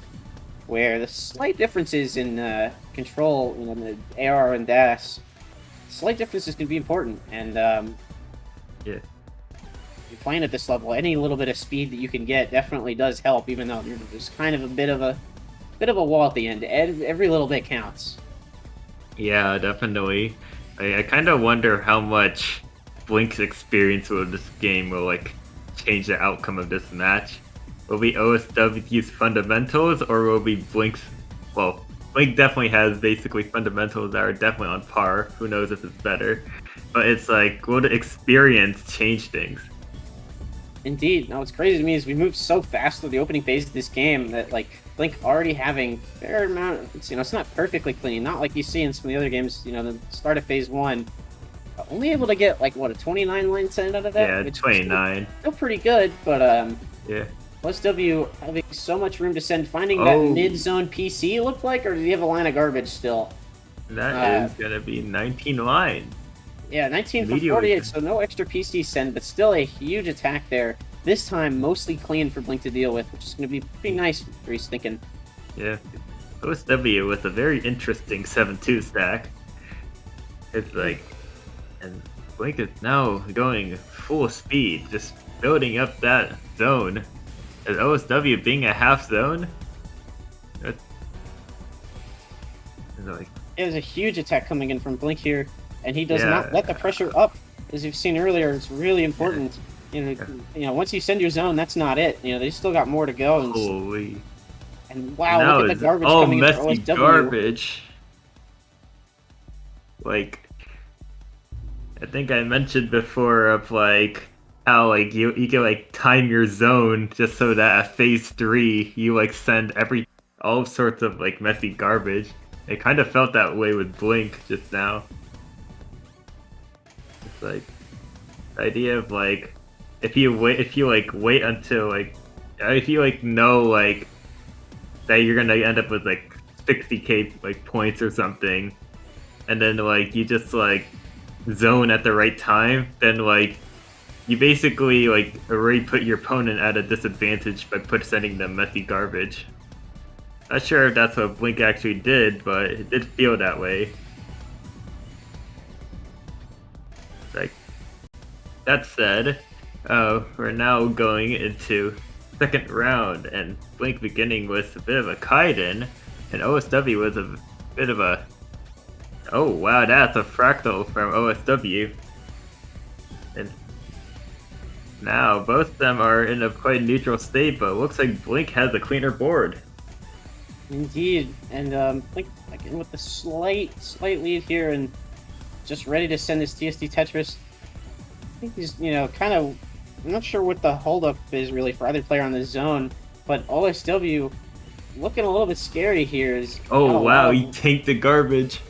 where the slight differences in control, in the AR and DAS, slight differences can be important. And Yeah. you're playing at this level, any little bit of speed that you can get definitely does help, even though there's kind of a bit of a wall at the end. Every little bit counts. Yeah, definitely. I kind of wonder how much Blink's experience with this game will like change the outcome of this match. Will be OSW's fundamentals, or will be Blink's? Well, Blink definitely has basically fundamentals that are definitely on par. Who knows if it's better? But it's like, will the experience change things? Indeed. No, what's crazy to me is we moved so fast through the opening phase of this game that like Blink already having fair amount of, it's not perfectly clean, not like you see in some of the other games, the start of phase 1. Only able to get like what, a 29 line send out of that? Yeah, Which is 29. still pretty good, but Yeah. OSW having so much room to send, finding that mid-zone PC looked like, or do you have a line of garbage still? That is gonna be 19 lines. Yeah, 19 for 48, so no extra PC send, but still a huge attack there. This time, mostly clean for Blink to deal with, which is going to be pretty nice, Reese thinking. Yeah. OSW with a very interesting 7-2 stack. It's like, and Blink is now going full speed, just building up that zone. As OSW being a half zone, it's like, There's a huge attack coming in from Blink here, and he does not let the pressure up. As you've seen earlier, it's really important. Once you send your zone, that's not it. They still got more to go. And, holy. And wow, look at the garbage coming in for messy OSW. Garbage. Like, I think I mentioned before of like how like you can like time your zone just so that at phase 3 you like send all sorts of like messy garbage. It kind of felt that way with Blink just now. It's like the idea of like if you wait until like if you like know like that you're gonna end up with like 60k like points or something, and then like you just like zone at the right time, then like you basically like already put your opponent at a disadvantage by sending them messy garbage. Not sure if that's what Blink actually did, but it did feel that way. Like, that said, we're now going into second round, and Blink beginning with a bit of a Kaiden, and OSW was a bit of a... Oh wow, that's a fractal from OSW. And now both of them are in a quite neutral state, but it looks like Blink has a cleaner board. Indeed, and Blink again with the slight lead here, and just ready to send this TSD Tetris. I think he's, kind of... I'm not sure what the holdup is really for either player on the zone, but OSW looking a little bit scary here. Oh wow, he tanked the garbage.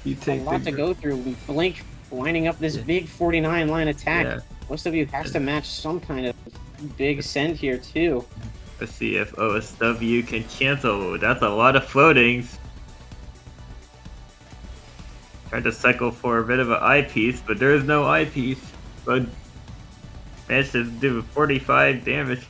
A lot to go through. Blink lining up this big 49 line attack. Yeah. OSW has to match some kind of big send here too. Let's see if OSW can cancel. That's a lot of floatings. Tried to cycle for a bit of an eyepiece, but there is no eyepiece. But managed to do 45 damage.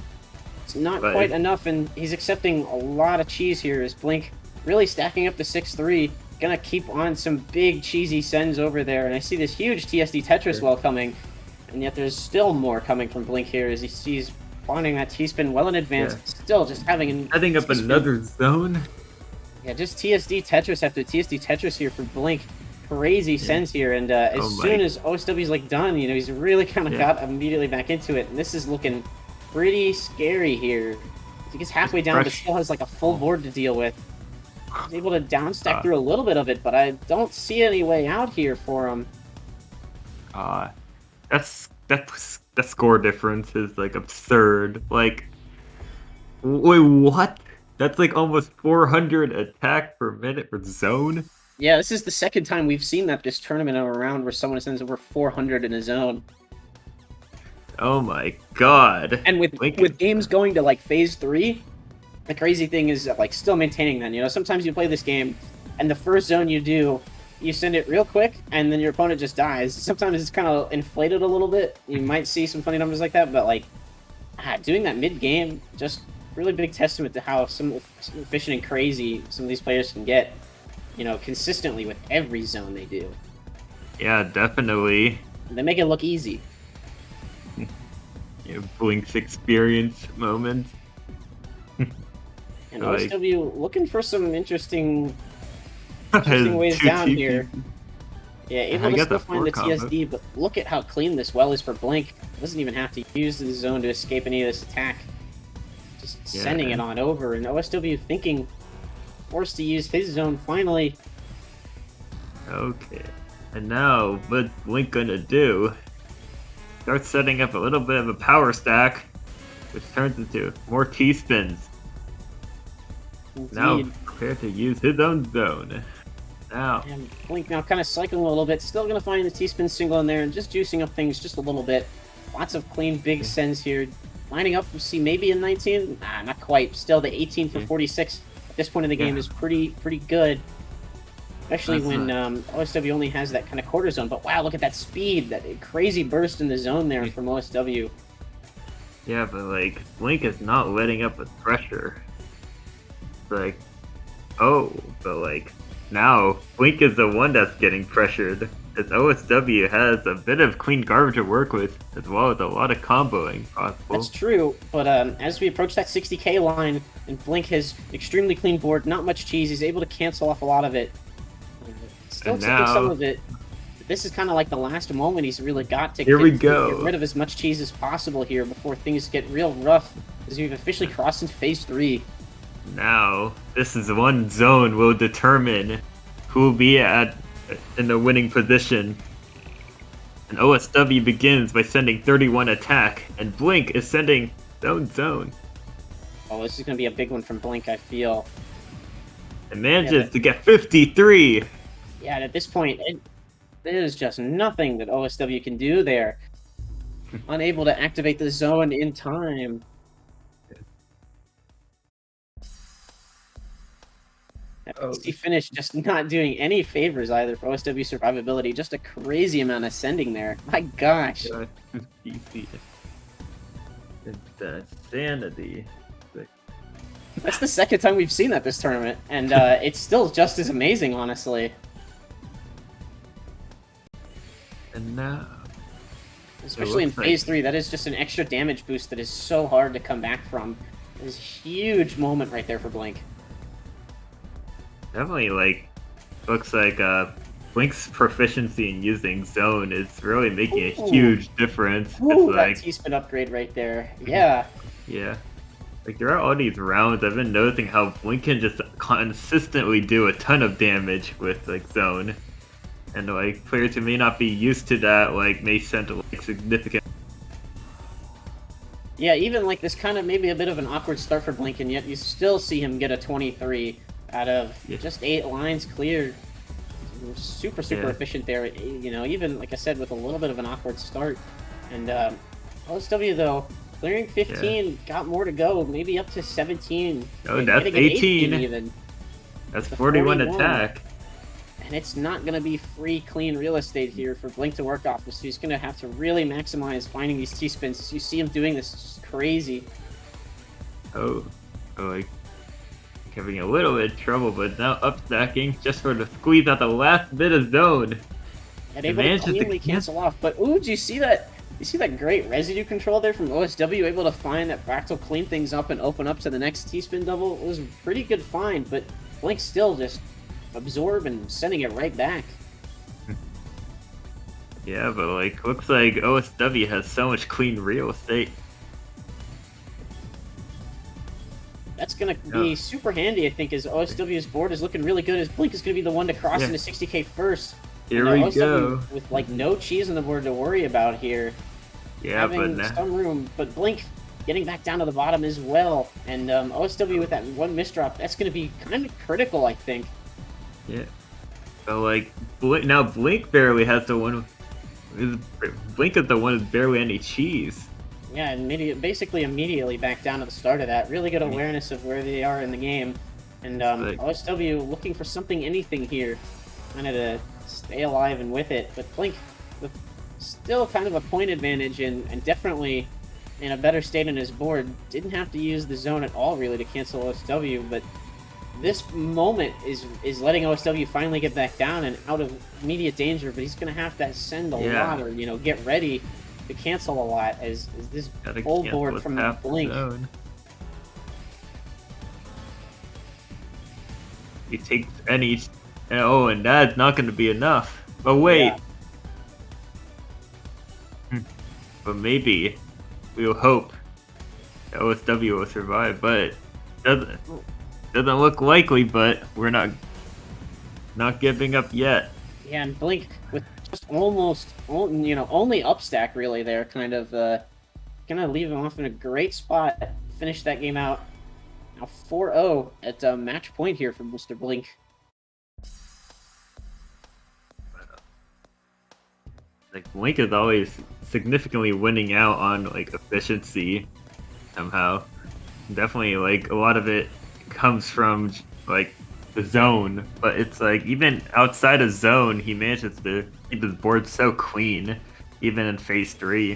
It's not quite enough, and he's accepting a lot of cheese here as Blink really stacking up to 6-3. Gonna keep on some big cheesy sends over there, and I see this huge TSD Tetris well coming, and yet there's still more coming from Blink here as he sees finding that T-spin well in advance, still just having setting up another zone. Yeah, just TSD Tetris after TSD Tetris here for Blink. Crazy sends here, and as soon as OSW's like done, he's really kind of got immediately back into it, and this is looking pretty scary here. He gets halfway down, but still has like a full board to deal with. He's able to down stack through a little bit of it, but I don't see any way out here for him. That's the score difference is like absurd. Like, wait, what? That's like almost 400 attack per minute per zone. Yeah, this is the second time we've seen that this tournament in a round where someone sends over 400 in a zone. Oh my god! And with games going to like phase 3. The crazy thing is that, like, still maintaining that, sometimes you play this game, and the first zone you do, you send it real quick, and then your opponent just dies. Sometimes it's kind of inflated a little bit. You might see some funny numbers like that, but, like, doing that mid-game, just really big testament to how efficient and crazy some of these players can get, consistently with every zone they do. Yeah, definitely. They make it look easy. Blink's experience moments. And OSW looking for some interesting Interesting ways Two down TP. here. Yeah, able I to got still the find the 4 combo. TSD, but look at how clean this well is for Blink. Doesn't even have to use the zone to escape any of this attack. Just sending it on over, and OSW thinking, forced to use his zone finally. Okay. And now, what Blink gonna do? Start setting up a little bit of a power stack, which turns into more T-spins. Now, Indeed. prepare to use his own zone. Now, And Blink now kind of cycling a little bit, still going to find the T-spin single in there and just juicing up things just a little bit. Lots of clean big sends here. Lining up, we see maybe a 19? Nah, not quite. Still the 18 for 46 at this point in the game is pretty good. Especially when OSW only has that kind of quarter zone. But wow, look at that speed, that crazy burst in the zone there from OSW. yeah, but like, Blink is not letting up with pressure. Like, oh, but like, now, Blink is the one that's getting pressured, as OSW has a bit of clean garbage to work with, as well as a lot of comboing possible. That's true, but as we approach that 60k line, and Blink has extremely clean board, not much cheese, he's able to cancel off a lot of it. Still taking some of it. This is kind of like the last moment he's really got to get rid of as much cheese as possible here before things get real rough, as we've officially crossed into phase 3. Now, this is one zone will determine who will be in the winning position. And OSW begins by sending 31 attack, and Blink is sending zone. Oh, this is going to be a big one from Blink, I feel. And manages to get 53. Yeah, and at this point, there's just nothing that OSW can do there. Unable to activate the zone in time. He finished just not doing any favors either for OSW survivability. Just a crazy amount of sending there. My gosh. It's sanity. That's the second time we've seen that this tournament, and it's still just as amazing, honestly. And now, especially in phase 3, that is just an extra damage boost that is so hard to come back from. This huge moment right there for Blink. Definitely, like, looks like Blink's proficiency in using zone is really making a huge difference. Ooh, it's that like T-spin upgrade right there. Yeah. Yeah. Like, throughout all these rounds, I've been noticing how Blink can just consistently do a ton of damage with, like, zone. And, like, players who may not be used to that, like, may send, like, significant... Yeah, even, like, this kind of maybe a bit of an awkward start for Blink, and yet you still see him get a 23 out of just 8 lines cleared. Super efficient there, you know, even, like I said, with a little bit of an awkward start. And, OSW, though, clearing 15, got more to go, maybe up to 17. Oh, that's 18 even. That's 41 attack. And it's not going to be free, clean real estate here for Blink to work off. So he's going to have to really maximize finding these T-spins. As you see him doing this, it's crazy. Oh, like, having a little bit of trouble, but now up-stacking just for to squeeze out the last bit of zone. And able to cleanly cancel off. But, ooh, do you see that? You see that great residue control there from OSW, able to find that fractal, clean things up, and open up to the next T-spin double? It was a pretty good find, but Blink still just absorb and sending it right back. Yeah, but like, looks like OSW has so much clean real estate. That's going to be super handy, I think, as OSW's board is looking really good, as Blink is going to be the one to cross into 60k first. Here we go. With, like, no cheese on the board to worry about here. Yeah, having but some room, but Blink getting back down to the bottom as well. And OSW with that one misdrop, that's going to be kind of critical, I think. Yeah. So, like, now Blink barely has the one... Blink is the one with barely any cheese. Yeah, and basically immediately back down to the start of that. Really good awareness of where they are in the game. And OSW looking for something, anything here. Kind of to stay alive and with it. But Blink, with still kind of a point advantage and definitely in a better state on his board. Didn't have to use the zone at all, really, to cancel OSW, but this moment is letting OSW finally get back down and out of immediate danger, but he's going to have to send a lot or, you know, get ready to cancel a lot as this full board from Blink. He takes any And that's not going to be enough. But wait. Yeah. But maybe. We'll hope that OSW will survive, but doesn't look likely, but we're not giving up yet. Yeah, and Blink with just only upstack really there, gonna leave him off in a great spot. Finish that game out. Now 4-0 at match point here for Mr. Blink. Like Blink is always significantly winning out on like efficiency somehow. Definitely, like a lot of it comes from like the zone, but it's like even outside of zone, he manages to keep his board so clean, even in phase 3.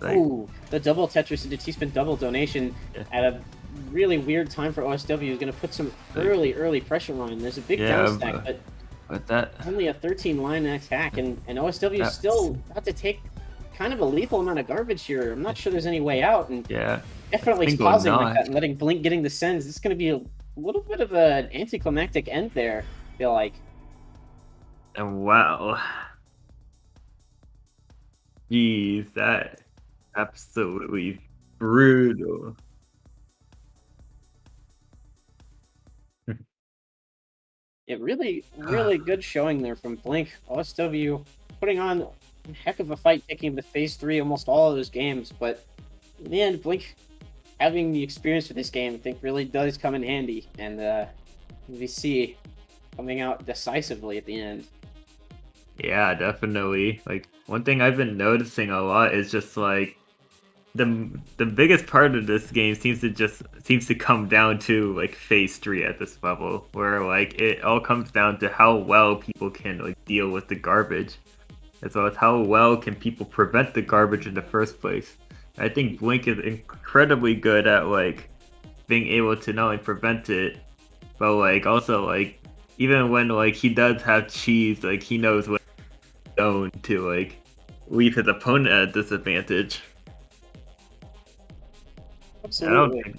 Like, Ooh, the double Tetris into T-spin double donation at a really weird time for OSW is going to put some early pressure on. There's a big down stack, but that only a 13 line attack, and OSW is still about to take kind of a lethal amount of garbage here. I'm not sure there's any way out, and definitely pausing like that and letting Blink getting the sends. This is going to be a little bit of an anticlimactic end there, I feel like. And wow. Jeez, that absolutely brutal. It really good showing there from Blink. OSW putting on a heck of a fight, taking him to phase 3 almost all of those games, but in the end, Blink having the experience for this game, I think, really does come in handy, and we see coming out decisively at the end. Yeah, definitely. Like one thing I've been noticing a lot is just like the biggest part of this game seems to come down to like phase 3 at this level, where like it all comes down to how well people can like deal with the garbage, as well as how well can people prevent the garbage in the first place. I think Blink is incredibly good at like being able to not only prevent it, but like also like even when like he does have cheese, like he knows what zone to like leave his opponent at a disadvantage. Absolutely.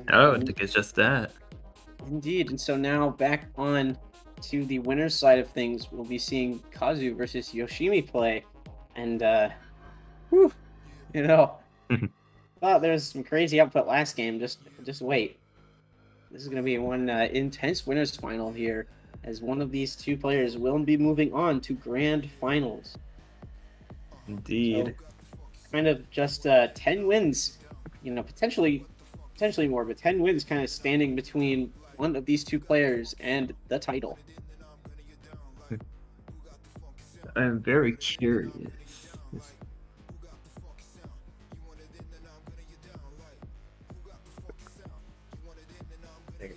I don't think it's just that. Indeed, and so now back on to the winner's side of things, we'll be seeing Kazu versus Yoshimi play, and whew, thought there's some crazy output last game. Just wait. This is going to be one intense winners final here, as one of these two players will be moving on to grand finals. Indeed. So, kind of just 10 wins, potentially more, but 10 wins kind of standing between one of these two players and the title. I'm very curious.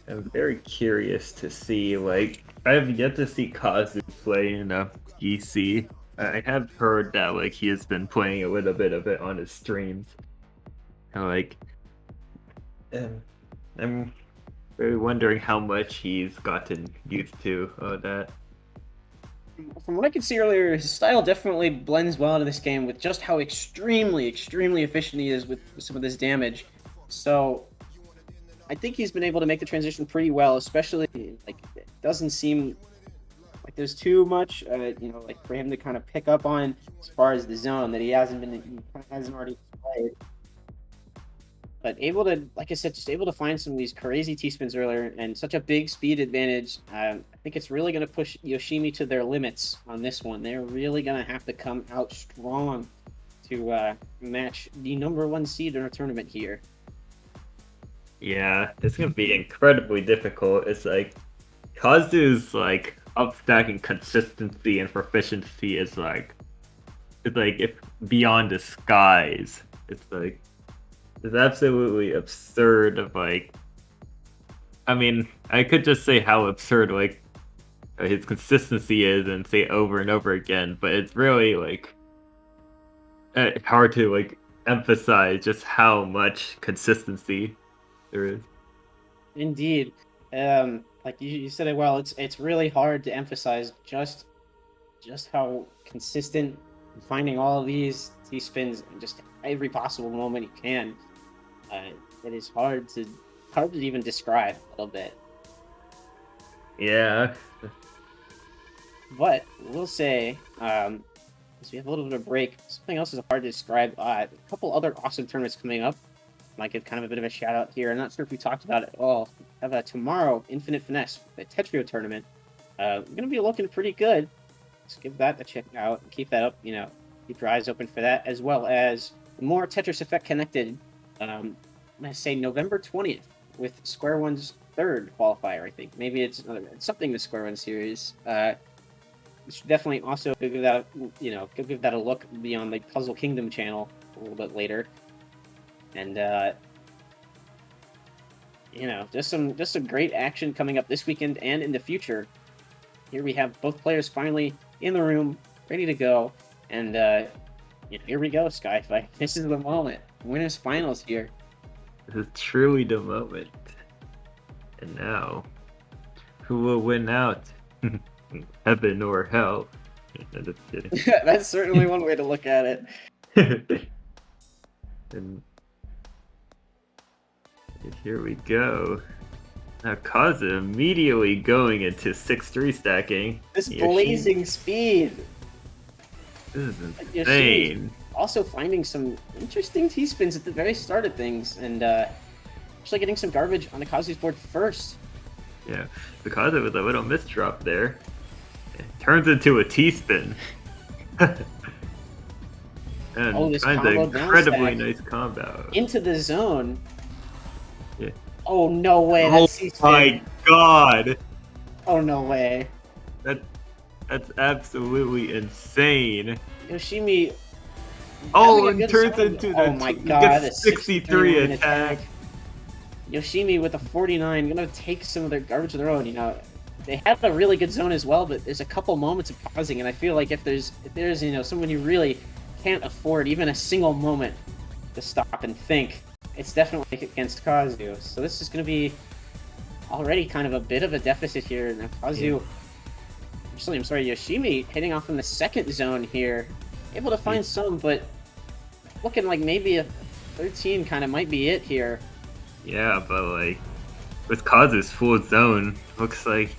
I'm very curious to see, like, I have yet to see Kazu play in a GC. I have heard that, like, he has been playing a little bit of it on his streams. And, like, I'm really wondering how much he's gotten used to that. From what I could see earlier, his style definitely blends well into this game with just how extremely efficient he is with some of this damage. So I think he's been able to make the transition pretty well, especially like it doesn't seem like there's too much, like for him to kind of pick up on as far as the zone that he hasn't already played. But able to, like I said, just able to find some of these crazy T-spins earlier and such a big speed advantage. I think it's really going to push Yoshimi to their limits on this one. They're really going to have to come out strong to match the #1 seed in our tournament here. Yeah, it's going to be incredibly difficult. It's like Kazu's like upstacking consistency and proficiency is like if beyond the skies. It's absolutely absurd of like, I mean, I could just say how absurd like his consistency is and say over and over again, but it's really like hard to like emphasize just how much consistency there is. Indeed. Like you said it well, it's really hard to emphasize just how consistent finding all of these T-spins in just every possible moment you can. It is hard to hard to even describe a little bit. Yeah. But we'll say, as we have a little bit of a break, something else is hard to describe. A couple other awesome tournaments coming up. Might give kind of a bit of a shout out here. I'm not sure if we talked about it at all. We have tomorrow, Infinite Finesse, the Tetris tournament. We're gonna be looking pretty good. Let's give that a check out and keep that up. Keep your eyes open for that, as well as more Tetris Effect connected. I'm gonna say November 20th with Square One's third qualifier. I think maybe it's something the Square One series. We should definitely also give that a look beyond the Puzzle Kingdom channel a little bit later, and just some great action coming up this weekend and in the future. Here we have both players finally in the room, ready to go, and here we go, Skyfight. This is the moment. Winners finals here. This is truly the moment. And now, who will win out? Heaven or hell? I'm just kidding. That's certainly one way to look at it. And here we go. Now Kazu immediately going into 6-3 stacking. This blazing speed. This is insane. Also finding some interesting T-spins at the very start of things, and actually getting some garbage on the Kazu's board first. Yeah, the Kazu with a little misdrop there. It turns into a T-spin. And this finds combo an incredibly nice combo. Into the zone. Yeah. Oh, no way. That's my god. Oh, no way. That's absolutely insane. Yoshimi. Oh, and turns into the oh my god, a 63 attack. Yoshimi with a 49, gonna take some of their garbage of their own. They had a really good zone as well, but there's a couple moments of pausing, and I feel like if there's someone you really can't afford even a single moment to stop and think, it's definitely against Kazu. So this is gonna be already kind of a bit of a deficit here. Now Kazu, I'm sorry, Yoshimi hitting off from the second zone here, able to find some, but looking like maybe a 13 kind of might be it here. Yeah, but like with Kazu's full zone, looks like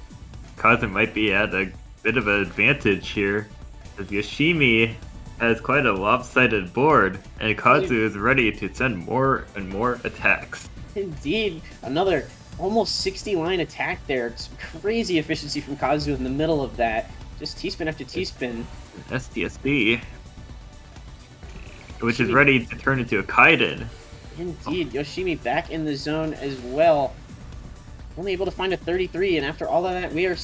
Kazu might be at a bit of an advantage here. As Yoshimi has quite a lopsided board, and Kazu is ready to send more and more attacks. Indeed, another almost 60-line attack there. Some crazy efficiency from Kazu in the middle of that. Just T-spin after T-spin. STSD, which is ready to turn into a Kaiden. Indeed, Yoshimi back in the zone as well. Only able to find a 33, and after all of that, we are,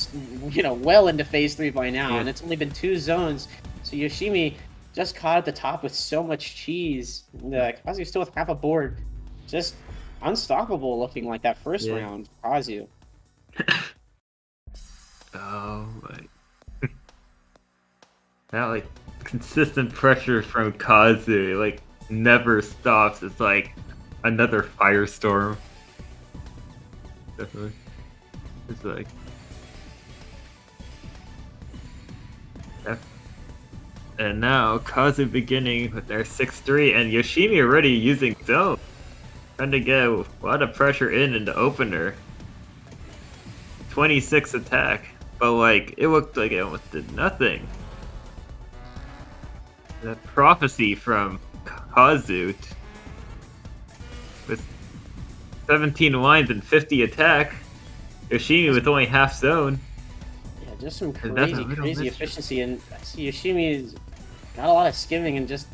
well into Phase 3 by now, and it's only been 2 zones. So Yoshimi just caught at the top with so much cheese. Kazu still with half a board. Just unstoppable looking like that first round, Kazu. Oh my. That consistent pressure from Kazu never stops. It's like another firestorm. Definitely. It's like and now Kazu beginning with their 6-3 and Yoshimi already using zone. Trying to get a lot of pressure in the opener. 26 attack. But it looked like it almost did nothing. That prophecy from Kazu with 17 lines and 50 attack. Yoshimi with only half zone. Yeah, just some crazy efficiency, and I see Yoshimi's got a lot of skimming and just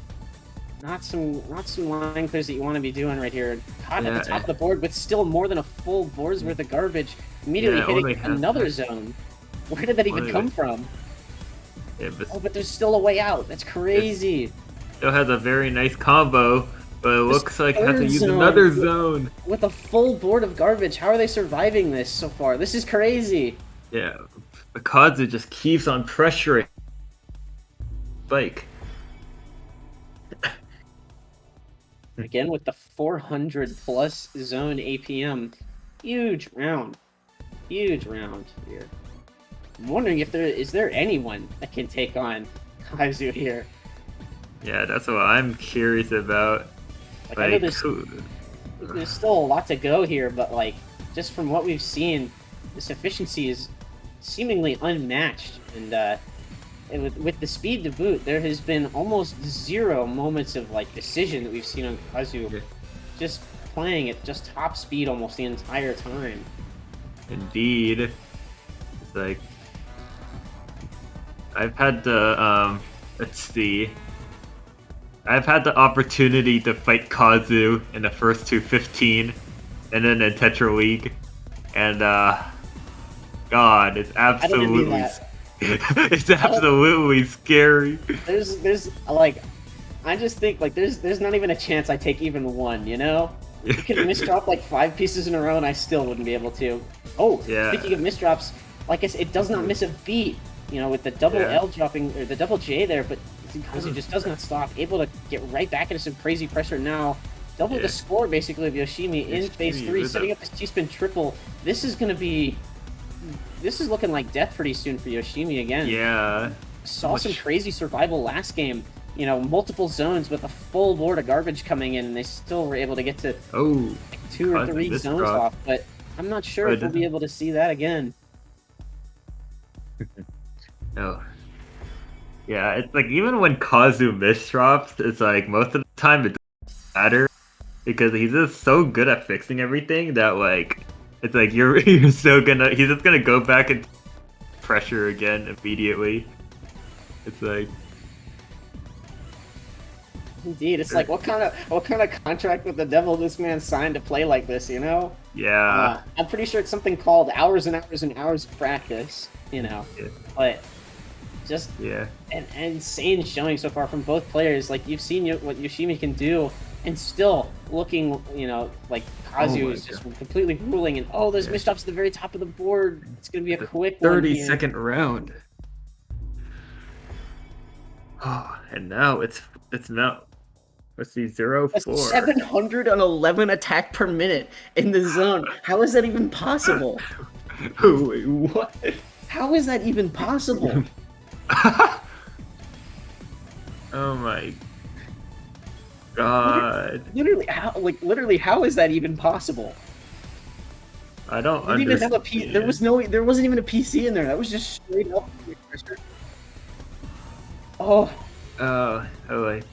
not some line clears that you want to be doing right here. Caught at the top of the board with still more than a full board's worth of garbage, immediately hitting another zone. Where did that even come from? Yeah, but there's still a way out. That's crazy. Still has a very nice combo, but it looks like has to use another zone. With a full board of garbage, how are they surviving this so far? This is crazy. Yeah, but Kazu just keeps on pressuring. Again with the 400 plus zone APM. Huge round here. I'm wondering if is there anyone that can take on Kazu here. Yeah, that's what I'm curious about. I know there's still a lot to go here, but like just from what we've seen, this efficiency is seemingly unmatched, and with the speed to boot, there has been almost 0 moments of like decision that we've seen on Kazu. Yeah. Just playing at just top speed almost the entire time. Indeed. It's like I've had the let's see. I've had the opportunity to fight Kazu in the first 215 and then in Tetra League. And God, it's absolutely it's absolutely scary. There's like I just think like there's not even a chance I take even one, you know? You could misdrop like 5 pieces in a row and I still wouldn't be able to. Oh, yeah. Speaking of misdrops, like I said, it does not miss a beat, you know, with the double L dropping, or the double J there, but Kazu just does not stop, able to get right back into some crazy pressure now. Double the score, basically, of Yoshimi in phase 3, setting up this T-spin triple. This is looking like death pretty soon for Yoshimi again. Yeah. Saw some crazy survival last game. You know, multiple zones with a full board of garbage coming in, and they still were able to get to 2 or 3 zones off. But I'm not sure if we'll be able to see that again. No. Yeah, it's like even when Kazu misdrops, it's like most of the time it doesn't matter because he's just so good at fixing everything that like it's like you're so gonna he's just gonna go back and pressure again immediately. It's like Indeed, it's like what kind of contract with the devil this man signed to play like this, you know? Yeah. I'm pretty sure it's something called hours and hours and hours of practice, you know. Yeah. But just an insane showing so far from both players. Like you've seen what Yoshimi can do, and still looking, you know, like Kazu is just completely ruling. And there's misdrops at the very top of the board. It's gonna be a quick 30-second round. Oh, and now it's now. Let's see, 0-4. 711 attack per minute in the zone. How is that even possible? Wait, what? How is that even possible? Oh my God! Literally, how is that even possible? I don't understand. There wasn't even a PC in there. That was just straight up. Wait.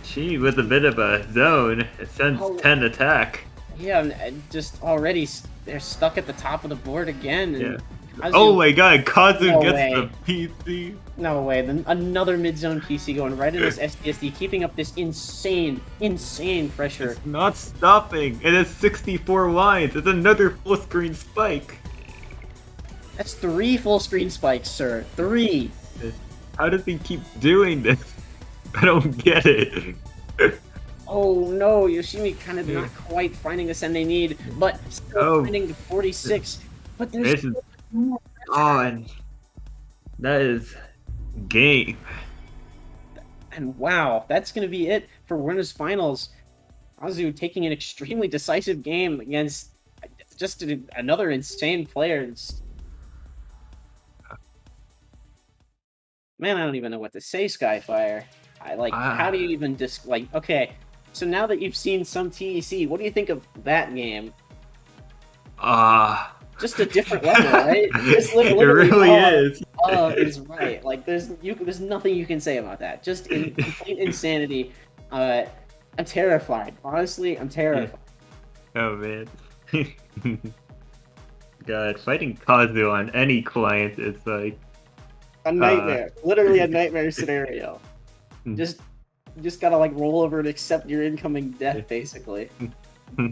She with a bit of a zone. It sends 10 attack. Yeah, and just already they're stuck at the top of the board again. And Kazu, oh my God! Kazu gets the PC. No way! Then another mid-zone PC going right in this STSD, keeping up this insane pressure. It's not stopping. It has 64 lines. It's another full screen spike. That's 3 full screen spikes, sir. 3. How does he keep doing this? I don't get it. Oh no, Yoshimi kind of not quite finding the send they need, but still finding the 46. But there's still more. And that is game. And wow, that's going to be it for winners finals. Kazu taking an extremely decisive game against just another insane player. Man, I don't even know what to say, Skyfire. How do you even okay, so now that you've seen some TEC, what do you think of that game? Just a different level, right? It really is. Is right. Like there's nothing you can say about that. Just complete insanity. I'm terrified. Honestly, I'm terrified. Oh man. God, fighting Kazu on any client is like a nightmare. Literally a nightmare scenario. Just gotta like roll over and accept your incoming death, basically.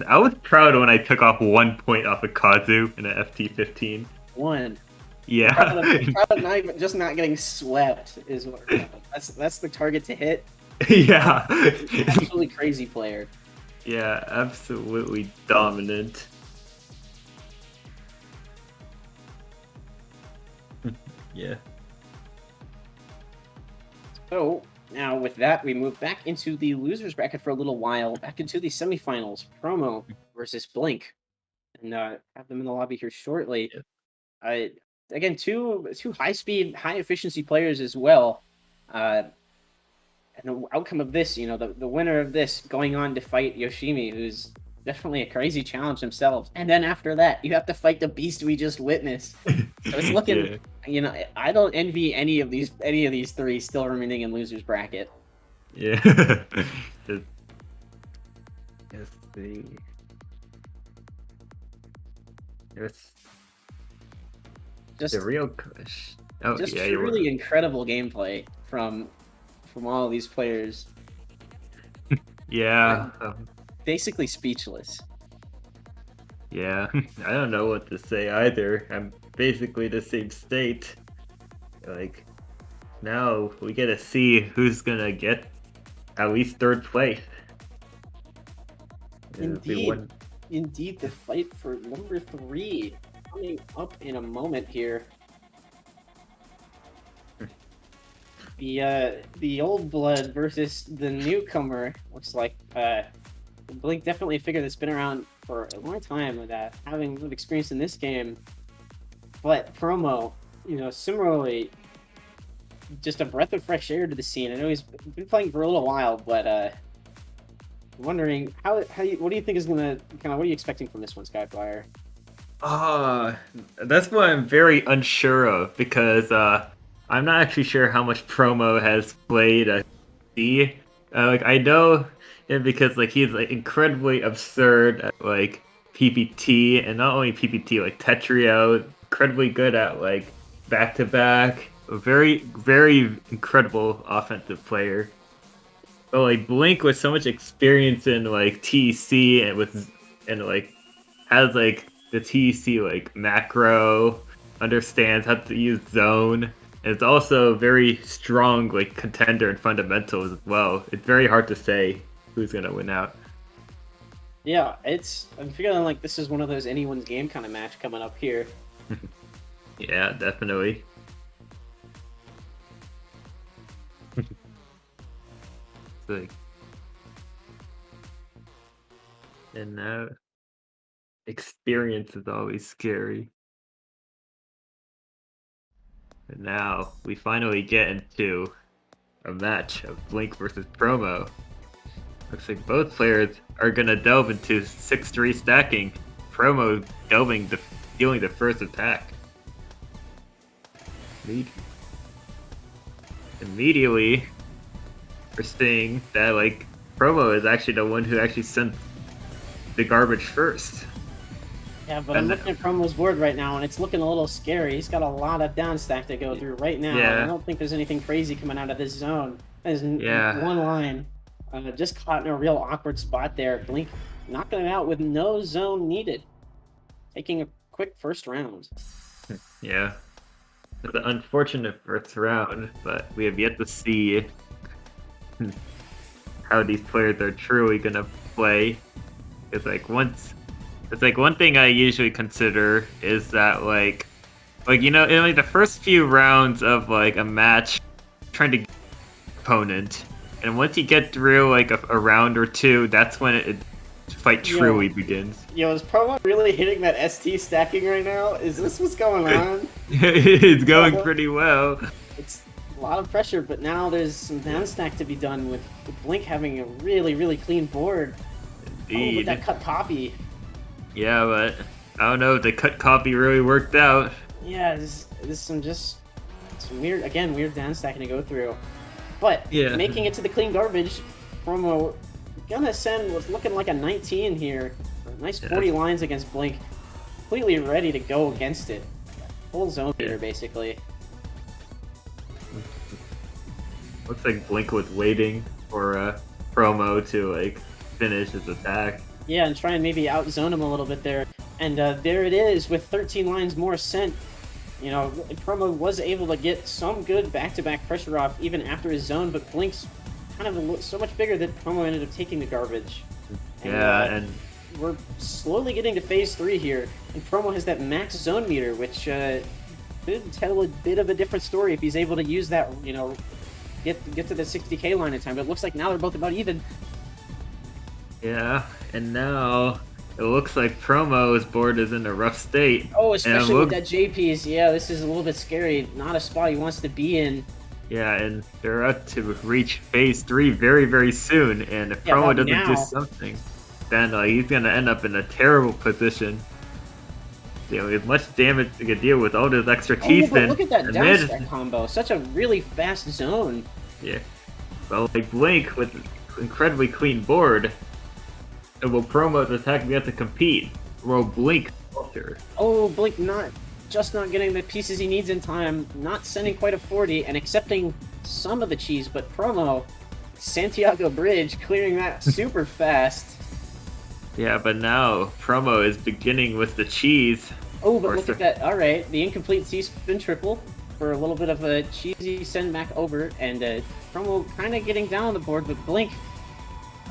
I was proud when I took off 1 point off of Kazu in an FT15. 1. Yeah. Proud of just not getting swept is what. That's the target to hit. Yeah. Absolutely crazy player. Yeah, absolutely dominant. Yeah. So now with that, we move back into the losers bracket for a little while, back into the semifinals. Promo versus Blink, and have them in the lobby here shortly. Again, two high speed, high efficiency players as well. And the outcome of this, you know, the winner of this going on to fight Yoshimi, who's definitely a crazy challenge themselves. And then after that, you have to fight the beast we just witnessed. So it's looking, Yeah. you know, I don't envy any of these three still remaining in losers bracket. Yeah. Just- Let's see. It's Just the real crush. Oh just yeah, you were. truly incredible gameplay from all of these players. Yeah. I'm basically speechless. Yeah. I don't know what to say either. I'm basically the same state. Like now we get to see who's gonna get at least third place. It'll be Indeed, one. indeed, the fight for number 3 coming up in a moment here. The old blood versus the newcomer. Looks like Blink definitely a figure that's been around for a long time with having good experience in this game. But Promo, you know, similarly, just a breath of fresh air to the scene. I know he's been playing for a little while, but wondering what do you think is gonna what are you expecting from this one, Skyflyer? That's what I'm very unsure of because I'm not actually sure how much Promo has played D. Like I know it because like he's like incredibly absurd at like PPT and not only PPT like Tetrio, incredibly good at like back to back. A very incredible offensive player. But like Blink with so much experience in like TC and like has like the TC like macro, understands how to use zone, and it's also very strong like contender in fundamentals as well. It's very hard to say who's gonna win out. Yeah, I'm feeling like this is one of those anyone's game kind of match coming up here. Yeah, definitely. It's like, and now experience is always scary. And now we finally get into a match of Blink versus Promo. Looks like both players are gonna delve into 6-3 stacking. Promo dealing the first attack. Immediately, we're seeing that like Promo is actually the one who actually sent the garbage first. Yeah, but I'm looking at Promo's board right now, and it's looking a little scary. He's got a lot of down stack to go through right now. Yeah. I don't think there's anything crazy coming out of this zone. There's Yeah. one line. Just caught in a real awkward spot there. Blink knocking it out with no zone needed. Taking a quick first round. Yeah. It's an unfortunate first round, but we have yet to see how these players are truly gonna play. It's like one thing I usually consider is that like you know in like the first few rounds of like a match, trying to get an opponent, and once you get through like a round or two, that's when fight truly begins. Yo, is Promo really hitting that ST stacking right now? Is this what's going on? It's going pretty well. It's a lot of pressure, but now there's some down stack to be done with Blink having a really clean board. Indeed. Oh, with that cut copy. Yeah, but I don't know if the cut copy really worked out. Yeah, there's some weird down stacking to go through. But Yeah. making it to the clean garbage, Promo gonna send what's looking like a 19 here. A nice 40 lines against Blink. Completely ready to go against it. Full zone meter, basically. Looks like Blink was waiting for Promo to like finish his attack. Yeah, and try and maybe outzone him a little bit there. And there it is with 13 lines more sent. You know, Promo was able to get some good back-to-back pressure off even after his zone, but Blink's kind of so much bigger that Promo ended up taking the garbage. And, And we're slowly getting to phase 3 here, and Promo has that max zone meter, which could tell a bit of a different story if he's able to use that, you know, get to the 60k line in time. But it looks like now they're both about even. yeah, and now it looks like Promo's board is in a rough state. Oh, especially with that J piece. Yeah, this is a little bit scary. Not a spot he wants to be in. Yeah, and they're about to reach phase 3 very soon, and if Promo doesn't do something, then he's gonna end up in a terrible position. With much damage to get deal with all this extra T Oh, but spin. look at that and down then- stack combo. Such a really fast zone. Yeah. Well, like Blink with incredibly clean board. And will Promo's attack we have to compete? Will Blink falter? Oh, Blink not getting the pieces he needs in time, not sending quite a 40, and accepting some of the cheese, but Promo, Santiago Bridge, clearing that super fast. Yeah, but now Promo is beginning with the cheese. Oh, but Or look so- at that. All right, the incomplete C-spin triple for a little bit of a cheesy send back over, and Promo kind of getting down on the board, but Blink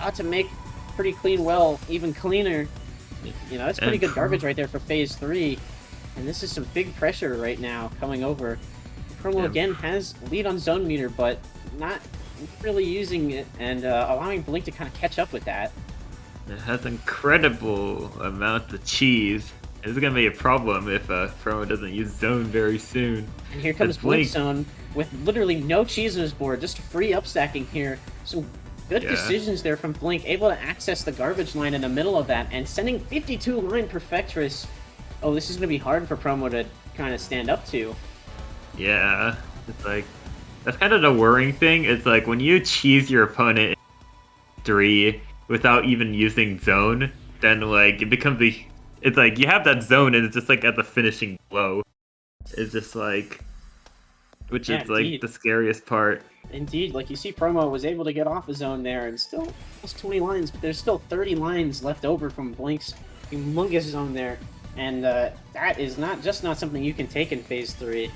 ought to make pretty clean well, even cleaner. You know, that's pretty And good garbage right there for phase 3. And this is some big pressure right now coming over. Promo Yeah. again has lead on zone meter, but not really using it and allowing Blink to kind of catch up with that. It has incredible amount of cheese. This is gonna be a problem if Promo doesn't use zone very soon. And here comes It's Blink Blink. Zone with literally no cheese on his board, just free upstacking here. So good Yeah. decisions there from Blink, able to access the garbage line in the middle of that and sending 52 line Perfectress. Oh, this is going to be hard for Promo to kind of stand up to. Yeah, it's like that's kind of the worrying thing. It's like when you cheese your opponent in 3 without even using zone, then like it becomes it's like you have that zone and it's just like at the finishing blow. It's just like, which Yeah, is like indeed. the scariest part. Indeed, like you see, Promo was able to get off a zone there and still almost 20 lines, but there's still 30 lines left over from Blink's humongous zone there. And that is not something you can take in phase 3.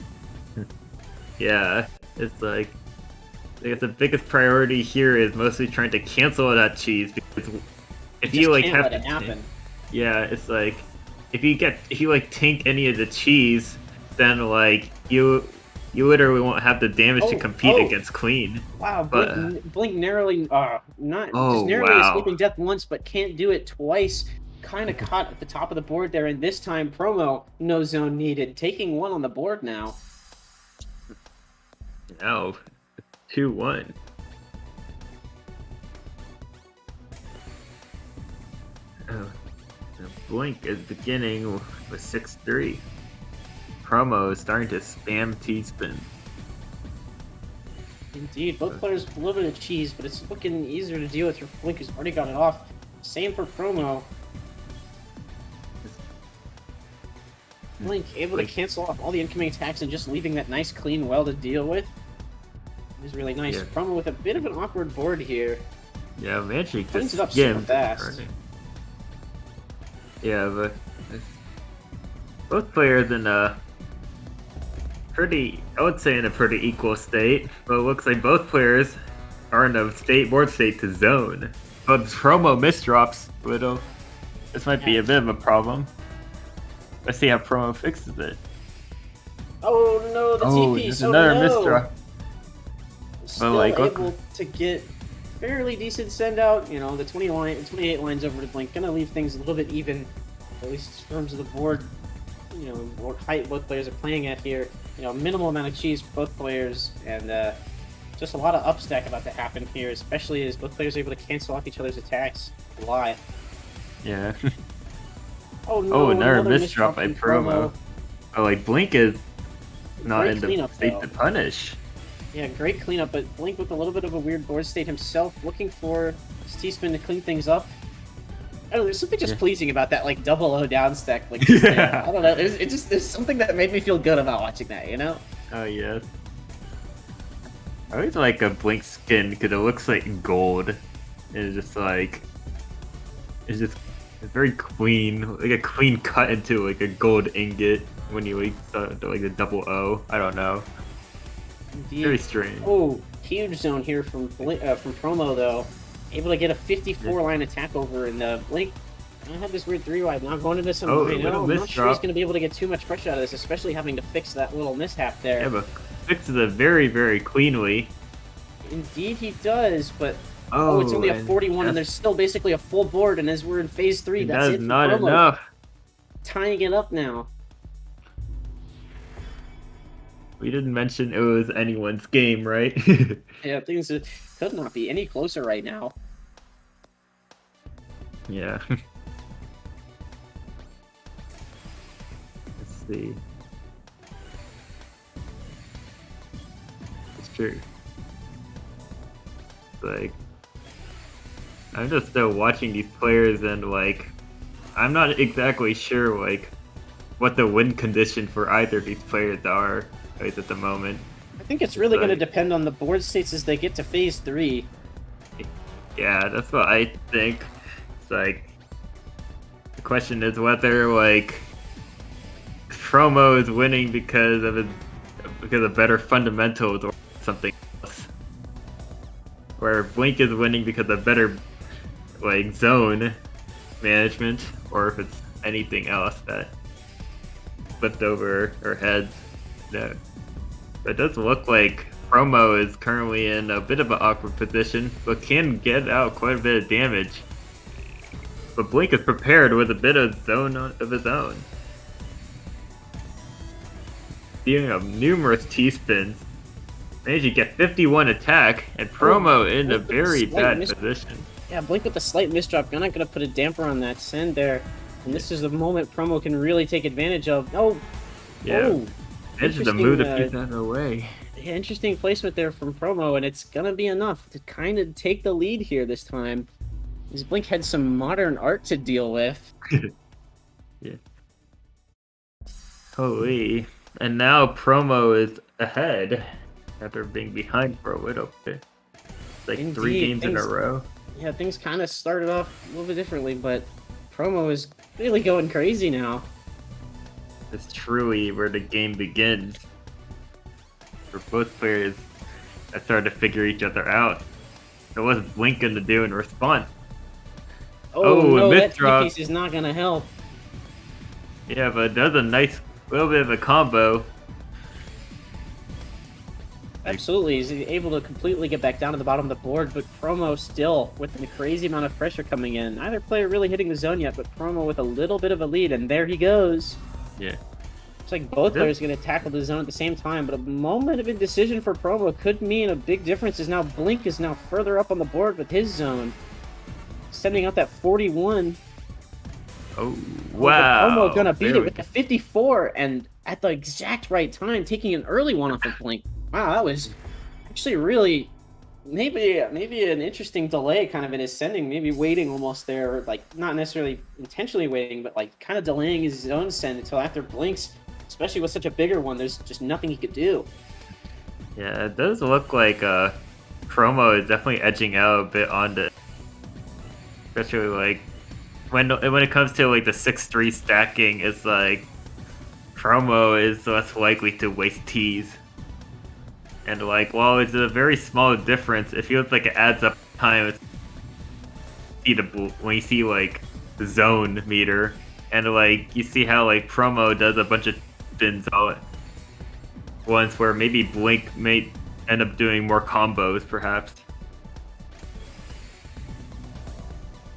Yeah, it's like I guess the biggest priority here is mostly trying to cancel that cheese because if you Just like can't have let it happen. yeah, it's like if you like tank any of the cheese, then like you literally won't have the damage to Oh, compete oh. against clean. Wow, But, Blink narrowly, not Oh, just narrowly wow. escaping death once, but can't do it twice. Kind of caught at the top of the board there, and this time Promo, no zone needed, taking one on the board now. Now 2-1. Oh, the Blink is beginning with 6-3. Promo is starting to spam T-spin. Indeed, both players a little bit of cheese, but it's looking easier to deal with for Blink, who's already got it off. Same for Promo. Blink able to Blink. cancel off all the incoming attacks and just leaving that nice clean well to deal with. It is really nice. Yeah. Promo with a bit of an awkward board here. Yeah, Magic Cleans just it up super skimmed. fast. Yeah, but both players in a pretty, I would say in a pretty equal state, but it looks like both players are in a board state to zone. But Promo misdrops a little. This might be a bit of a problem. Let's see how Promo fixes it. Oh no, the TP! there's So another no. misdraw. Still like, look- able to get fairly decent send out. You know, the 28 lines over to Blink, gonna leave things a little bit even, at least in terms of the board. You know, board height both players are playing at here. You know, minimal amount of cheese for both players, and just a lot of upstack about to happen here, especially as both players are able to cancel off each other's attacks. Why? Yeah. Oh no! Oh, another another misdrop by from Promo. Oh, like Blink is not Great in the cleanup, state though. to punish. Yeah, great cleanup, but Blink with a little bit of a weird board state himself, looking for his T-spin to clean things up. I don't know, there's something just Yeah. pleasing about that, like, double O down stack. Like, Yeah. I don't know, there's something that made me feel good about watching that, you know? Oh yes. I always like a Blink skin because it looks like gold. It's just like it's very clean, like a clean cut into like a gold ingot when you like do like the double O. I don't know. Indeed. Very strange. Oh, huge zone here from Promo, though. Able to get a 54-line attack over, and Blink I have this weird 3-wide, now going into some Oh, line. little I'm not sure he's misdrop. going to be able to get too much pressure out of this, especially having to fix that little mishap there. Yeah, but fixes it very, very cleanly. Indeed he does, but oh, it's only a and 41, and there's still basically a full board, and as we're in phase 3, that that's is it for not Promo. enough. Tying it up now. We didn't mention it was anyone's game, right? Yeah, things could not be any closer right now. Yeah. Let's see. It's true. Like, I'm just still watching these players and like, I'm not exactly sure like what the win condition for either of these players are right at the moment. I think it's It's really going to like- depend on the board states as they get to phase 3. Yeah, that's what I think. It's like, the question is whether like Promo is winning because of better fundamentals or something else, where Blink is winning because of better like zone management, or if it's anything else that flipped over her head. No. But it does look like Promo is currently in a bit of an awkward position, but can get out quite a bit of damage. But Blink is prepared with a bit of zone of his own. Dealing of numerous T-spins, managed to get 51 attack, and Promo in a very bad position. Yeah, Blink with a slight misdrop. Not going to put a damper on that send there. And this is the moment Promo can really take advantage of. Oh! Yeah. Oh! Managed to move the piece out of the way. Yeah, interesting placement there from Promo, and it's going to be enough to kind of take the lead here this time. Because Blink had some modern art to deal with. Yeah. Holy. And now Promo is ahead after being behind for a little bit. Like Indeed, 3 games in a row. Yeah, things kind of started off a little bit differently, but Promo is really going crazy now. It's truly where the game begins. For both players that started to figure each other out. So what's Blink gonna do in response? Oh, Oh, no, a that mid-drop. piece is not going to help. Yeah, but it does a nice little bit of a combo. Absolutely, he's able to completely get back down to the bottom of the board, but Promo still with a crazy amount of pressure coming in. Neither player really hitting the zone yet, but Promo with a little bit of a lead, and there he goes. Yeah. Looks like both players are going to tackle the zone at the same time, but a moment of indecision for Promo could mean a big difference, as now Blink is now further up on the board with his zone. Sending out that 41. Oh, wow. Promo gonna beat There it we with the 54, and at the exact right time, taking an early one off of Blink. Wow, that was actually really maybe an interesting delay kind of in his sending, maybe waiting almost there, like not necessarily intentionally waiting, but like kind of delaying his own send until after Blink's, especially with such a bigger one. There's just nothing he could do. Yeah, it does look like Promo is definitely edging out a bit on the, especially like when it comes to like the 6-3 stacking, it's like Promo is less likely to waste T's. And like, while it's a very small difference, it feels like it adds up time. When you see like the zone meter, and like you see how like Promo does a bunch of spins all at once, where maybe Blink may end up doing more combos, perhaps.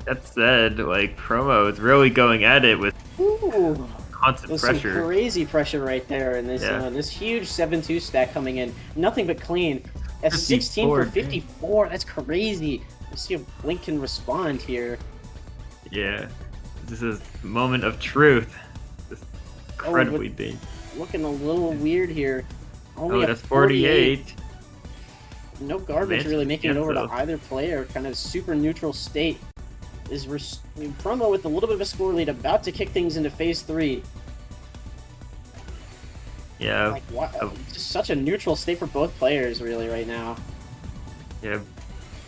That said, like Promo is really going at it with Ooh. constant There's pressure. some crazy pressure right there, and this this huge 7-2 stack coming in. Nothing but clean. A 16 for 54. That's crazy. Let's see if Blink can respond here. Yeah, this is a moment of truth. This incredibly big. Looking a little weird here. Only Oh, a that's 48. No garbage Man, really making it over to cancel. either player. Kind of super neutral state. Promo with a little bit of a score lead, about to kick things into phase 3. Yeah, Like, what? Just such a neutral state for both players, really, right now. yeah.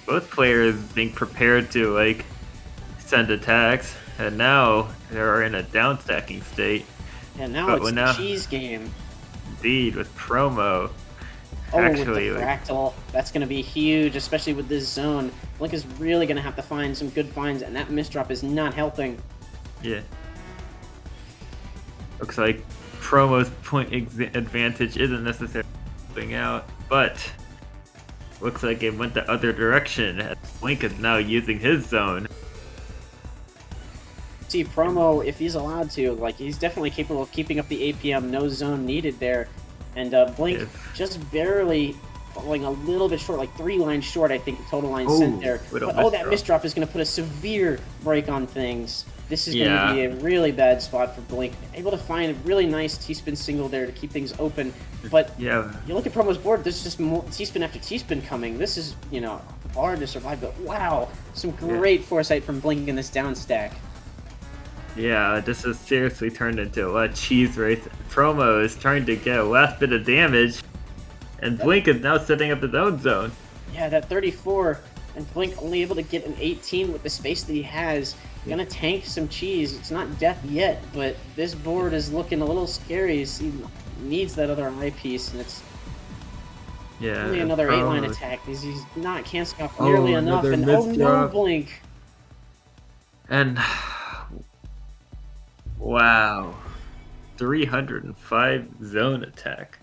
Both players being prepared to like send attacks, and now they're in a down stacking state. And now But it's when the now- cheese game. Indeed, with Promo. Oh, Actually, with the like, fractal. That's going to be huge, especially with this zone. Blink is really going to have to find some good finds, and that misdrop is not helping. yeah. Looks like Promo's point advantage isn't necessarily helping out, but looks like it went the other direction. As Blink is now using his zone. See, Promo, if he's allowed to, like, he's definitely capable of keeping up the APM, no zone needed there. And Blink Yeah. just barely falling a little bit short, like 3 lines short, I think, the total lines sent there. Little But that misdrop. misdrop is going to put a severe break on things. This is going to Yeah. be a really bad spot for Blink. Able to find a really nice T-spin single there to keep things open. But Yeah. you look at Promo's board, there's just more T-spin after T-spin coming. This is, you know, hard to survive, but wow, some great foresight from Blink in this down stack. Yeah, this has seriously turned into a cheese race. Promo is trying to get a last bit of damage, and Blink is now setting up his own zone. Yeah, that 34, and Blink only able to get an 18 with the space that he has. Gonna tank some cheese. It's not death yet, but this board is looking a little scary. He needs that other eyepiece, and it's Yeah. only another Promo- 8-line attack. Can't stop nearly enough, another and oh no, misdrop. Blink. And wow, 305 zone attack.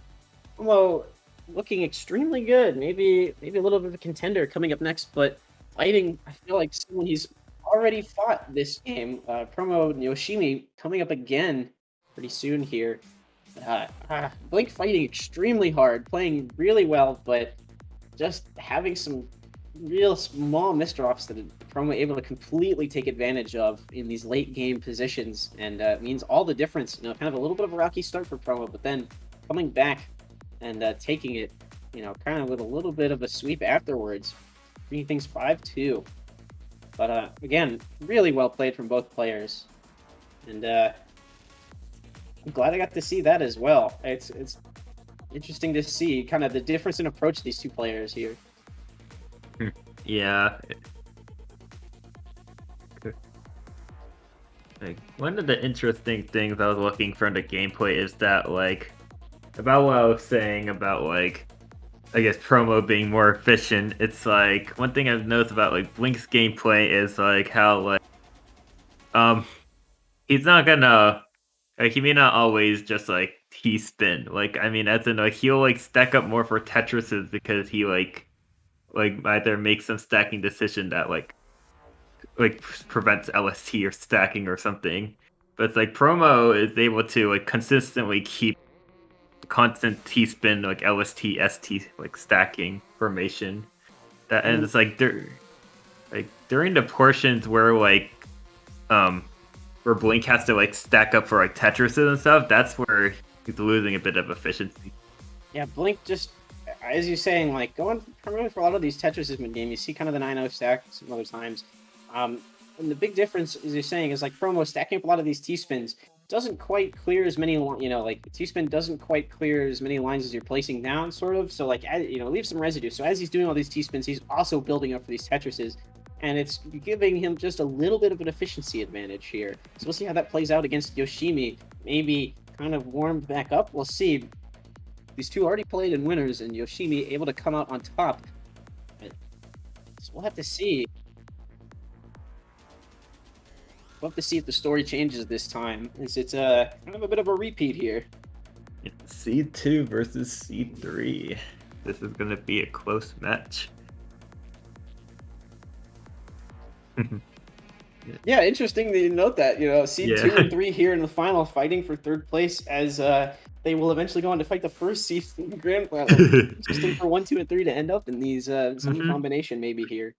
Well, looking extremely good. Maybe a little bit of a contender coming up next, but fighting, I feel like someone he's already fought this game. Promo Yoshimi coming up again pretty soon here. Blink fighting extremely hard, playing really well, but just having some real small misdrops that Promo able to completely take advantage of in these late game positions, and means all the difference. You know, kind of a little bit of a rocky start for Promo, but then coming back and taking it, you know, kind of with a little bit of a sweep afterwards, bringing things 5-2. But again, really well played from both players, and I'm glad I got to see that as well. It's interesting to see kind of the difference in approach these two players here. Yeah. Like, one of the interesting things I was looking for in the gameplay is that, like, about what I was saying about, like, I guess Promo being more efficient. It's like one thing I've noticed about like Blink's gameplay is like how like he's not gonna like he may not always just like T-spin. Like I mean as in like he'll like stack up more for Tetrises because he like either makes some stacking decision that like prevents LST or stacking or something. But it's like Promo is able to like consistently keep constant T-spin like LST ST like stacking formation. That and it's like during the portions where like where Blink has to like stack up for like Tetrises and stuff, that's where he's losing a bit of efficiency. Yeah, Blink just, as you're saying, like going primarily for a lot of these Tetrises mid-game, you see kind of the 9-0 stack some other times. And the big difference, as you're saying, is like Promo stacking up a lot of these T-spins doesn't quite clear as many, you know, like T-spin doesn't quite clear as many lines as you're placing down, sort of. So like, you know, leave some residue. So as he's doing all these T-spins, he's also building up for these Tetrises, and it's giving him just a little bit of an efficiency advantage here. So we'll see how that plays out against Yoshimi. Maybe kind of warmed back up. We'll see. These two already played in winners, and Yoshimi able to come out on top. So we'll have to see. We'll have to see if the story changes this time. It's kind of a bit of a repeat here. C2 versus C3. This is going to be a close match. Yeah, interesting that you note that. You know, C2 and 3 here in the final, fighting for third place as they will eventually go on to fight the first C3 Grand Final. Interesting for 1, 2, and 3 to end up in these some combination maybe here.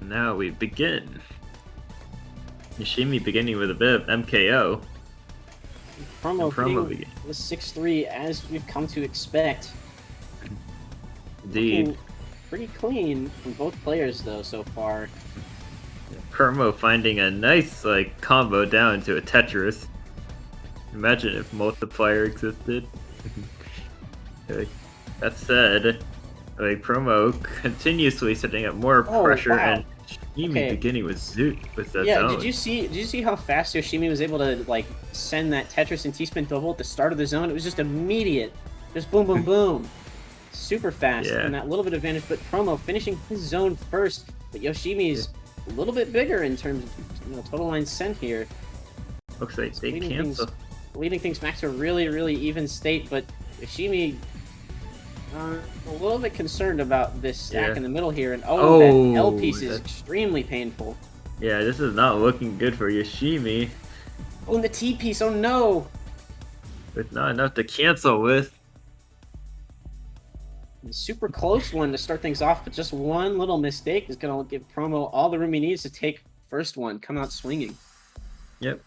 Now we begin. Yoshimi beginning with a bit of MKO. Promo beginning with 6-3 as we've come to expect. Indeed. Looking pretty clean from both players though so far. Promo finding a nice like combo down to a Tetris. Imagine if multiplier existed. That said, like Promo continuously setting up more pressure and Yoshimi beginning with Zoot with that zone. Did you see how fast Yoshimi was able to like send that Tetris and T-spin double at the start of the zone? It was just immediate. Just boom boom boom. Super fast and that little bit of advantage, but Promo finishing his zone first, but Yoshimi's a little bit bigger in terms of total lines sent here. Looks like they cancel. Leading things back to a really, really even state, but Yoshimi a little bit concerned about this stack in the middle here, and that L piece is extremely painful. Yeah, this is not looking good for Yoshimi. Oh, and the T-piece, oh no! But not enough to cancel with. A super close one to start things off, but just one little mistake is going to give Promo all the room he needs to take first one, come out swinging. Yep.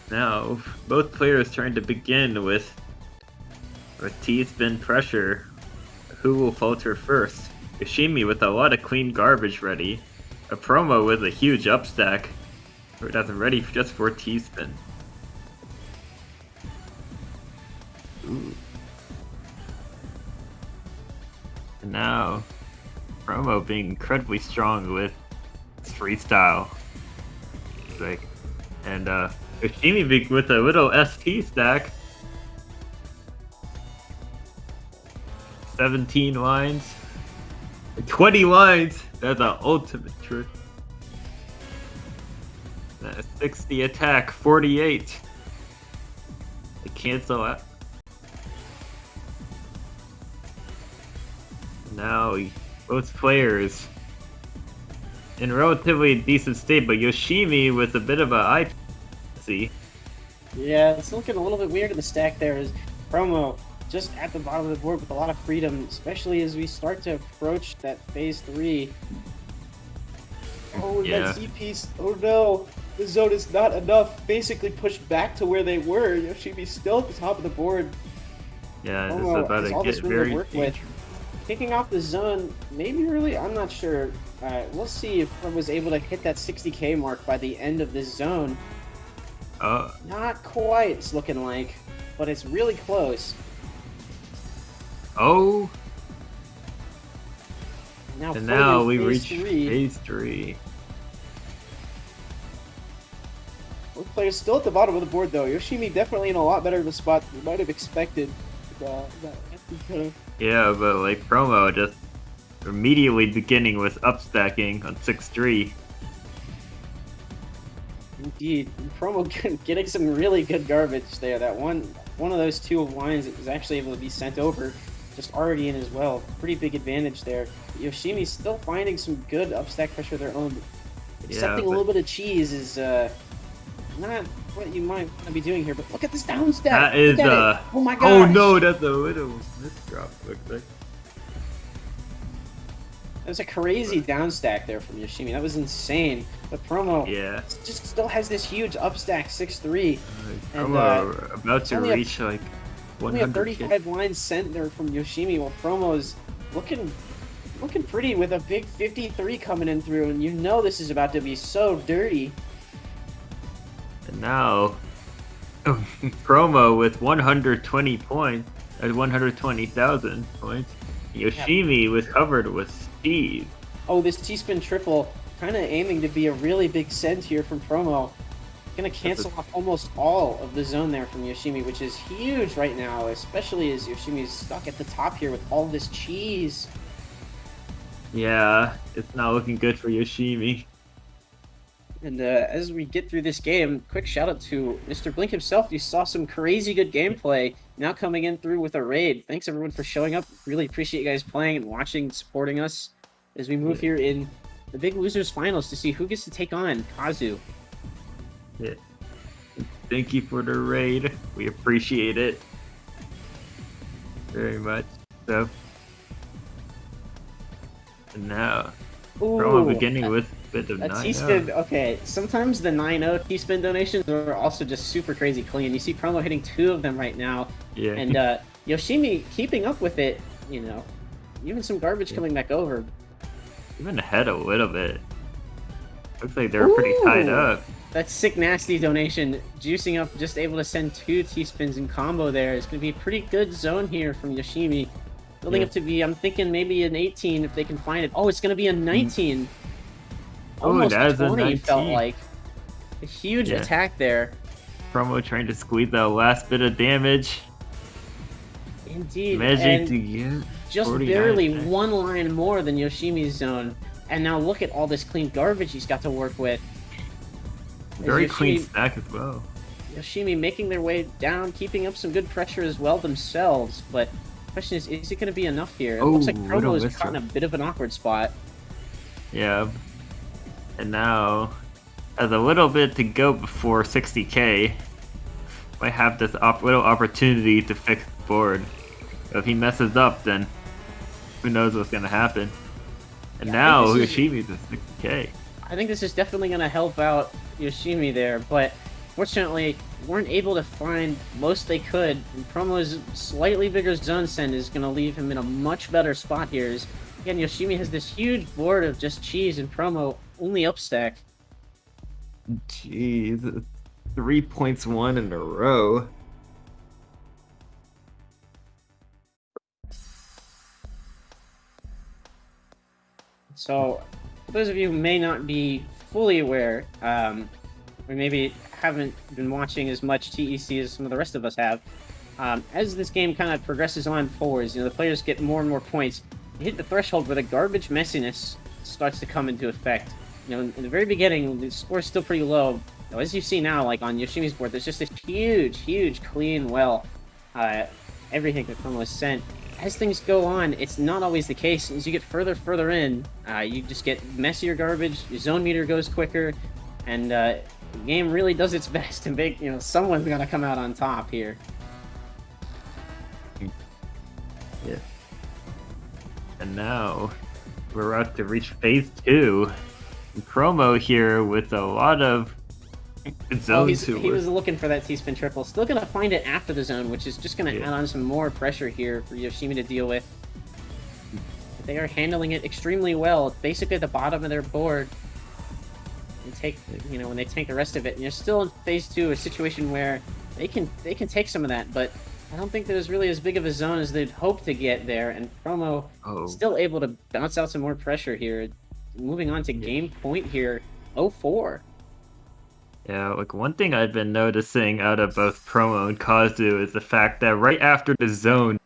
Now, both players trying to begin with T-spin pressure. Who will falter first? Yoshimi with a lot of clean garbage ready. A Promo with a huge upstack. That's ready just for T-spin. Ooh. And now, Promo being incredibly strong with his freestyle. And Yoshimi with a little ST stack. 17 lines. 20 lines! That's an ultimate trick. 60 attack, 48. They cancel out. Now, both players in relatively decent state, but Yoshimi with a bit of a eye. See. Yeah, it's looking a little bit weird in the stack there. Is Promo just at the bottom of the board with a lot of freedom, especially as we start to approach that phase 3. Oh, yeah. That Z-piece. Oh no, the zone is not enough. Basically pushed back to where they were. Yoshimi's still at the top of the board. Yeah, Promo this is about has to all get this room very to work with. Kicking off the zone, maybe really, I'm not sure. We'll see if I was able to hit that 60k mark by the end of this zone. Not quite, it's looking like, but it's really close. Oh! And now we phase reach 3. phase 3. Both players still at the bottom of the board, though. Yoshimi definitely in a lot better of a spot than we might have expected. Yeah, but like Promo just immediately beginning with upstacking on 6-3. Indeed, Promo getting some really good garbage there. That one of those two lines that was actually able to be sent over, just already in as well. Pretty big advantage there. Yoshimi's still finding some good upstack pressure of their own. Accepting a little bit of cheese is not what you might want to be doing here, but look at this down stack. That is oh my god. Oh no, that's a little misdrop, looks like. That was a crazy down stack there from Yoshimi. That was insane. But Promo just still has this huge upstack 6-3. Promo about to reach like 100. Only a 35 lines sent there from Yoshimi, while Promo's looking pretty with a big 53 coming in through, and you know this is about to be so dirty. And now, Promo with 120 points, 120,000 points. Yoshimi was covered with speed. Oh, this T-spin triple, kind of aiming to be a really big send here from Promo. Gonna cancel off almost all of the zone there from Yoshimi, which is huge right now, especially as Yoshimi's stuck at the top here with all this cheese. Yeah, it's not looking good for Yoshimi. And as we get through this game, quick shout out to Mr. Blink himself. You saw some crazy good gameplay now coming in through with a raid. Thanks everyone for showing up. Really appreciate you guys playing and watching and supporting us as we move here in the Big Losers Finals to see who gets to take on Kazu. Yeah. Thank you for the raid. We appreciate it very much. So, and now, Promo beginning with a bit of 9-0. T-spin, okay, sometimes the 9-0 T-spin donations are also just super crazy clean. You see Promo hitting 2 of them right now. Yeah. And Yoshimi keeping up with it, you know, even some garbage coming back over. Even ahead a little bit. Looks like they're pretty tied up. That sick nasty donation, juicing up, just able to send 2 T-spins in combo there. It's going to be a pretty good zone here from Yoshimi. Building up to be, I'm thinking maybe an 18 if they can find it. Oh, it's going to be a 19. Almost that is 20 a 19. felt like. A huge attack there. Promo trying to squeeze that last bit of damage. Indeed. Magic to get just barely 1 line more than Yoshimi's zone. And now look at all this clean garbage he's got to work with. Very clean stack as well. Yoshimi making their way down, keeping up some good pressure as well themselves, but question is it going to be enough here? It looks like little Promo is misstep. caught in a bit of an awkward spot. Yeah. And now, has a little bit to go before 60k. Might have this little opportunity to fix the board. If he messes up, then who knows what's going to happen. And now Yoshimi's at 60k. I think this is definitely going to help out Yoshimi there, but fortunately, weren't able to find most they could. And Promo's slightly bigger zone send is going to leave him in a much better spot here. Again, Yoshimi has this huge board of just cheese, and Promo only upstack. Jeez, 3 points won in a row. So, for those of you who may not be fully aware, or maybe haven't been watching as much TEC as some of the rest of us have, as this game kind of progresses on forwards, the players get more and more points. You hit the threshold where the garbage messiness starts to come into effect. In the very beginning, the score is still pretty low. As you see now, like on Yoshimi's board, there's just this huge, clean well. Everything that Promo is sent. As things go on, it's not always the case. As you get further in, you just get messier garbage, your zone meter goes quicker, and the game really does its best to make, someone's gonna come out on top here. Yeah. And now, we're about to reach phase 2. Promo here with a lot of zone he was looking for that T-spin triple. Still gonna find it after the zone, which is just gonna add on some more pressure here for Yoshimi to deal with. They are handling it extremely well. Basically at the bottom of their board. And take, when they tank the rest of it, and you're still in phase 2, a situation where they can take some of that, but I don't think there's really as big of a zone as they'd hope to get there. And Promo still able to bounce out some more pressure here. Moving on to game point here, 0-4. Yeah, like one thing I've been noticing out of both Promo and Kazu is the fact that right after the zone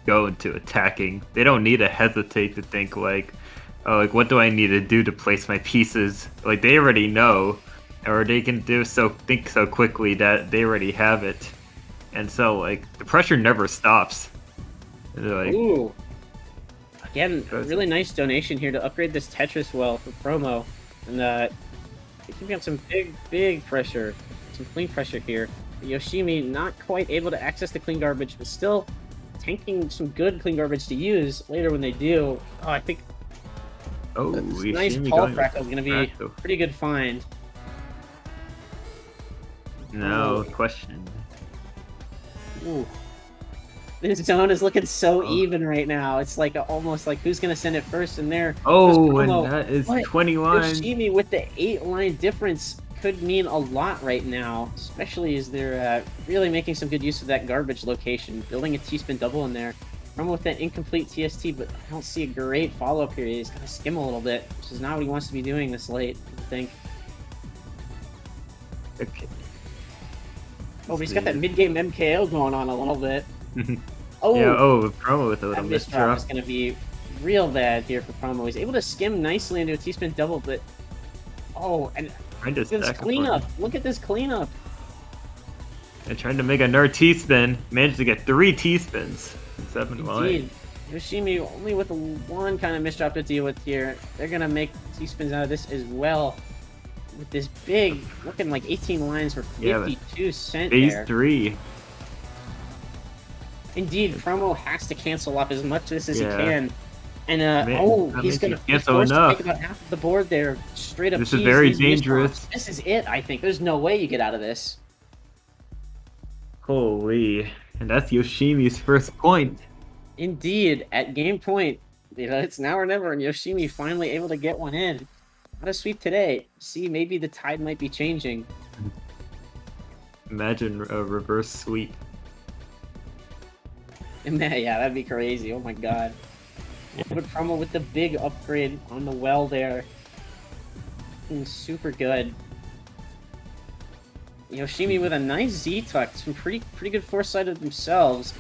go into attacking, they don't need to hesitate to think like, oh, like what do I need to do to place my pieces? Like they already know, or they can think so quickly that they already have it, and so like the pressure never stops. Like, ooh. Again, a really nice donation here to upgrade this Tetris well for Promo, and keeping up some big pressure, some clean pressure here. Yoshimi not quite able to access the clean garbage, but still tanking some good clean garbage to use later when they do. Oh, I think this nice Paul Frackle is going to be a pretty good find. No question. Ooh. This zone is looking so even right now. It's like almost like who's going to send it first, and there. And that is 20 lines. Yoshimi with the 8-line difference could mean a lot right now, especially as they're really making some good use of that garbage location, building a T-spin double in there. Promo with that incomplete TST, but I don't see a great follow-up here. He's got to skim a little bit, which is not what he wants to be doing this late, I think. Okay. Oh, but he's got that mid-game MKO going on a little bit. Promo with a little missed drop is going to be real bad here for Promo. He's able to skim nicely into a T-spin double, but look at this cleanup. Look at this cleanup. They're trying to make another T-spin. Managed to get 3 T-spins in 7 lines. Yoshimi only with one kind of missed drop to deal with here. They're going to make T-spins out of this as well. With this big, looking like 18 lines for 52 cent there. Phase 3. Indeed, Promo has to cancel off as much of this as he can. And, he's going to be forced to take about half of the board there. Straight up. This is very dangerous. This is it, I think. There's no way you get out of this. Holy. And that's Yoshimi's first point. Indeed, at game point. It's now or never, and Yoshimi finally able to get one in. Not a sweep today. See, maybe the tide might be changing. Imagine a reverse sweep. Yeah, that'd be crazy. Oh my god. But Promo with the big upgrade on the well there. Super good. Yoshimi with a nice Z-tuck. Some pretty good foresight of themselves.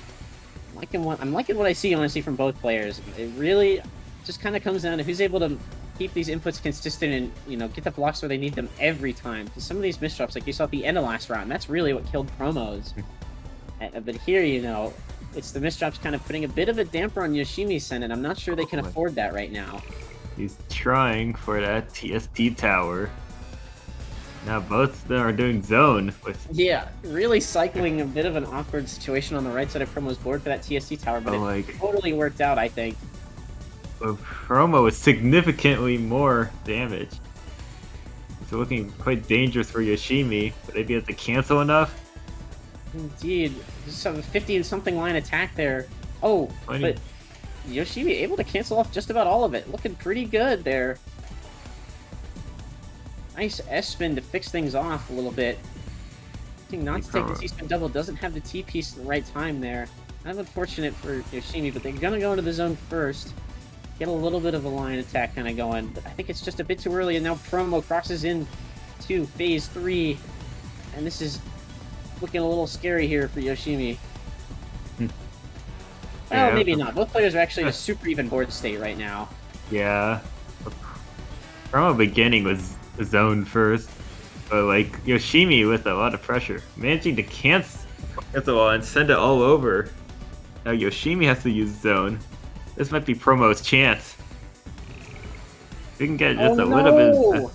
I'm liking what I see, honestly, from both players. It really just kind of comes down to who's able to keep these inputs consistent and, get the blocks where they need them every time. Because some of these misdrops, like you saw at the end of last round, that's really what killed Promos. But here, It's the misdrops kind of putting a bit of a damper on Yoshimi's Senate. I'm not sure they can afford that right now. He's trying for that TSD tower. Now both of them are doing zone with. Yeah, really cycling a bit of an awkward situation on the right side of Promo's board for that TSD tower, but it totally worked out, I think. Promo is significantly more damage. It's looking quite dangerous for Yoshimi. Would they be able to cancel enough? Indeed. Just a 50-something line attack there. Oh, 20. But Yoshimi able to cancel off just about all of it. Looking pretty good there. Nice S-spin to fix things off a little bit. Not to take the T-spin double. Doesn't have the T-piece at the right time there. Kind of unfortunate for Yoshimi, but they're going to go into the zone first. Get a little bit of a line attack kind of going. But I think it's just a bit too early, and now Promo crosses in to Phase 3. And this is looking a little scary here for Yoshimi. Well, Yeah. maybe not. Both players are actually in a super even board state right now. Yeah. Promo beginning was zone first, but like Yoshimi with a lot of pressure, managing to cancel and send it all over. Now Yoshimi has to use zone. This might be Promo's chance. We can get just a little bit.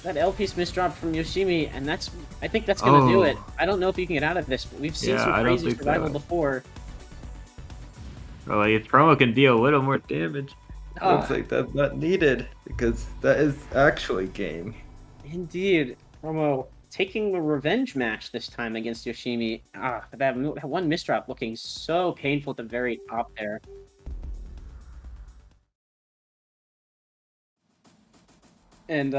That L piece misdrop from Yoshimi, and I think that's gonna do it. I don't know if you can get out of this, but we've seen some crazy survival before. Well, like, if Promo can deal a little more damage. Looks like that's not needed because that is actually game. Indeed, Promo taking the revenge match this time against Yoshimi. That one misdrop looking so painful at the very top there. And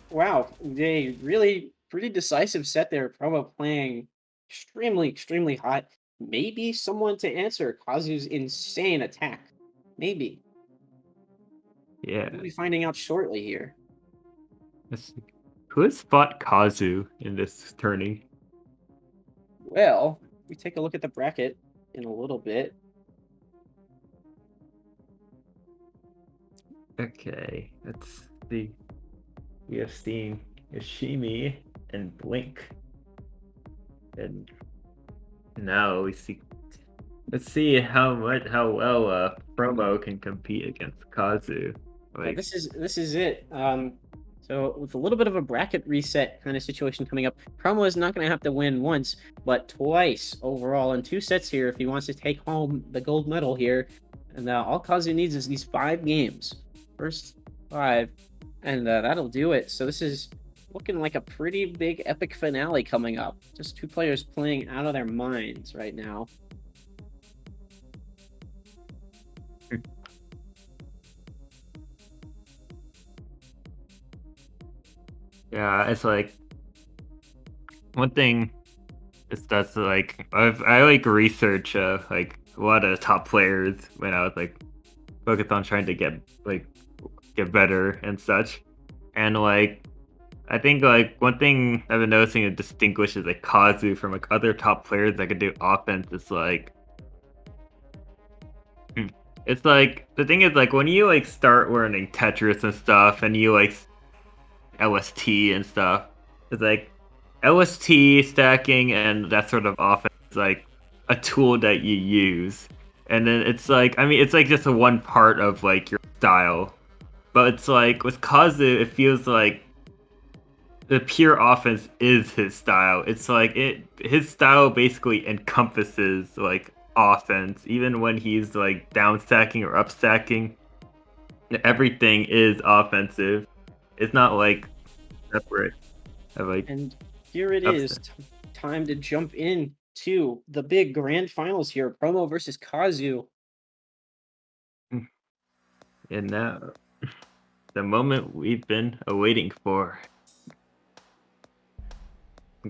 wow, they really pretty decisive set there. Promo playing extremely hot. Maybe someone to answer Kazu's insane attack. Maybe. Yeah. We'll be finding out shortly here. Who has fought Kazu in this tourney? Well, we take a look at the bracket in a little bit. Okay, let's see. We have seen Yoshimi and Blink. And now we see. Let's see how well Promo can compete against Kazu. Like, this is it. So with a little bit of a bracket reset kind of situation coming up, Promo is not going to have to win once, but twice overall in 2 sets here if he wants to take home the gold medal here. And all Kazu needs is these 5 games, first 5, and that'll do it. So this is looking like a pretty big epic finale coming up. Just 2 players playing out of their minds right now. Yeah, it's like one thing is that's like I like research like a lot of top players when I was like focused on trying to get better and such, and like I think like one thing I've been noticing that distinguishes like Kazu from like other top players that can do offense is like it's like the thing is like when you like start learning Tetris and stuff and you like LST and stuff. It's like LST stacking and that sort of offense is like a tool that you use. And then it's like, I mean, it's like just a one part of like your style. But it's like with Kazu, it feels like the pure offense is his style. It's like his style basically encompasses like offense, even when he's like down stacking or up stacking. Everything is offensive. It's not like separate. And here it is, time to jump in to the big grand finals here. Promo versus Kazu. And now, the moment we've been awaiting for.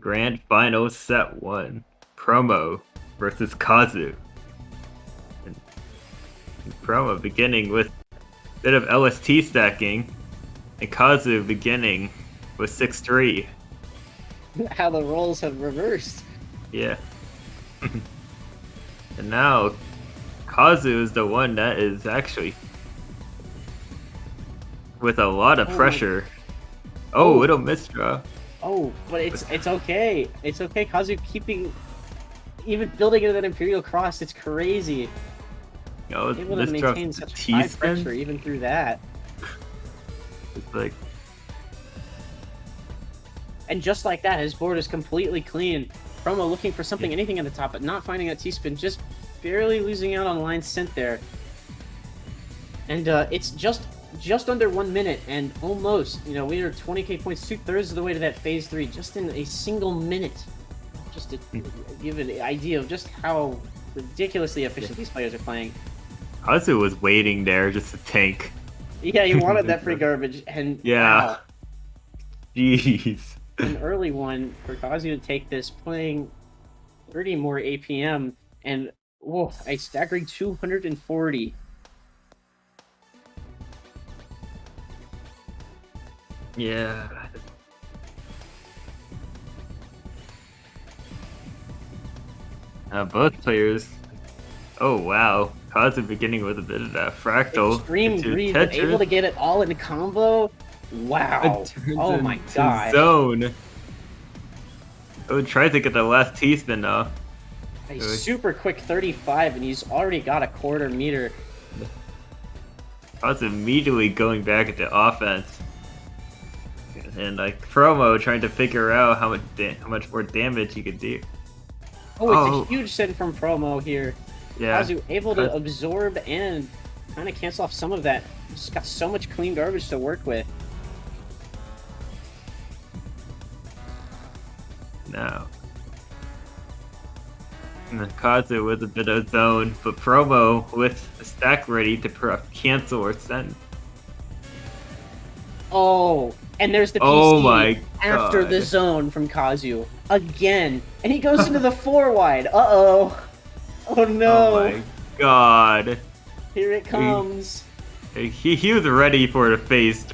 Grand Finals Set 1. Promo versus Kazu. And Promo beginning with a bit of LST stacking. And Kazu beginning with 6-3. How the roles have reversed. Yeah. And now, Kazu is the one that is actually with a lot of pressure. Oh, little misdraw. Oh, but it's okay. It's okay. Kazu keeping even building into that Imperial Cross, it's crazy. Yo, Able to this maintain drops such the high T-spin. pressure even through that. It's like, And just like that, his board is completely clean. Promo looking for something, Yeah. anything at the top, but not finding that T-spin, just barely losing out on line sent there. And it's just under 1 minute, and almost, you know, we are 20k points, 2/3 of the way to that phase 3, just in a single minute. Just to give an idea of just how ridiculously efficient these players are playing. Kazu was waiting there just to tank. Yeah, he wanted that free garbage, and Yeah. wow, Jeez. an early one for Kazu to take this, playing 30 more APM, and whoa, a staggering 240. Yeah. Both players. Oh wow, Kazu beginning with a bit of that fractal. Extreme into greed, but Tetris. able to get it all in combo. Wow. Turns Oh my into gosh. Zone. Oh, tries to get the last T-spin though. A super quick 35, and he's already got a quarter meter. Kazu immediately going back into offense. And like Promo trying to figure out how much more damage he could do. Oh, it's Oh. a huge send from Promo here. Yeah. Kazu able to absorb and kind of cancel off some of that. Just got so much clean garbage to work with. No. And then Kazu with a bit of zone, but Promo with a stack ready to cancel or send. Oh, and there's the PC Oh my after God. the zone from Kazu. Again. And he goes into the 4 wide. Uh-oh. Oh no. Oh my god. Here it comes. He was ready for the face.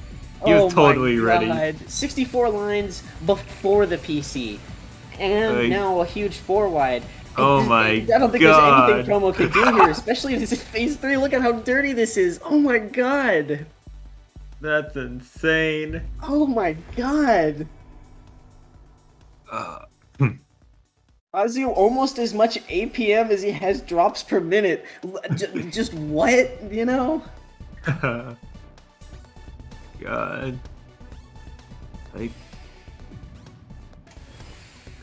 He was totally ready. 64 lines before the PC. And Like- now a huge 4 wide. Oh my I don't think God. there's anything Promo can do here, especially if this is phase 3. Look at how dirty this is. Oh my god. That's insane. Oh my god. Kazu almost as much APM as he has drops per minute. Just what, you know? God.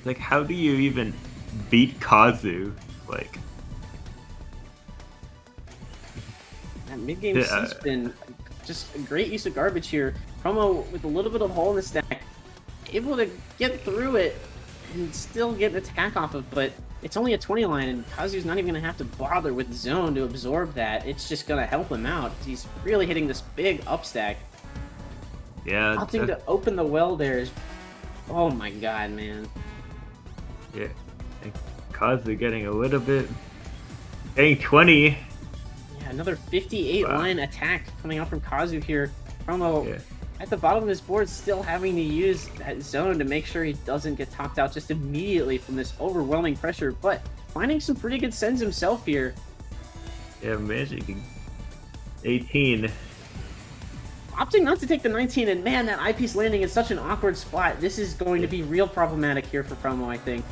Like, how do you even beat Kazu? Like, That mid-game Yeah. C-spin, just a great use of garbage here. Promo with a little bit of hole in the stack, able to get through it and still get an attack off of, but it's only a 20 line, and Kazu's not even going to have to bother with zone to absorb that. It's just going to help him out. He's really hitting this big upstack. yeah. Opting to open the well there is... Oh my god, man. Yeah. And Kazu getting a little bit. Getting 20. Yeah, another 58 Wow. line attack coming out from Kazu here. Promo Yeah. at the bottom of his board, still having to use that zone to make sure he doesn't get topped out just immediately from this overwhelming pressure, but finding some pretty good sends himself here. Yeah, Magic. 18. Opting not to take the 19, and man, that eyepiece landing in such an awkward spot. This is going to be real problematic here for Promo, I think.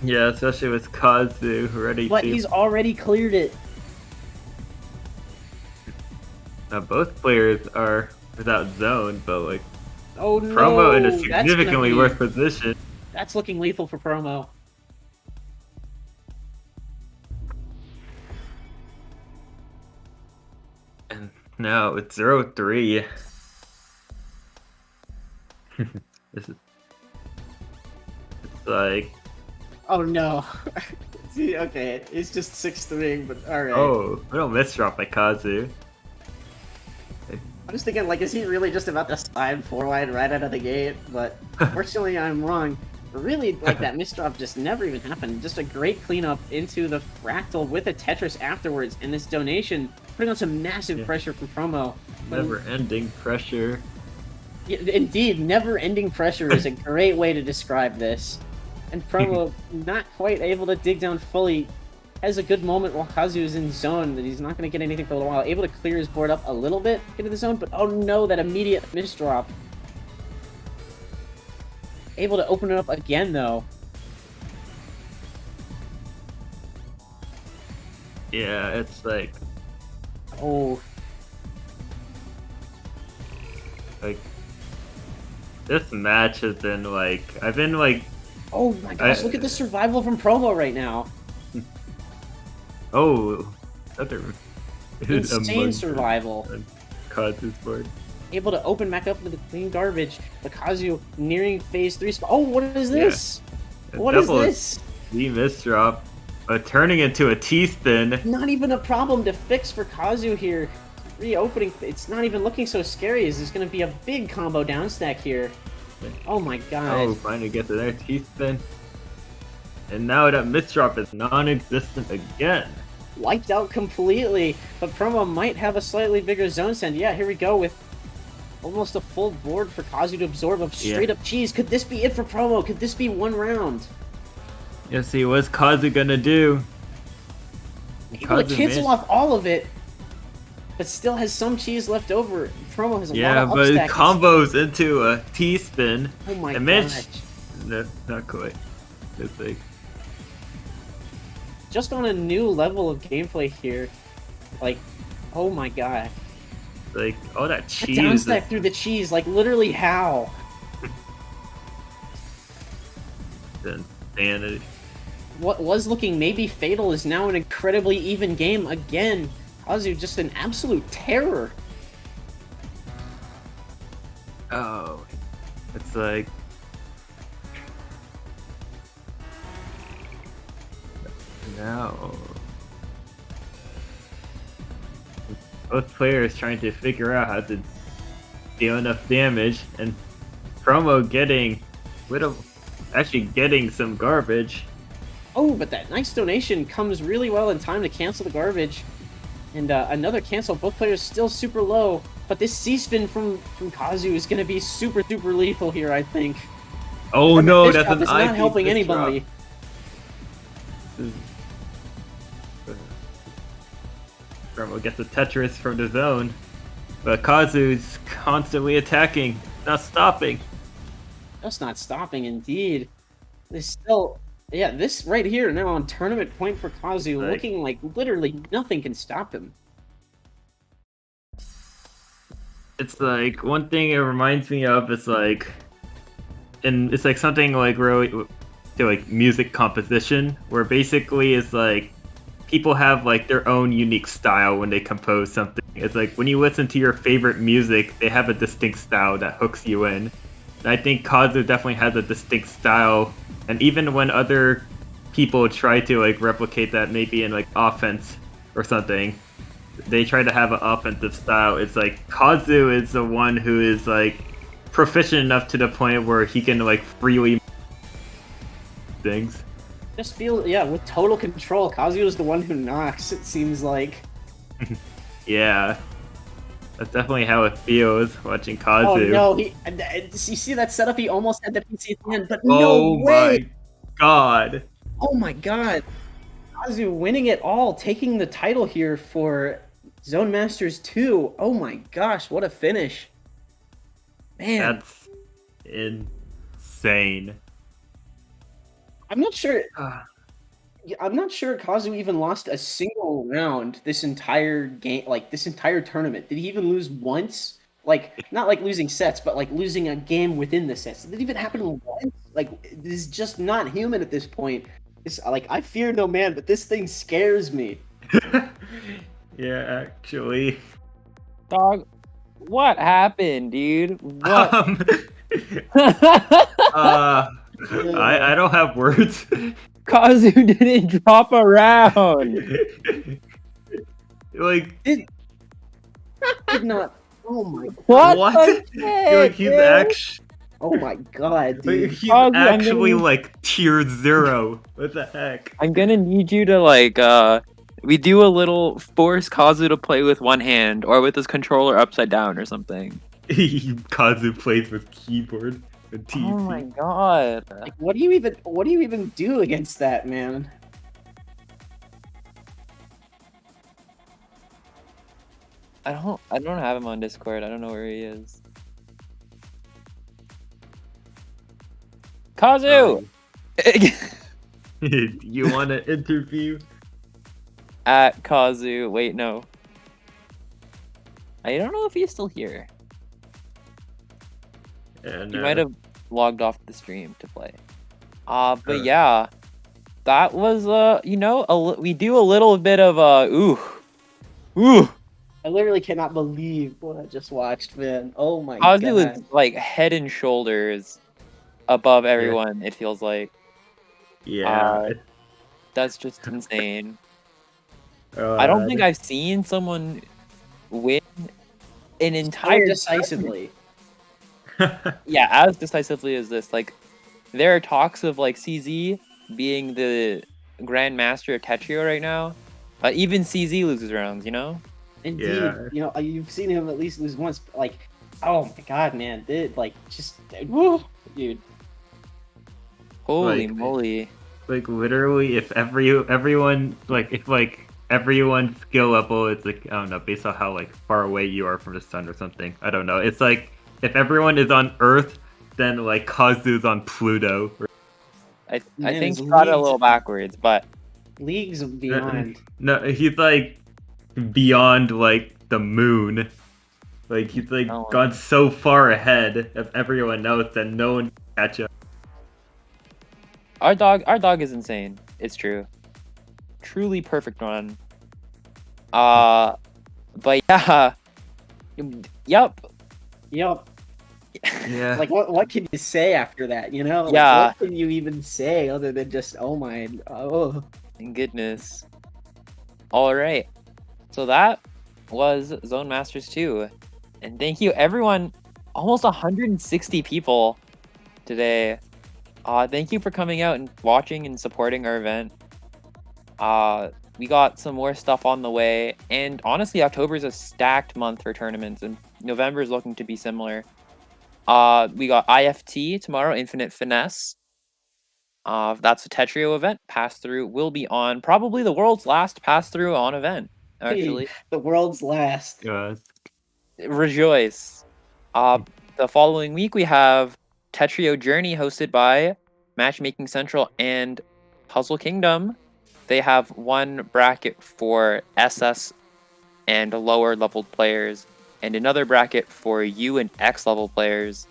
Yeah, especially with Kazu ready But to. he's already cleared it. Now, both players are without zone, but like Oh no! Promo in a That's gonna significantly be- worse position. That's looking lethal for Promo. And now it's 0-3. This is. It's like, Oh no. See, okay, it's just 6-3, but alright. oh, little misdrop by Kazu. I'm just thinking, like, is he really just about to slide 4 wide right out of the gate? But fortunately, I'm wrong. Really, like, that misdrop just never even happened. Just a great cleanup into the fractal with a Tetris afterwards, and this donation putting on some massive Yeah. pressure from Promo. Never-ending pressure. Yeah, indeed, never-ending pressure is a great way to describe this. And Promo not quite able to dig down fully. Has a good moment while Kazu is in zone that he's not going to get anything for a little while. Able to clear his board up a little bit into the zone, but oh no, that immediate misdrop. Able to open it up again though. Yeah, it's like Oh, this match has been like I've been like oh my gosh! Look at the survival from Promo right now. oh other Insane survival. Kazu's board. Able to open back up into the clean garbage. The Kazu nearing phase 3. Oh, what is this? What is this? The miss drop, turning into a T-spin. Not even a problem to fix for Kazu here. Reopening, it's not even looking so scary as there's going to be a big combo down stack here. Oh my god. Oh, finally get to their T-spin. And now that miss drop is non-existent again. Wiped out completely, but Promo might have a slightly bigger zone send. Yeah, here we go with almost a full board for Kazu to absorb of straight up cheese. Could this be it for Promo? Could this be one round? Let's see, what's Kazu gonna do? Able to cancel off all of it, but still has some cheese left over. Promo has a lot of but upstack. combos into a T-spin. Oh my gosh. gosh. No, not quite. It's like Just on a new level of gameplay here. Like, oh my god. like all that cheese. Down stack through the cheese, like literally how? Insanity. What was looking maybe fatal is now an incredibly even game again. Kazu just an absolute terror. Oh, it's like now both players trying to figure out how to deal enough damage, and Promo getting actually getting some garbage. Oh, but that nice donation comes really well in time to cancel the garbage. And another cancel. Both players still super low. But this C-spin from Kazu is going to be super lethal here, I think. Oh no, that's an not helping anybody. Promo gets the Tetris from the zone, but Kazu's constantly attacking, not stopping. Just not stopping, indeed. There's still... Yeah, this right here now on tournament point for Kazu, looking like literally nothing can stop him. It's like one thing it reminds me of is like, and it's like something like really to like music composition, where basically it's like people have like their own unique style when they compose something. It's like when you listen to your favorite music, they have a distinct style that hooks you in. And I think Kazu definitely has a distinct style. And even when other people try to like replicate that, maybe in like offense or something, they try to have an offensive style. It's like Kazu is the one who is like proficient enough to the point where he can like freely things. Just feel, yeah, with total control. Kazu is the one who knocks, it seems like. Yeah. That's definitely how it feels watching Kazu. Oh no, you see that setup? He almost had the PC at the end, but oh no way! My god! Oh my god! Kazu winning it all, taking the title here for Zone Masters 2. Oh my gosh, what a finish! Man, that's insane. I'm not sure. I'm not sure Kazu even lost a single round this entire game, like this entire tournament. Did he even lose once? Like, not like losing sets, but like losing a game within the sets. Did it even happen once? Like, this is just not human at this point. It's like, I fear no man, but this thing scares me. Yeah, actually. Dog, what happened, dude? What? I don't have words. Kazu didn't drop a round. Like did not. Oh my god. What? Like he's actually. Oh my god, dude. He's actually like tier 0. What the heck? I'm gonna need you to like we do a little force Kazu to play with one hand or with his controller upside down or something. Kazu plays with keyboard and TV. Oh my god. Like, what do you even do against that, man? I don't have him on Discord. I don't know where he is. Kazu! You want to interview? at Kazu. Wait, no. I don't know if he's still here. And He might have logged off the stream to play. But Sure. yeah, that was you know, we do a little bit of ooh. I literally cannot believe what I just watched, man. Oh my Kazu god. is like head and shoulders above everyone. It feels like yeah. that's just insane. I don't think Uh, I've seen someone win an So entire decisively. yeah, as decisively as this. Like, there are talks of like CZ being the Grandmaster of Tetrio right now, but even CZ loses rounds, you know? Indeed. Yeah. You know, you've seen him at least lose once. But, like, oh my god, man. Like, just. Woo, dude. Holy Like- moly. like literally, if everyone like if like everyone's skill level is like I don't know based on how like far away you are from the sun or something. I don't know. It's like if everyone is on Earth, then like Kazu's on Pluto. I Man, think it's he got it a leagues- little backwards, but Leagues beyond. No, he's like beyond like the moon. Like he's like Oh. gone so far ahead of everyone else that no one can catch up. our dog is insane. It's true. Truly perfect run. But yeah. Yup. Yep. Yeah. Like, what can you say after that, you know? Like, Yeah. what can you even say other than just, oh my. Oh. Thank goodness. Alright. So that was Zone Masters 2. And thank you everyone. Almost 160 people today. Thank you for coming out and watching and supporting our event. We got some more stuff on the way. And honestly, October is a stacked month for tournaments, and November is looking to be similar. We got IFT tomorrow, Infinite Finesse. That's a Tetrio event. Pass through will be on probably the world's last pass through on event. Actually, The world's last. rejoice. The following week we have Tetrio Journey hosted by Matchmaking Central and Puzzle Kingdom. They have one bracket for SS and lower leveled players, and another bracket for U and X level players.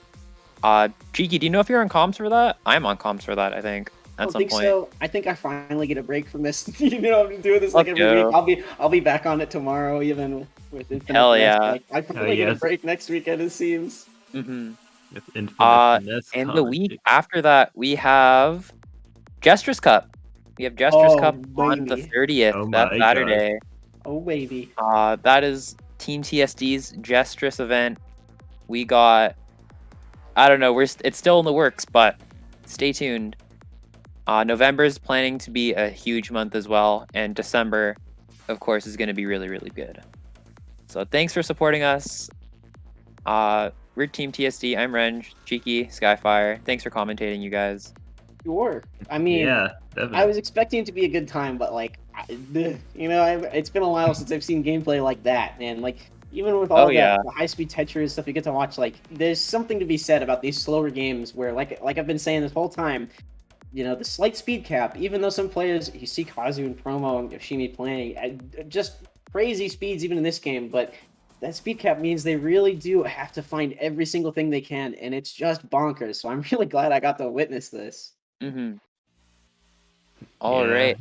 Cheeky, do you know if you're on comms for that? I'm on comms for that, I think. I At don't some think point. so. I think I finally get a break from this. You know, I'm doing this like Fuck every yeah. week. I'll be back on it tomorrow, even with Infinite Hell Finesse. yeah. Like, I finally get a yes. break next weekend, it seems. Mm-hmm. It's infinite finesse And the comment. week after that, we have Jester's Cup. We have Jester's Oh, Cup on the baby. 30th. Oh That's my Saturday. Oh baby. That is Team TSD's Jestress event. We got, I don't know, it's still in the works, but stay tuned. November is planning to be a huge month as well, and December, of course, is going to be really, really good. So thanks for supporting us. We're Team TSD. I'm Renge, Cheeky, Skyfire. Thanks for commentating, you guys. Sure. I mean, Yeah, definitely. I was expecting it to be a good time, but like, you know, it's been a while since I've seen gameplay like that, and like, even with all yeah. the high-speed Tetris stuff you get to watch, like, there's something to be said about these slower games where, like I've been saying this whole time, you know, the slight speed cap, even though some players, you see Kazu and Promo and Yoshimi playing, just crazy speeds even in this game, but that speed cap means they really do have to find every single thing they can, and it's just bonkers, so I'm really glad I got to witness this. Mm-hmm. All right.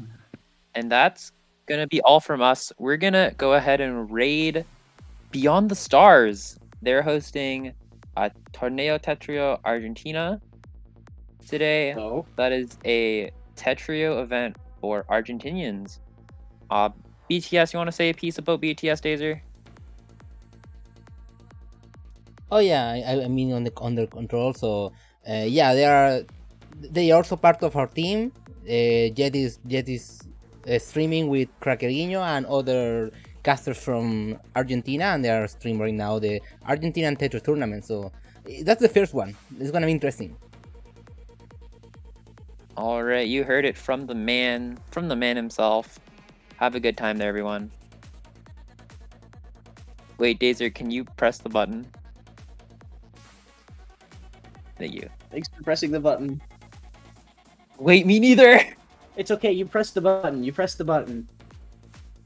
And that's going to be all from us. We're going to go ahead and raid Beyond the Stars. They're hosting a Torneo Tetrio Argentina today. So, That is a Tetrio event for Argentinians. BTS, you want to say a piece about BTS, Dazer? Oh yeah, I mean under control. So yeah, they are also part of our team. Jet is streaming with Crackerinho and other casters from Argentina, and they are streaming right now the Argentinian Tetris tournament. So that's the first one. It's gonna be interesting. All right, you heard it from the man himself. Have a good time there, everyone. Wait, Dazer, can you press the button? Thank you. thanks for pressing the button. Wait, me neither! It's okay, you press the button. You press the button.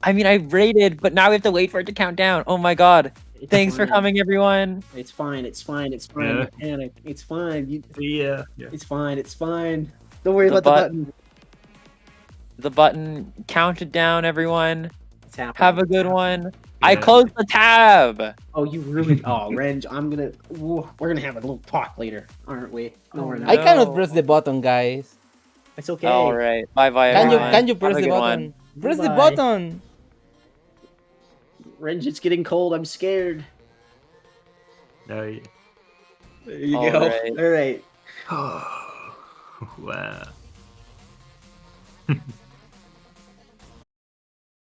I mean, I rated, but now we have to wait for it to count down. Oh my god. It's Thanks for fine. coming, everyone. It's fine. It's fine. It's fine. Yeah. Don't panic. It's fine. Yeah. It's fine. It's fine. Don't worry The about the but- button. The button counted down, everyone. It's happening. Have a good one. I Yeah. closed the tab. Oh, you ruined. Oh, Renge, we're gonna have a little talk later, aren't we? No, we're Oh, not. I cannot No. press the button, guys. It's okay. All right. Bye bye. Can you everyone. can you Have press a the good button? one. Press the Goodbye. button. Renge, it's getting cold. I'm scared. No, There you All go. right. All right. wow.